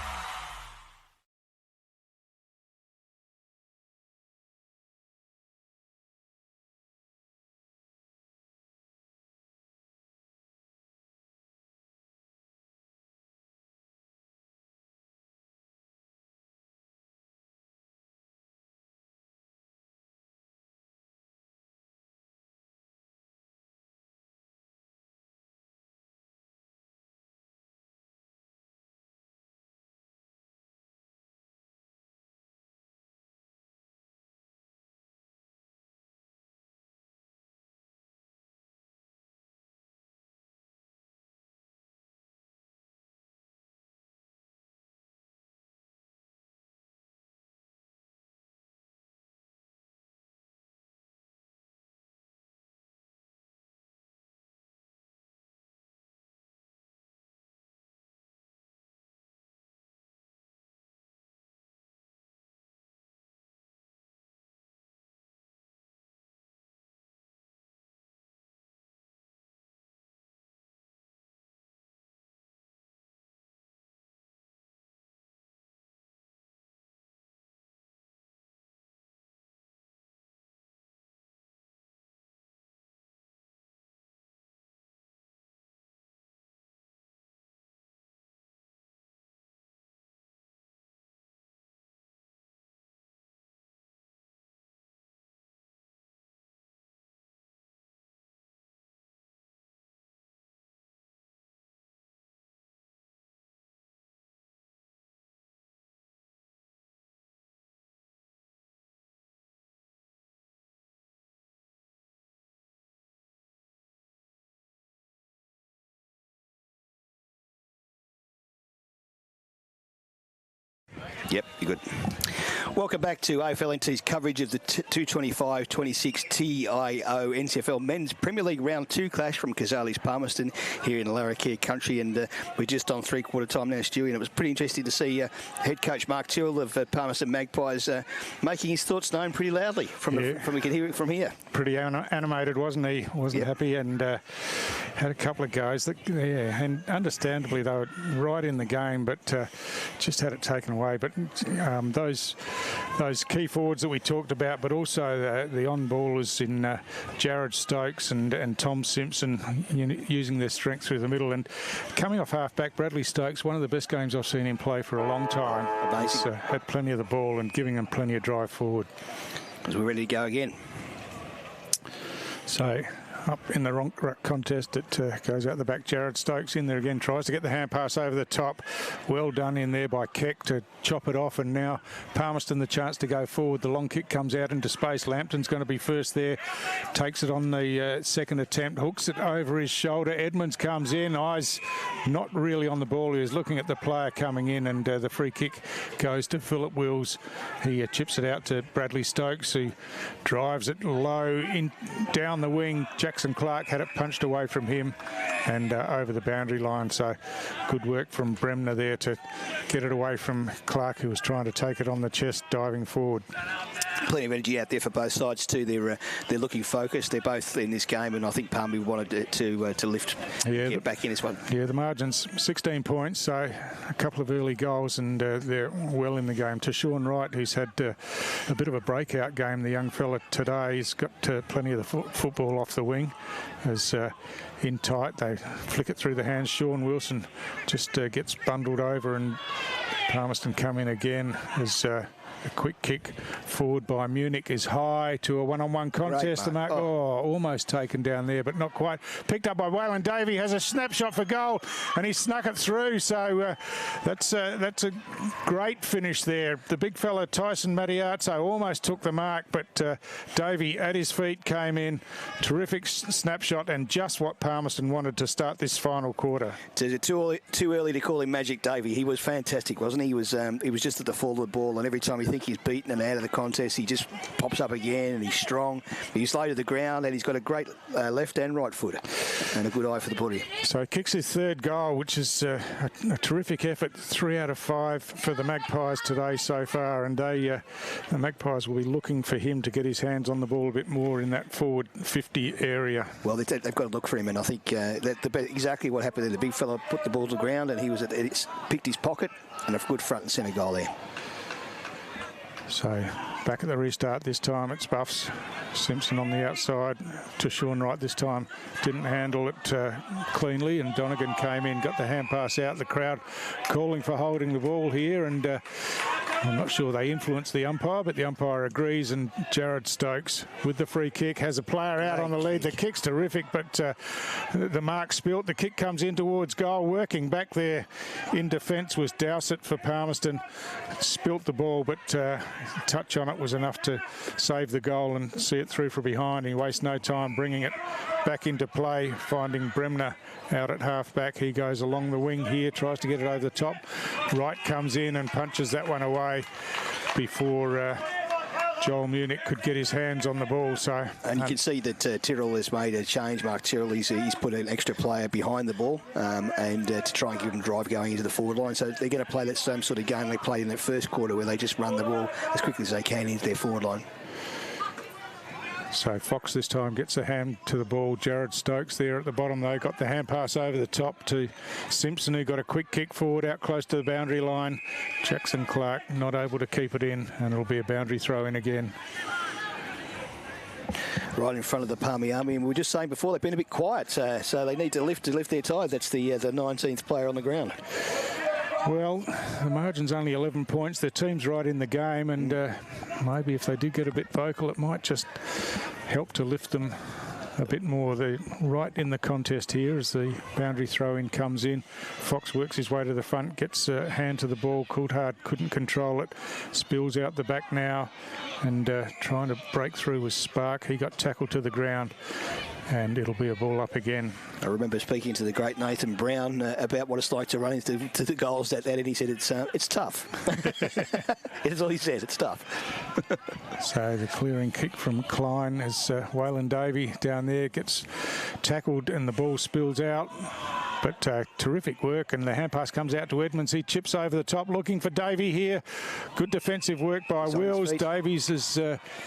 Yep, you're good. Welcome back to AFL NT's coverage of the 225-26 TIO NTFL Men's Premier League Round 2 clash from Cazalys Palmerston here in Larrakia country, and we're just on three-quarter time now, Stewie, and it was pretty interesting to see head coach Mark Tyrrell of Palmerston Magpies making his thoughts known pretty loudly we can hear it from here. Pretty animated, wasn't he? Wasn't happy, and had a couple of goes that, and understandably they were right in the game, but just had it taken away. But those key forwards that we talked about, but also the on-ballers in Jared Stokes and Tom Simpson, using their strength through the middle, and coming off half-back, Bradley Stokes, one of the best games I've seen him play for a long time. Amazing. He's had plenty of the ball and giving them plenty of drive forward. As we're ready to go again. So up in the ruck contest, it goes out the back. Jared Stokes in there again, tries to get the hand pass over the top. Well done in there by Keck to chop it off, and now Palmerston the chance to go forward. The long kick comes out into space. Lampton's going to be first there, takes it on the second attempt, hooks it over his shoulder. Edmonds comes in, eyes not really on the ball. He was looking at the player coming in, and the free kick goes to Philip Wills. He chips it out to Bradley Stokes, who drives it low in down the wing. Jackson Clark had it punched away from him and over the boundary line. So good work from Bremner there to get it away from Clark, who was trying to take it on the chest, diving forward. Plenty of energy out there for both sides too. They're looking focused. They're both in this game, and I think Palmy wanted to lift, get back in this one. Yeah, the margin's 16 points, so a couple of early goals, and they're well in the game. To Sean Wright, who's had a bit of a breakout game, the young fella today. He's got plenty of the football off the wing. As in tight, they flick it through the hands. Sean Wilson just gets bundled over, and Palmerston come in again as a quick kick forward by Munich is high to a one-on-one contest. The mark, almost taken down there, but not quite. Picked up by Waylon Davey, has a snapshot for goal, and he snuck it through. So that's a great finish there. The big fella Tyson Matiazzo almost took the mark, but Davey at his feet came in. Terrific snapshot, and just what Palmerston wanted to start this final quarter. Is it too early to call him Magic Davey? He was fantastic, wasn't he? He was just at the fall of the ball, and every time you think think he's beaten and out of the contest. He just pops up again and he's strong. He's low to the ground and he's got a great left and right foot and a good eye for the body. So he kicks his third goal, which is a terrific effort. 3 out of 5 for the Magpies today so far, and the Magpies will be looking for him to get his hands on the ball a bit more in that forward 50 area. Well, they've got to look for him, and I think exactly what happened there. The big fella put the ball to the ground and he was picked his pocket, and a good front and centre goal there. So back at the restart this time, it's Buffs. Simpson on the outside to Sean Wright this time. Didn't handle it cleanly, and Donegan came in, got the hand pass out. The crowd calling for holding the ball here, and I'm not sure they influenced the umpire, but the umpire agrees, and Jared Stokes with the free kick has a player out on the lead. The kick's terrific, but the mark spilt. The kick comes in towards goal. Working back there in defence was Dowsett for Palmerston. Spilt the ball, but touch on it was enough to save the goal and see it through from behind. He wastes no time bringing it back into play, finding Bremner out at half-back. He goes along the wing here, tries to get it over the top. Wright comes in and punches that one away before Joel Munich could get his hands on the ball. So, and you can see that Tyrrell has made a change. Mark Tyrrell, he's put an extra player behind the ball and to try and give them drive going into the forward line. So they're going to play that same sort of game they played in that first quarter, where they just run the ball as quickly as they can into their forward line. So Fox this time gets a hand to the ball. Jared Stokes there at the bottom, though, got the hand pass over the top to Simpson, who got a quick kick forward out close to the boundary line. Jackson Clark not able to keep it in, and it'll be a boundary throw in again. Right in front of the Palmy Army, and we were just saying before, they've been a bit quiet, so they need to lift their tide. That's the 19th player on the ground. Well, the margin's only 11 points. Their team's right in the game, and maybe if they did get a bit vocal, it might just help to lift them a bit more. They're right in the contest here as the boundary throw-in comes in. Fox works his way to the front, gets a hand to the ball. Coulthard couldn't control it. Spills out the back now, and trying to break through was Spark. He got tackled to the ground, and it'll be a ball up again. I remember speaking to the great Nathan Brown about what it's like to run into the goals that and he said it's tough. That's all he says, it's tough. So the clearing kick from Klein as Waylon Davey down there gets tackled and the ball spills out. But terrific work, and the hand pass comes out to Edmonds. He chips over the top looking for Davey here. Good defensive work by Wills. Davies has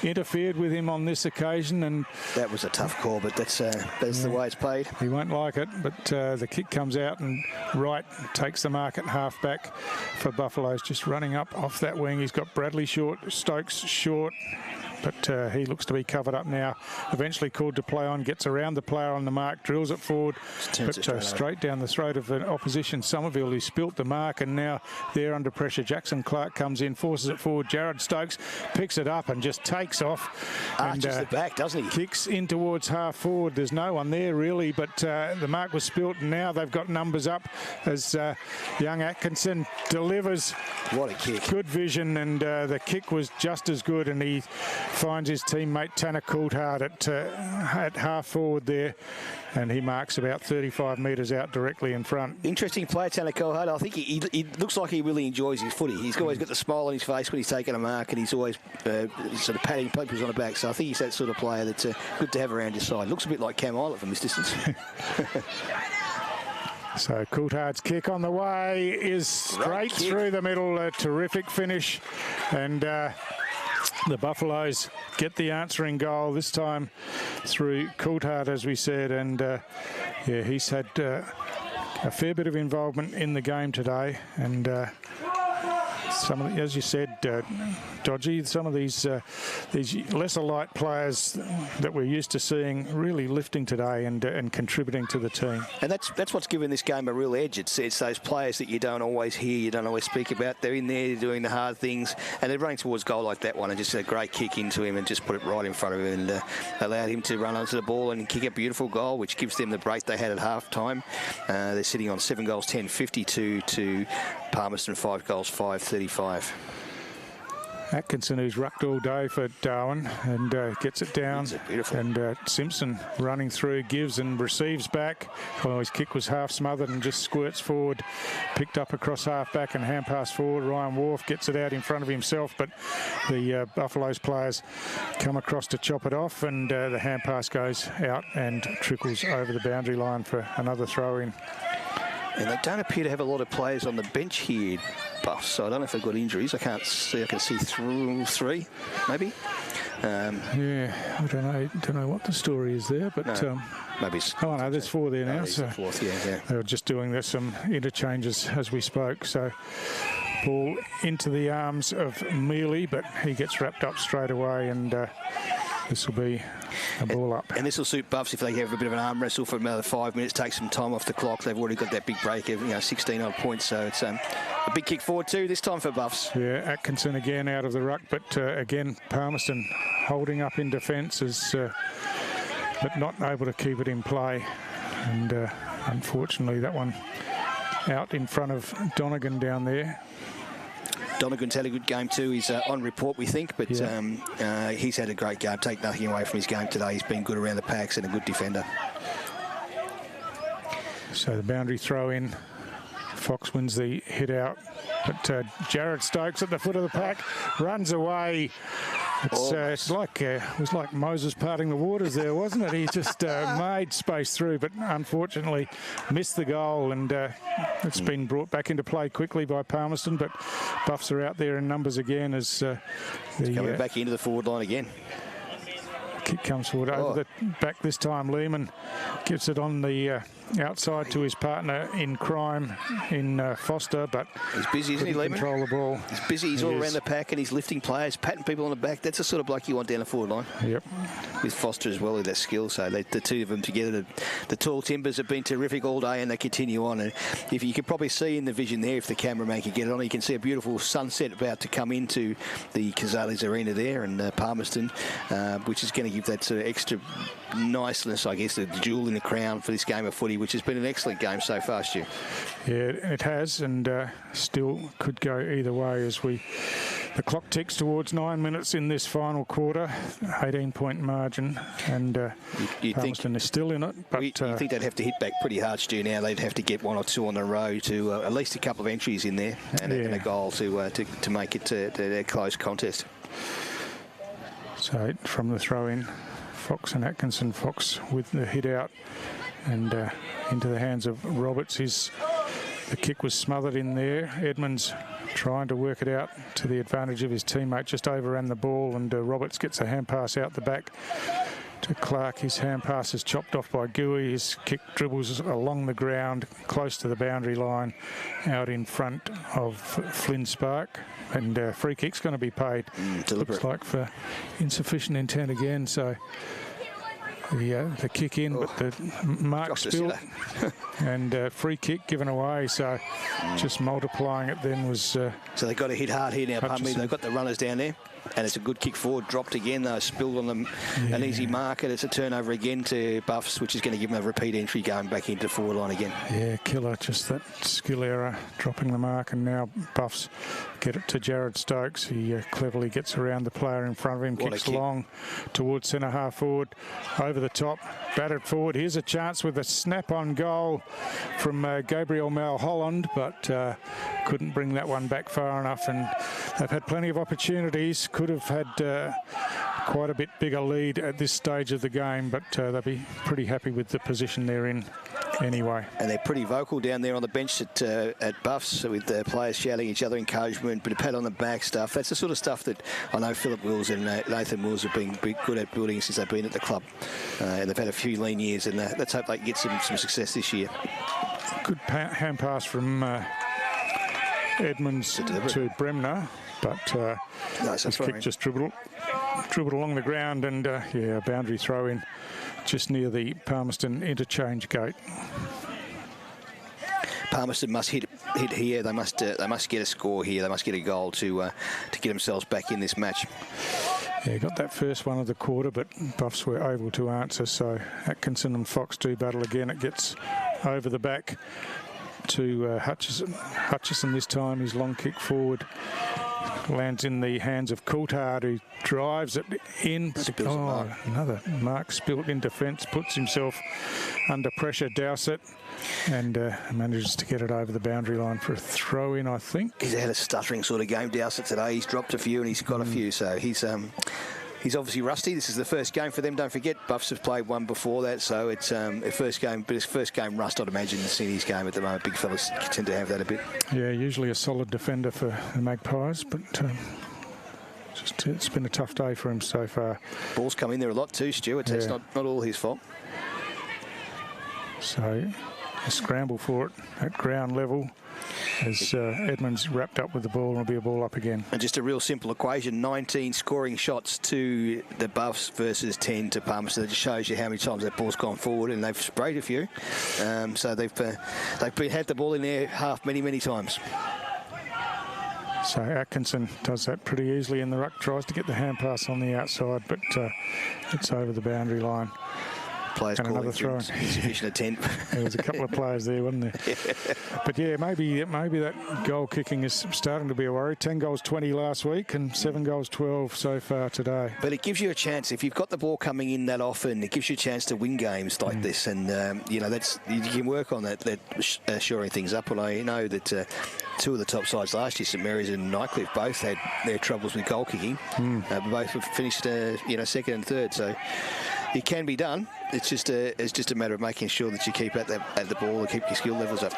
interfered with him on this occasion, and that was a tough call, but that's the way it's played. He won't like it, but the kick comes out, and Wright takes the mark at half-back for Buffaloes, just running up off that wing. He's got Bradley short, Stokes short, but he looks to be covered up now. Eventually called to play on, gets around the player on the mark, drills it forward, but straight down the throat of an opposition Somerville, who spilt the mark, and now they're under pressure. Jackson Clark comes in, forces it forward. Jared Stokes picks it up and just takes off. Arches the back, doesn't he? Kicks in towards half forward. There's no one there really, but the mark was spilt, and now they've got numbers up as young Atkinson delivers. What a kick. Good vision, and the kick was just as good, and he finds his teammate Tanner Coulthard at half forward there, and he marks about 35 metres out directly in front. Interesting player, Tanner Coulthard. I think he looks like he really enjoys his footy. He's always got the smile on his face when he's taking a mark, and he's always sort of patting people on the back. So I think he's that sort of player that's good to have around your side. Looks a bit like Cam Islet from this distance. So Coulthard's kick on the way is straight through the middle. A terrific finish, and the Buffaloes get the answering goal, this time through Coulthard, as we said, and yeah, he's had a fair bit of involvement in the game today, and some of the, as you said, Dodgy, some of these lesser light players that we're used to seeing really lifting today and contributing to the team. And that's what's given this game a real edge. It's those players that you don't always hear, you don't always speak about. They're in there doing the hard things, and they're running towards goal like that one, and just a great kick into him and just put it right in front of him, and allowed him to run onto the ball and kick a beautiful goal, which gives them the break they had at half time. They're sitting on 7 goals, 10-52 to Palmerston, 5 goals, 5-35. Atkinson, who's rucked all day for Darwin, and gets it down. And Simpson running through, gives and receives back. Well, his kick was half smothered and just squirts forward. Picked up across half back and hand pass forward. Ryan Wharf gets it out in front of himself, but the Buffaloes players come across to chop it off, and the hand pass goes out and trickles over the boundary line for another throw-in. And they don't appear to have a lot of players on the bench here, Buffs, so I don't know if they've got injuries. I can't see. I can see through 3, maybe. Yeah, I don't know what the story is there, but no, maybe. Oh no, there's 4 there now. So fourth, yeah. they were just doing some interchanges as we spoke. So ball into the arms of Mealy, but he gets wrapped up straight away, and this will be a ball up. And this will suit Buffs if they have a bit of an arm wrestle for another 5 minutes, take some time off the clock. They've already got that big break of 16 odd points, so it's a big kick forward too this time for Buffs. Yeah, Atkinson again out of the ruck, but again Palmerston holding up in defence, but not able to keep it in play, and unfortunately that one out in front of Donegan down there. Donegan's had a good game too. He's on report, we think, but he's had a great game. Take nothing away from his game today. He's been good around the packs and a good defender. So the boundary throw in. Fox wins the hit out, but Jared Stokes at the foot of the pack runs away. It's like it was like Moses parting the waters there, wasn't it? He just made space through, but unfortunately missed the goal, and it's been brought back into play quickly by Palmerston. But Buffs are out there in numbers again as coming back into the forward line again. Kick comes forward over the back this time. Lehman gives it on the outside to his partner in crime in Foster, but he's busy, isn't he, Lehman? Control the ball. He's busy. He's all around the pack and he's lifting players, patting people on the back. That's the sort of bloke you want down the forward line. Yep. With Foster as well with that skill. So the two of them together, the tall timbers have been terrific all day, and they continue on. And if you could probably see in the vision there, if the cameraman can get it on, you can see a beautiful sunset about to come into the Cazalys arena there, and Palmerston, which is going to give that sort of extra niceness, I guess, the jewel in the crown for this game of footy, which has been an excellent game so far, Stu. Yeah, it has, and still could go either way as the clock ticks towards 9 minutes in this final quarter. 18-point margin, and Palmerston is still in it. But you think they'd have to hit back pretty hard, Stu? Now they'd have to get 1 or 2 on the row to at least a couple of entries in there, and a goal to make it to a close contest. So from the throw-in, Fox and Atkinson. Fox with the hit out and into the hands of Roberts. The kick was smothered in there. Edmonds trying to work it out to the advantage of his teammate. Just overran the ball, and Roberts gets a hand pass out the back to Clark. His hand pass is chopped off by Gooey. His kick dribbles along the ground, close to the boundary line, out in front of Flynn Spark. And free kick's going to be paid. Looks like for insufficient intent again. So the kick in, but the mark spilled, and free kick given away. So just multiplying it then was. So they've got to hit hard here now. Pardon me. They've got the runners down there. And it's a good kick forward, dropped again, though, spilled on them. An easy mark, and it's a turnover again to Buffs, which is going to give them a repeat entry going back into the forward line again. Yeah, killer, just that skill error, dropping the mark, and now Buffs get it to Jared Stokes. He cleverly gets around the player in front of him, kicks long towards centre half forward, over the top, battered forward. Here's a chance with a snap-on goal from Gabriel Mulholland, but couldn't bring that one back far enough, and they've had plenty of opportunities. Could have had quite a bit bigger lead at this stage of the game, but they'll be pretty happy with the position they're in anyway. And they're pretty vocal down there on the bench at Buffs, with the players shouting each other encouragement, but a pat on the back stuff. That's the sort of stuff that I know Philip Wills and Nathan Wills have been good at building since they've been at the club. And they've had a few lean years, and let's hope they can get some success this year. Good hand pass from Edmonds to Bremner, but his kick just dribbled along the ground, and a boundary throw in just near the Palmerston interchange gate. Palmerston must hit here. They must get a score here. They must get a goal to get themselves back in this match. Yeah, got that first one of the quarter, but Buffs were able to answer. So Atkinson and Fox do battle again. It gets over the back to Hutchison this time. His long kick forward Lands in the hands of Coulthard, who drives it in. Another mark spilt in defence, puts himself under pressure. Dowsett, and manages to get it over the boundary line for a throw in, I think. He's had a stuttering sort of game, Dowsett, today. He's dropped a few and he's got a few, so he's obviously rusty. This is the first game for them. Don't forget, Buffs have played one before that, so it's their first game. But his first game rust, I'd imagine, the Sydney's game at the moment. Big fellas tend to have that a bit. Yeah, usually a solid defender for the Magpies, but it's been a tough day for him so far. Ball's come in there a lot too, Stuart. That's not all his fault. So a scramble for it at ground level as Edmonds wrapped up with the ball, and will be a ball up again. And just a real simple equation, 19 scoring shots to the Buffs versus 10 to Palmerston. It just shows you how many times that ball's gone forward, and they've sprayed a few. So they've had the ball in their half many times. So Atkinson does that pretty easily in the ruck, tries to get the hand pass on the outside, but it's over the boundary line. Players and another throw. Insufficient attempt. There was a couple of players there, wasn't there? But yeah, maybe that goal kicking is starting to be a worry. 10 goals 20 last week and 7 goals 12 so far today. But it gives you a chance. If you've got the ball coming in that often, it gives you a chance to win games like this. And you know, you can work on that shoring things up. And I know that two of the top sides last year, St Mary's and Nightcliff, both had their troubles with goal kicking. Both finished second and third. So it can be done. It's just a matter of making sure that you keep at the ball and keep your skill levels up.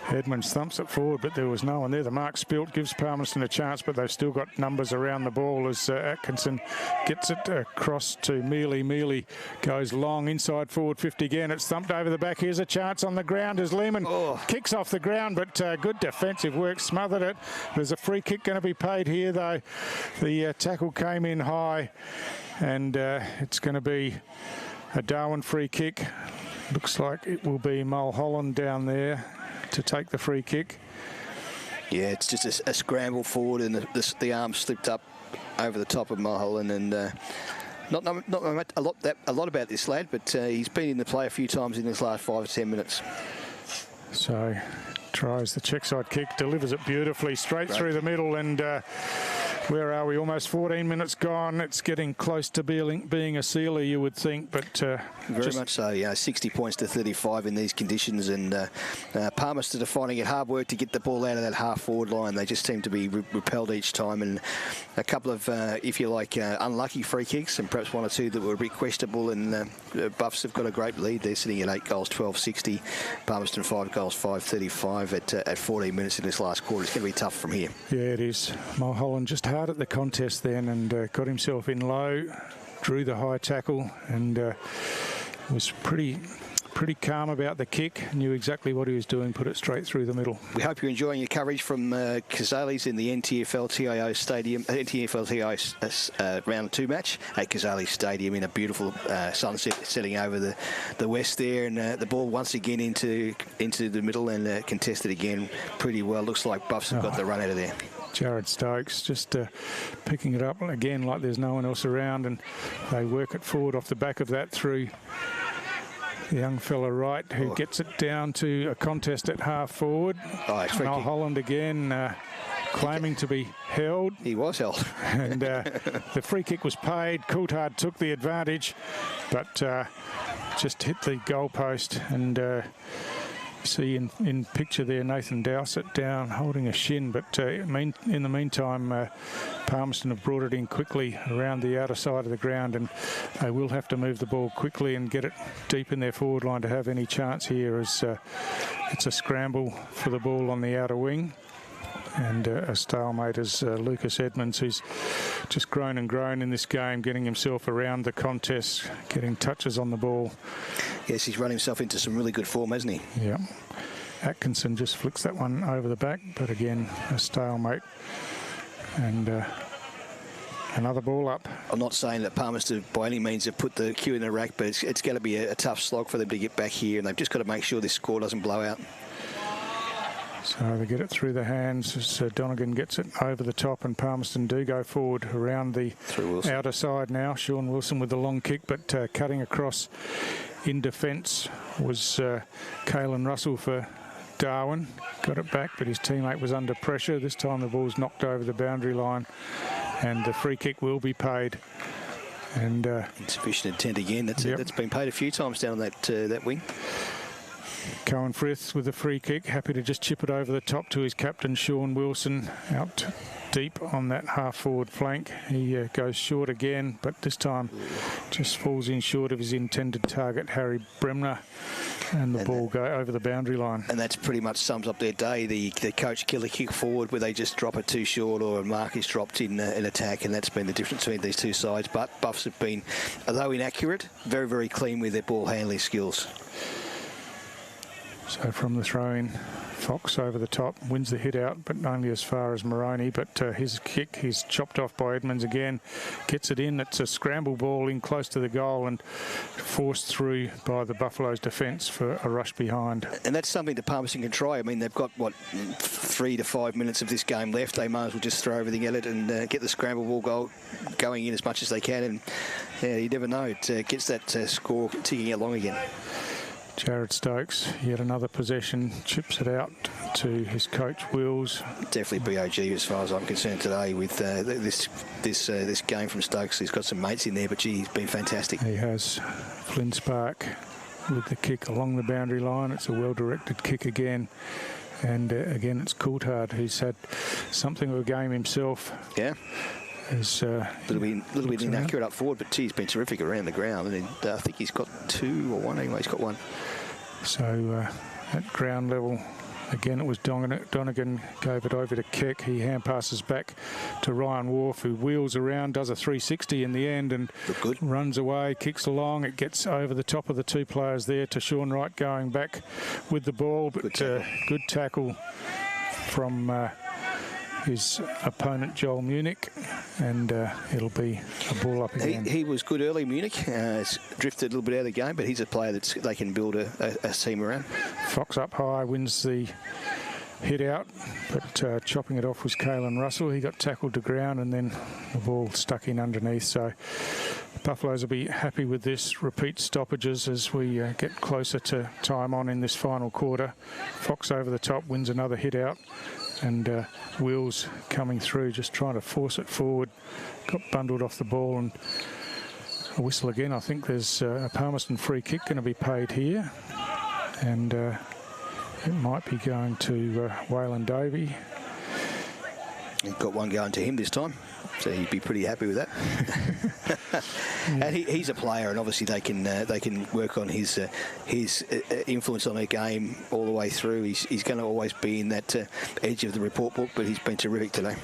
Edmonds thumps it forward, but there was no one there. The mark spilt, gives Palmerston a chance, but they've still got numbers around the ball as Atkinson gets it across to Mealy. Mealy goes long, inside forward 50 again. It's thumped over the back. Here's a chance on the ground as Lehman kicks off the ground, but good defensive work, smothered it. There's a free kick going to be paid here, though. The tackle came in high, and it's going to be a Darwin free kick. Looks like it will be Mulholland down there to take the free kick. Yeah, it's just a scramble forward, and the arm slipped up over the top of Mulholland, and not a lot about this lad, but he's been in the play a few times in this last 5 or 10 minutes. So tries the check side kick, delivers it beautifully straight through the middle, and where are we? Almost 14 minutes gone. It's getting close to being a sealer, you would think, but very much so. Yeah, 60 points to 35 in these conditions, and Palmerston are finding it hard work to get the ball out of that half-forward line. They just seem to be repelled each time, and a couple of, if you like, unlucky free kicks, and perhaps one or two that were a bit questionable. And Buffs have got a great lead. They're sitting at 8 goals, 12-60. Palmerston 5 goals, 5-35 at 14 minutes in this last quarter. It's going to be tough from here. Yeah, it is. Mulholland just hard at the contest then, and got himself in low, drew the high tackle, and was pretty calm about the kick, knew exactly what he was doing, put it straight through the middle. We hope you're enjoying your coverage from Cazalys in the NTFL TIO Stadium, NTFL TIO round 2 match at Cazalys Stadium in a beautiful sunset setting over the west there, and the ball once again into the middle and contested again pretty well. Looks like Buffs have got the run out of there. Jared Stokes just picking it up again like there's no one else around, and they work it forward off the back of that through the young fella Wright, who gets it down to a contest at half forward. Mulholland again claiming to be held. He was held. And the free kick was paid. Coulthard took the advantage, but just hit the goalpost, and see in picture there Nathan Dowsett down holding a shin, but in the meantime Palmerston have brought it in quickly around the outer side of the ground, and they will have to move the ball quickly and get it deep in their forward line to have any chance here, as it's a scramble for the ball on the outer wing. And a stalemate as Lucas Edmonds, who's just grown and grown in this game, getting himself around the contest, getting touches on the ball. Yes, he's run himself into some really good form, hasn't he? Yeah. Atkinson just flicks that one over the back, but again, a stalemate. And another ball up. I'm not saying that Palmerston by any means have put the cue in the rack, but it's going to be a tough slog for them to get back here, and they've just got to make sure this score doesn't blow out. So they get it through the hands as Donegan gets it over the top, and Palmerston do go forward around the outer side now. Sean Wilson with the long kick, but cutting across in defence was Caelan Russell for Darwin. Got it back, but his teammate was under pressure. This time the ball's knocked over the boundary line, and the free kick will be paid. And insufficient intent again. That's been paid a few times down that wing. Cohen Frith with the free kick, happy to just chip it over the top to his captain Sean Wilson, out deep on that half-forward flank. He goes short again, but this time just falls in short of his intended target, Harry Bremner, and the ball go over the boundary line. And that's pretty much sums up their day. The coach kill a kick forward where they just drop it too short, or a mark is dropped in attack, and that's been the difference between these two sides. But Buffs have been, although inaccurate, very, very clean with their ball handling skills. So from the throw-in, Fox over the top, wins the hit out, but only as far as Moroney. But his kick, he's chopped off by Edmonds again, gets it in. It's a scramble ball in close to the goal and forced through by the Buffaloes' defence for a rush behind. And that's something that Palmerston can try. I mean, they've got, 3 to 5 minutes of this game left. They might as well just throw everything at it and get the scramble ball goal going in as much as they can. And yeah, you never know. It gets that score ticking along again. Jared Stokes, yet another possession, chips it out to his coach Wills. Definitely BOG as far as I'm concerned today with this game from Stokes. He's got some mates in there, but gee, he's been fantastic. He has. Flynn Spark with the kick along the boundary line. It's a well-directed kick again. And again, it's Coulthard, who's had something of a game himself. Yeah. Is a little bit inaccurate up forward, but he's been terrific around the ground. And I think he's got 2 or 1 anyway. He's got 1. So at ground level, again, it was Donegan gave it over to Keck. He hand passes back to Ryan Wharf, who wheels around, does a 360 in the end, and runs away, kicks along. It gets over the top of the 2 players there to Sean Wright going back with the ball, but good tackle from his opponent Joel Munich, and it'll be a ball up again. He was good early, Munich. Drifted a little bit out of the game, but he's a player that they can build a team around. Fox up high wins the hit out, but chopping it off was Caelan Russell. He got tackled to ground, and then the ball stuck in underneath. So Buffaloes will be happy with this. Repeat stoppages as we get closer to time on in this final quarter. Fox over the top wins another hit out, and Wills coming through, just trying to force it forward. Got bundled off the ball, and a whistle again. I think there's a Palmerston free kick going to be paid here, and it might be going to Waylon Davey. He's got one going to him this time, so he'd be pretty happy with that. And he's a player, and obviously they can work on his influence on their game all the way through. He's going to always be in that edge of the report book, but he's been terrific today.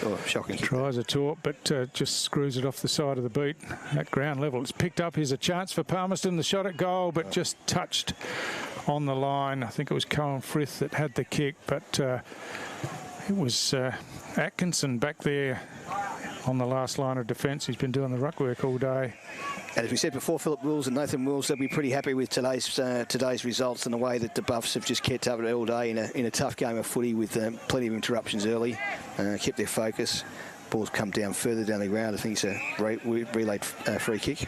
Oh, shocking. Tries a taunt, but just screws it off the side of the boot at ground level. It's picked up. Here's a chance for Palmerston. The shot at goal, but just touched on the line. I think it was Cohen Frith that had the kick, but it was Atkinson back there on the last line of defence. He's been doing the ruck work all day. And as we said before, Philip Wills and Nathan Wills, they'll be pretty happy with today's results and the way that the Buffs have just kept up it all day in a tough game of footy with plenty of interruptions early, kept their focus. Ball's come down further down the ground. I think it's a relayed free kick.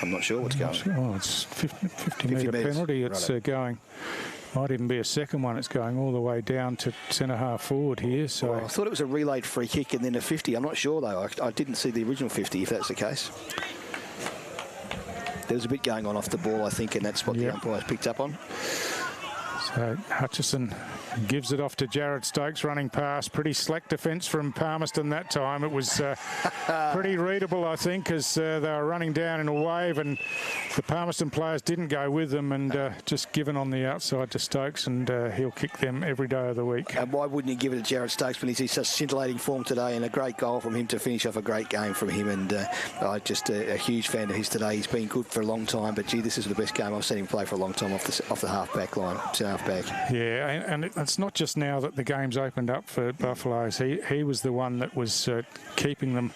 I'm not sure what's going on. Oh, it's 50 metre penalty. It's going. Might even be a second one. It's going all the way down to centre half forward here. So I thought it was a relayed free kick and then a 50. I'm not sure though. I didn't see the original 50 if that's the case. There was a bit going on off the ball, I think, and that's what the umpires picked up on. So Hutchison gives it off to Jared Stokes, running past. Pretty slack defence from Palmerston that time. It was pretty readable, I think, as they were running down in a wave, and the Palmerston players didn't go with them, and just given on the outside to Stokes, and he'll kick them every day of the week. And why wouldn't he give it to Jared Stokes when he's in such scintillating form today, and a great goal from him to finish off a great game from him, and I'm just a huge fan of his today. He's been good for a long time, but gee, this is the best game I've seen him play for a long time off the half-back line, half-back. Yeah, and it's not just now that the game's opened up for Buffaloes. He was the one that was keeping them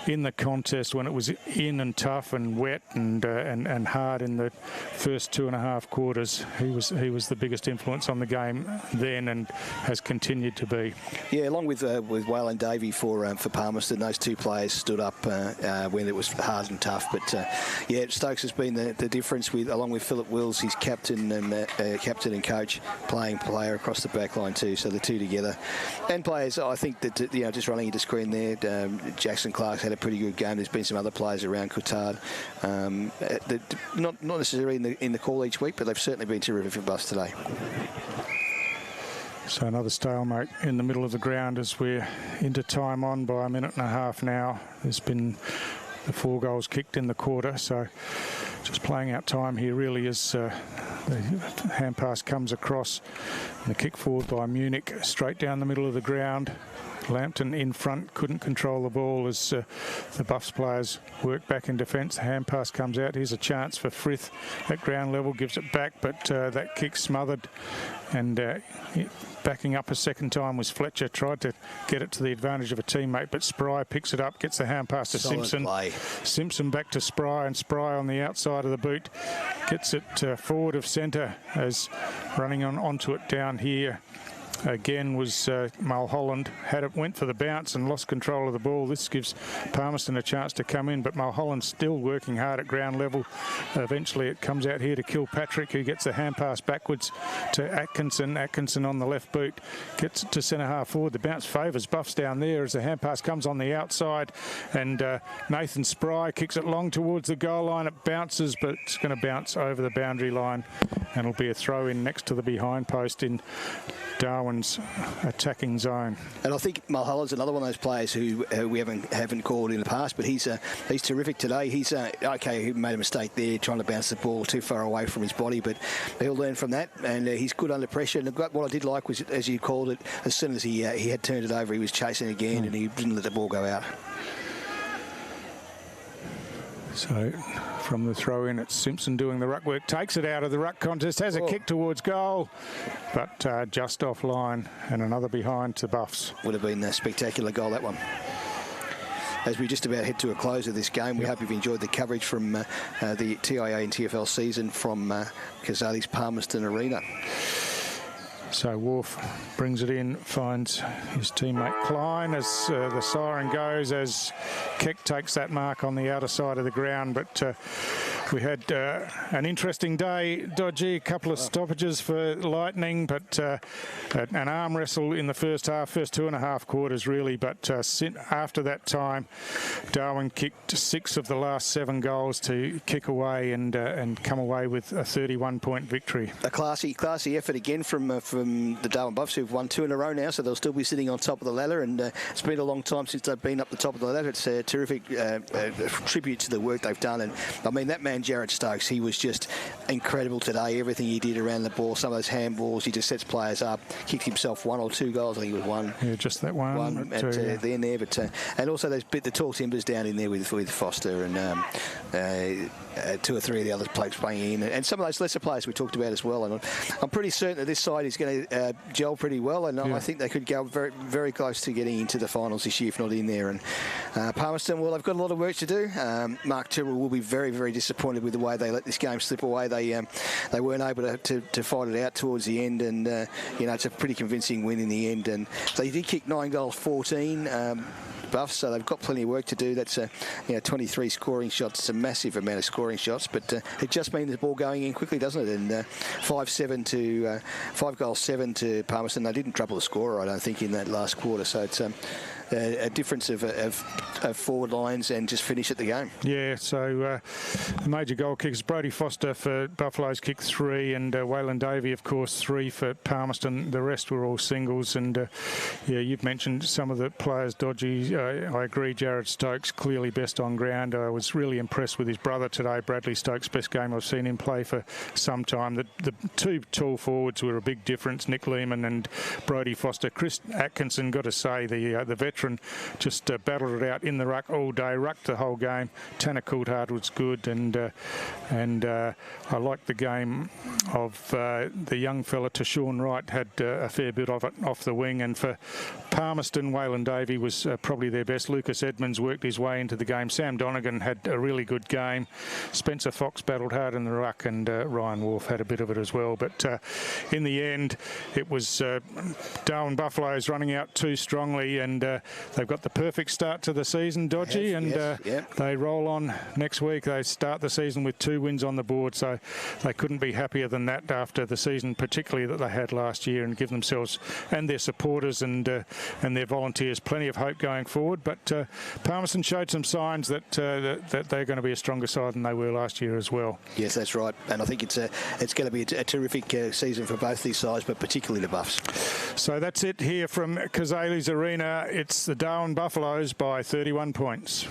in the contest when it was in and tough and wet and hard in the first 2.5 quarters. He was the biggest influence on the game then and has continued to be. Yeah, along with Whale and Davey for Palmerston, those two players stood up when it was hard and tough. But yeah, Stokes has been the difference along with Philip Wills, his captain and coach, playing player across the back line too. So the two together, and players, I think that just running into screen there, Jackson Clark's had a pretty good game. There's been some other players around Coutard, not necessarily in the call each week, but they've certainly been terrific for Buffs today. So another stalemate in the middle of the ground as we're into time on by 1.5 minutes now. There's been the 4 goals kicked in the quarter, so just playing out time here really as the hand pass comes across and the kick forward by Munich straight down the middle of the ground. Lambton in front, couldn't control the ball as the Buffs players work back in defence. The hand pass comes out. Here's a chance for Frith at ground level, gives it back, but that kick smothered. And backing up a second time was Fletcher. Tried to get it to the advantage of a teammate, but Spry picks it up, gets the hand pass to Simpson. Simpson back to Spry, and Spry on the outside of the boot gets it forward of centre as running onto it down here. Again was Mulholland. Went for the bounce and lost control of the ball. This gives Palmerston a chance to come in, but Mulholland still working hard at ground level. Eventually it comes out here to Kilpatrick, who gets a hand pass backwards to Atkinson. Atkinson on the left boot gets it to centre half forward. The bounce favours Buffs down there as the hand pass comes on the outside, and Nathan Spry kicks it long towards the goal line. It bounces, but it's going to bounce over the boundary line, and it'll be a throw in next to the behind post in Darwin's attacking zone. And I think Mulholland's another one of those players who we haven't called in the past, but he's terrific today. He's okay, he made a mistake there trying to bounce the ball too far away from his body, but he'll learn from that, and he's good under pressure. And what I did like was, as you called it, as soon as he had turned it over, he was chasing again, and he didn't let the ball go out. So from the throw in, it's Simpson doing the ruck work, takes it out of the ruck contest, has a kick towards goal, but just offline, and another behind to Buffs. Would have been a spectacular goal, that one. As we just about head to a close of this game, we hope you've enjoyed the coverage from the TIO NTFL season from Cazalys Palmerston Arena. So Wolf brings it in, finds his teammate Klein as the siren goes, as Keck takes that mark on the outer side of the ground. But we had an interesting day, Dodgy, a couple of stoppages for Lightning, but an arm wrestle in the first half, first 2.5 quarters really. But after that time, Darwin kicked 6 of the last 7 goals to kick away and come away with a 31-point victory. A classy effort again from the Darwin Buffs, who've won 2 in a row now, so they'll still be sitting on top of the ladder, and it's been a long time since they've been up the top of the ladder. It's a terrific tribute to the work they've done, and I mean, that man Jared Stokes, he was just incredible today. Everything he did around the ball, some of those handballs, he just sets players up, kicked himself 1 or 2 goals. I think it was 1. Yeah, just that one at the end there, but and also those the tall timbers down in there with Foster and 2 or 3 of the other players playing in, and some of those lesser players we talked about as well. And I'm pretty certain that this side is going to gel pretty well, and I think they could go very, very close to getting into the finals this year, if not in there. And Palmerston, well, they've got a lot of work to do. Mark Tyrrell will be very, very disappointed with the way they let this game slip away. They weren't able to fight it out towards the end, and it's a pretty convincing win in the end. And they did kick 9 goals, 14. Buffs, so they've got plenty of work to do. That's 23 scoring shots. It's a massive amount of scoring shots, but it just means the ball going in quickly, doesn't it? And 5 goals, 7 to Palmerston. They didn't trouble the scorer, I don't think, in that last quarter. So it's a difference of forward lines and just finish at the game. Yeah, so the major goal kickers, Brodie Foster for Buffalo's kicked 3, and Waylon Davey, of course, 3 for Palmerston. The rest were all singles, and you've mentioned some of the players, Dodgy. I agree, Jared Stokes, clearly best on ground. I was really impressed with his brother today, Bradley Stokes, best game I've seen him play for some time. The 2 tall forwards were a big difference, Nick Lehman and Brodie Foster. Chris Atkinson, got to say, the veteran veteran, just battled it out in the ruck all day, rucked the whole game. Tanner Coulthard was good, and I liked the game of the young fella Tashawn Wright, had a fair bit of it off the wing. And for Palmerston, Waylon Davey was probably their best. Lucas Edmonds worked his way into the game. Sam Donegan had a really good game. Spencer Fox battled hard in the ruck, and Ryan Wolf had a bit of it as well. But in the end, it was Darwin Buffaloes running out too strongly, and they've got the perfect start to the season, Dodgy, they roll on next week. They start the season with 2 wins on the board, so they couldn't be happier than that after the season, particularly that they had last year, and give themselves and their supporters and their volunteers plenty of hope going forward. But Palmerston showed some signs that they're going to be a stronger side than they were last year as well. Yes, that's right, and I think it's going to be a terrific season for both these sides, but particularly the Buffs. So that's it here from Cazalys Arena. It's the Darwin Buffaloes by 31 points.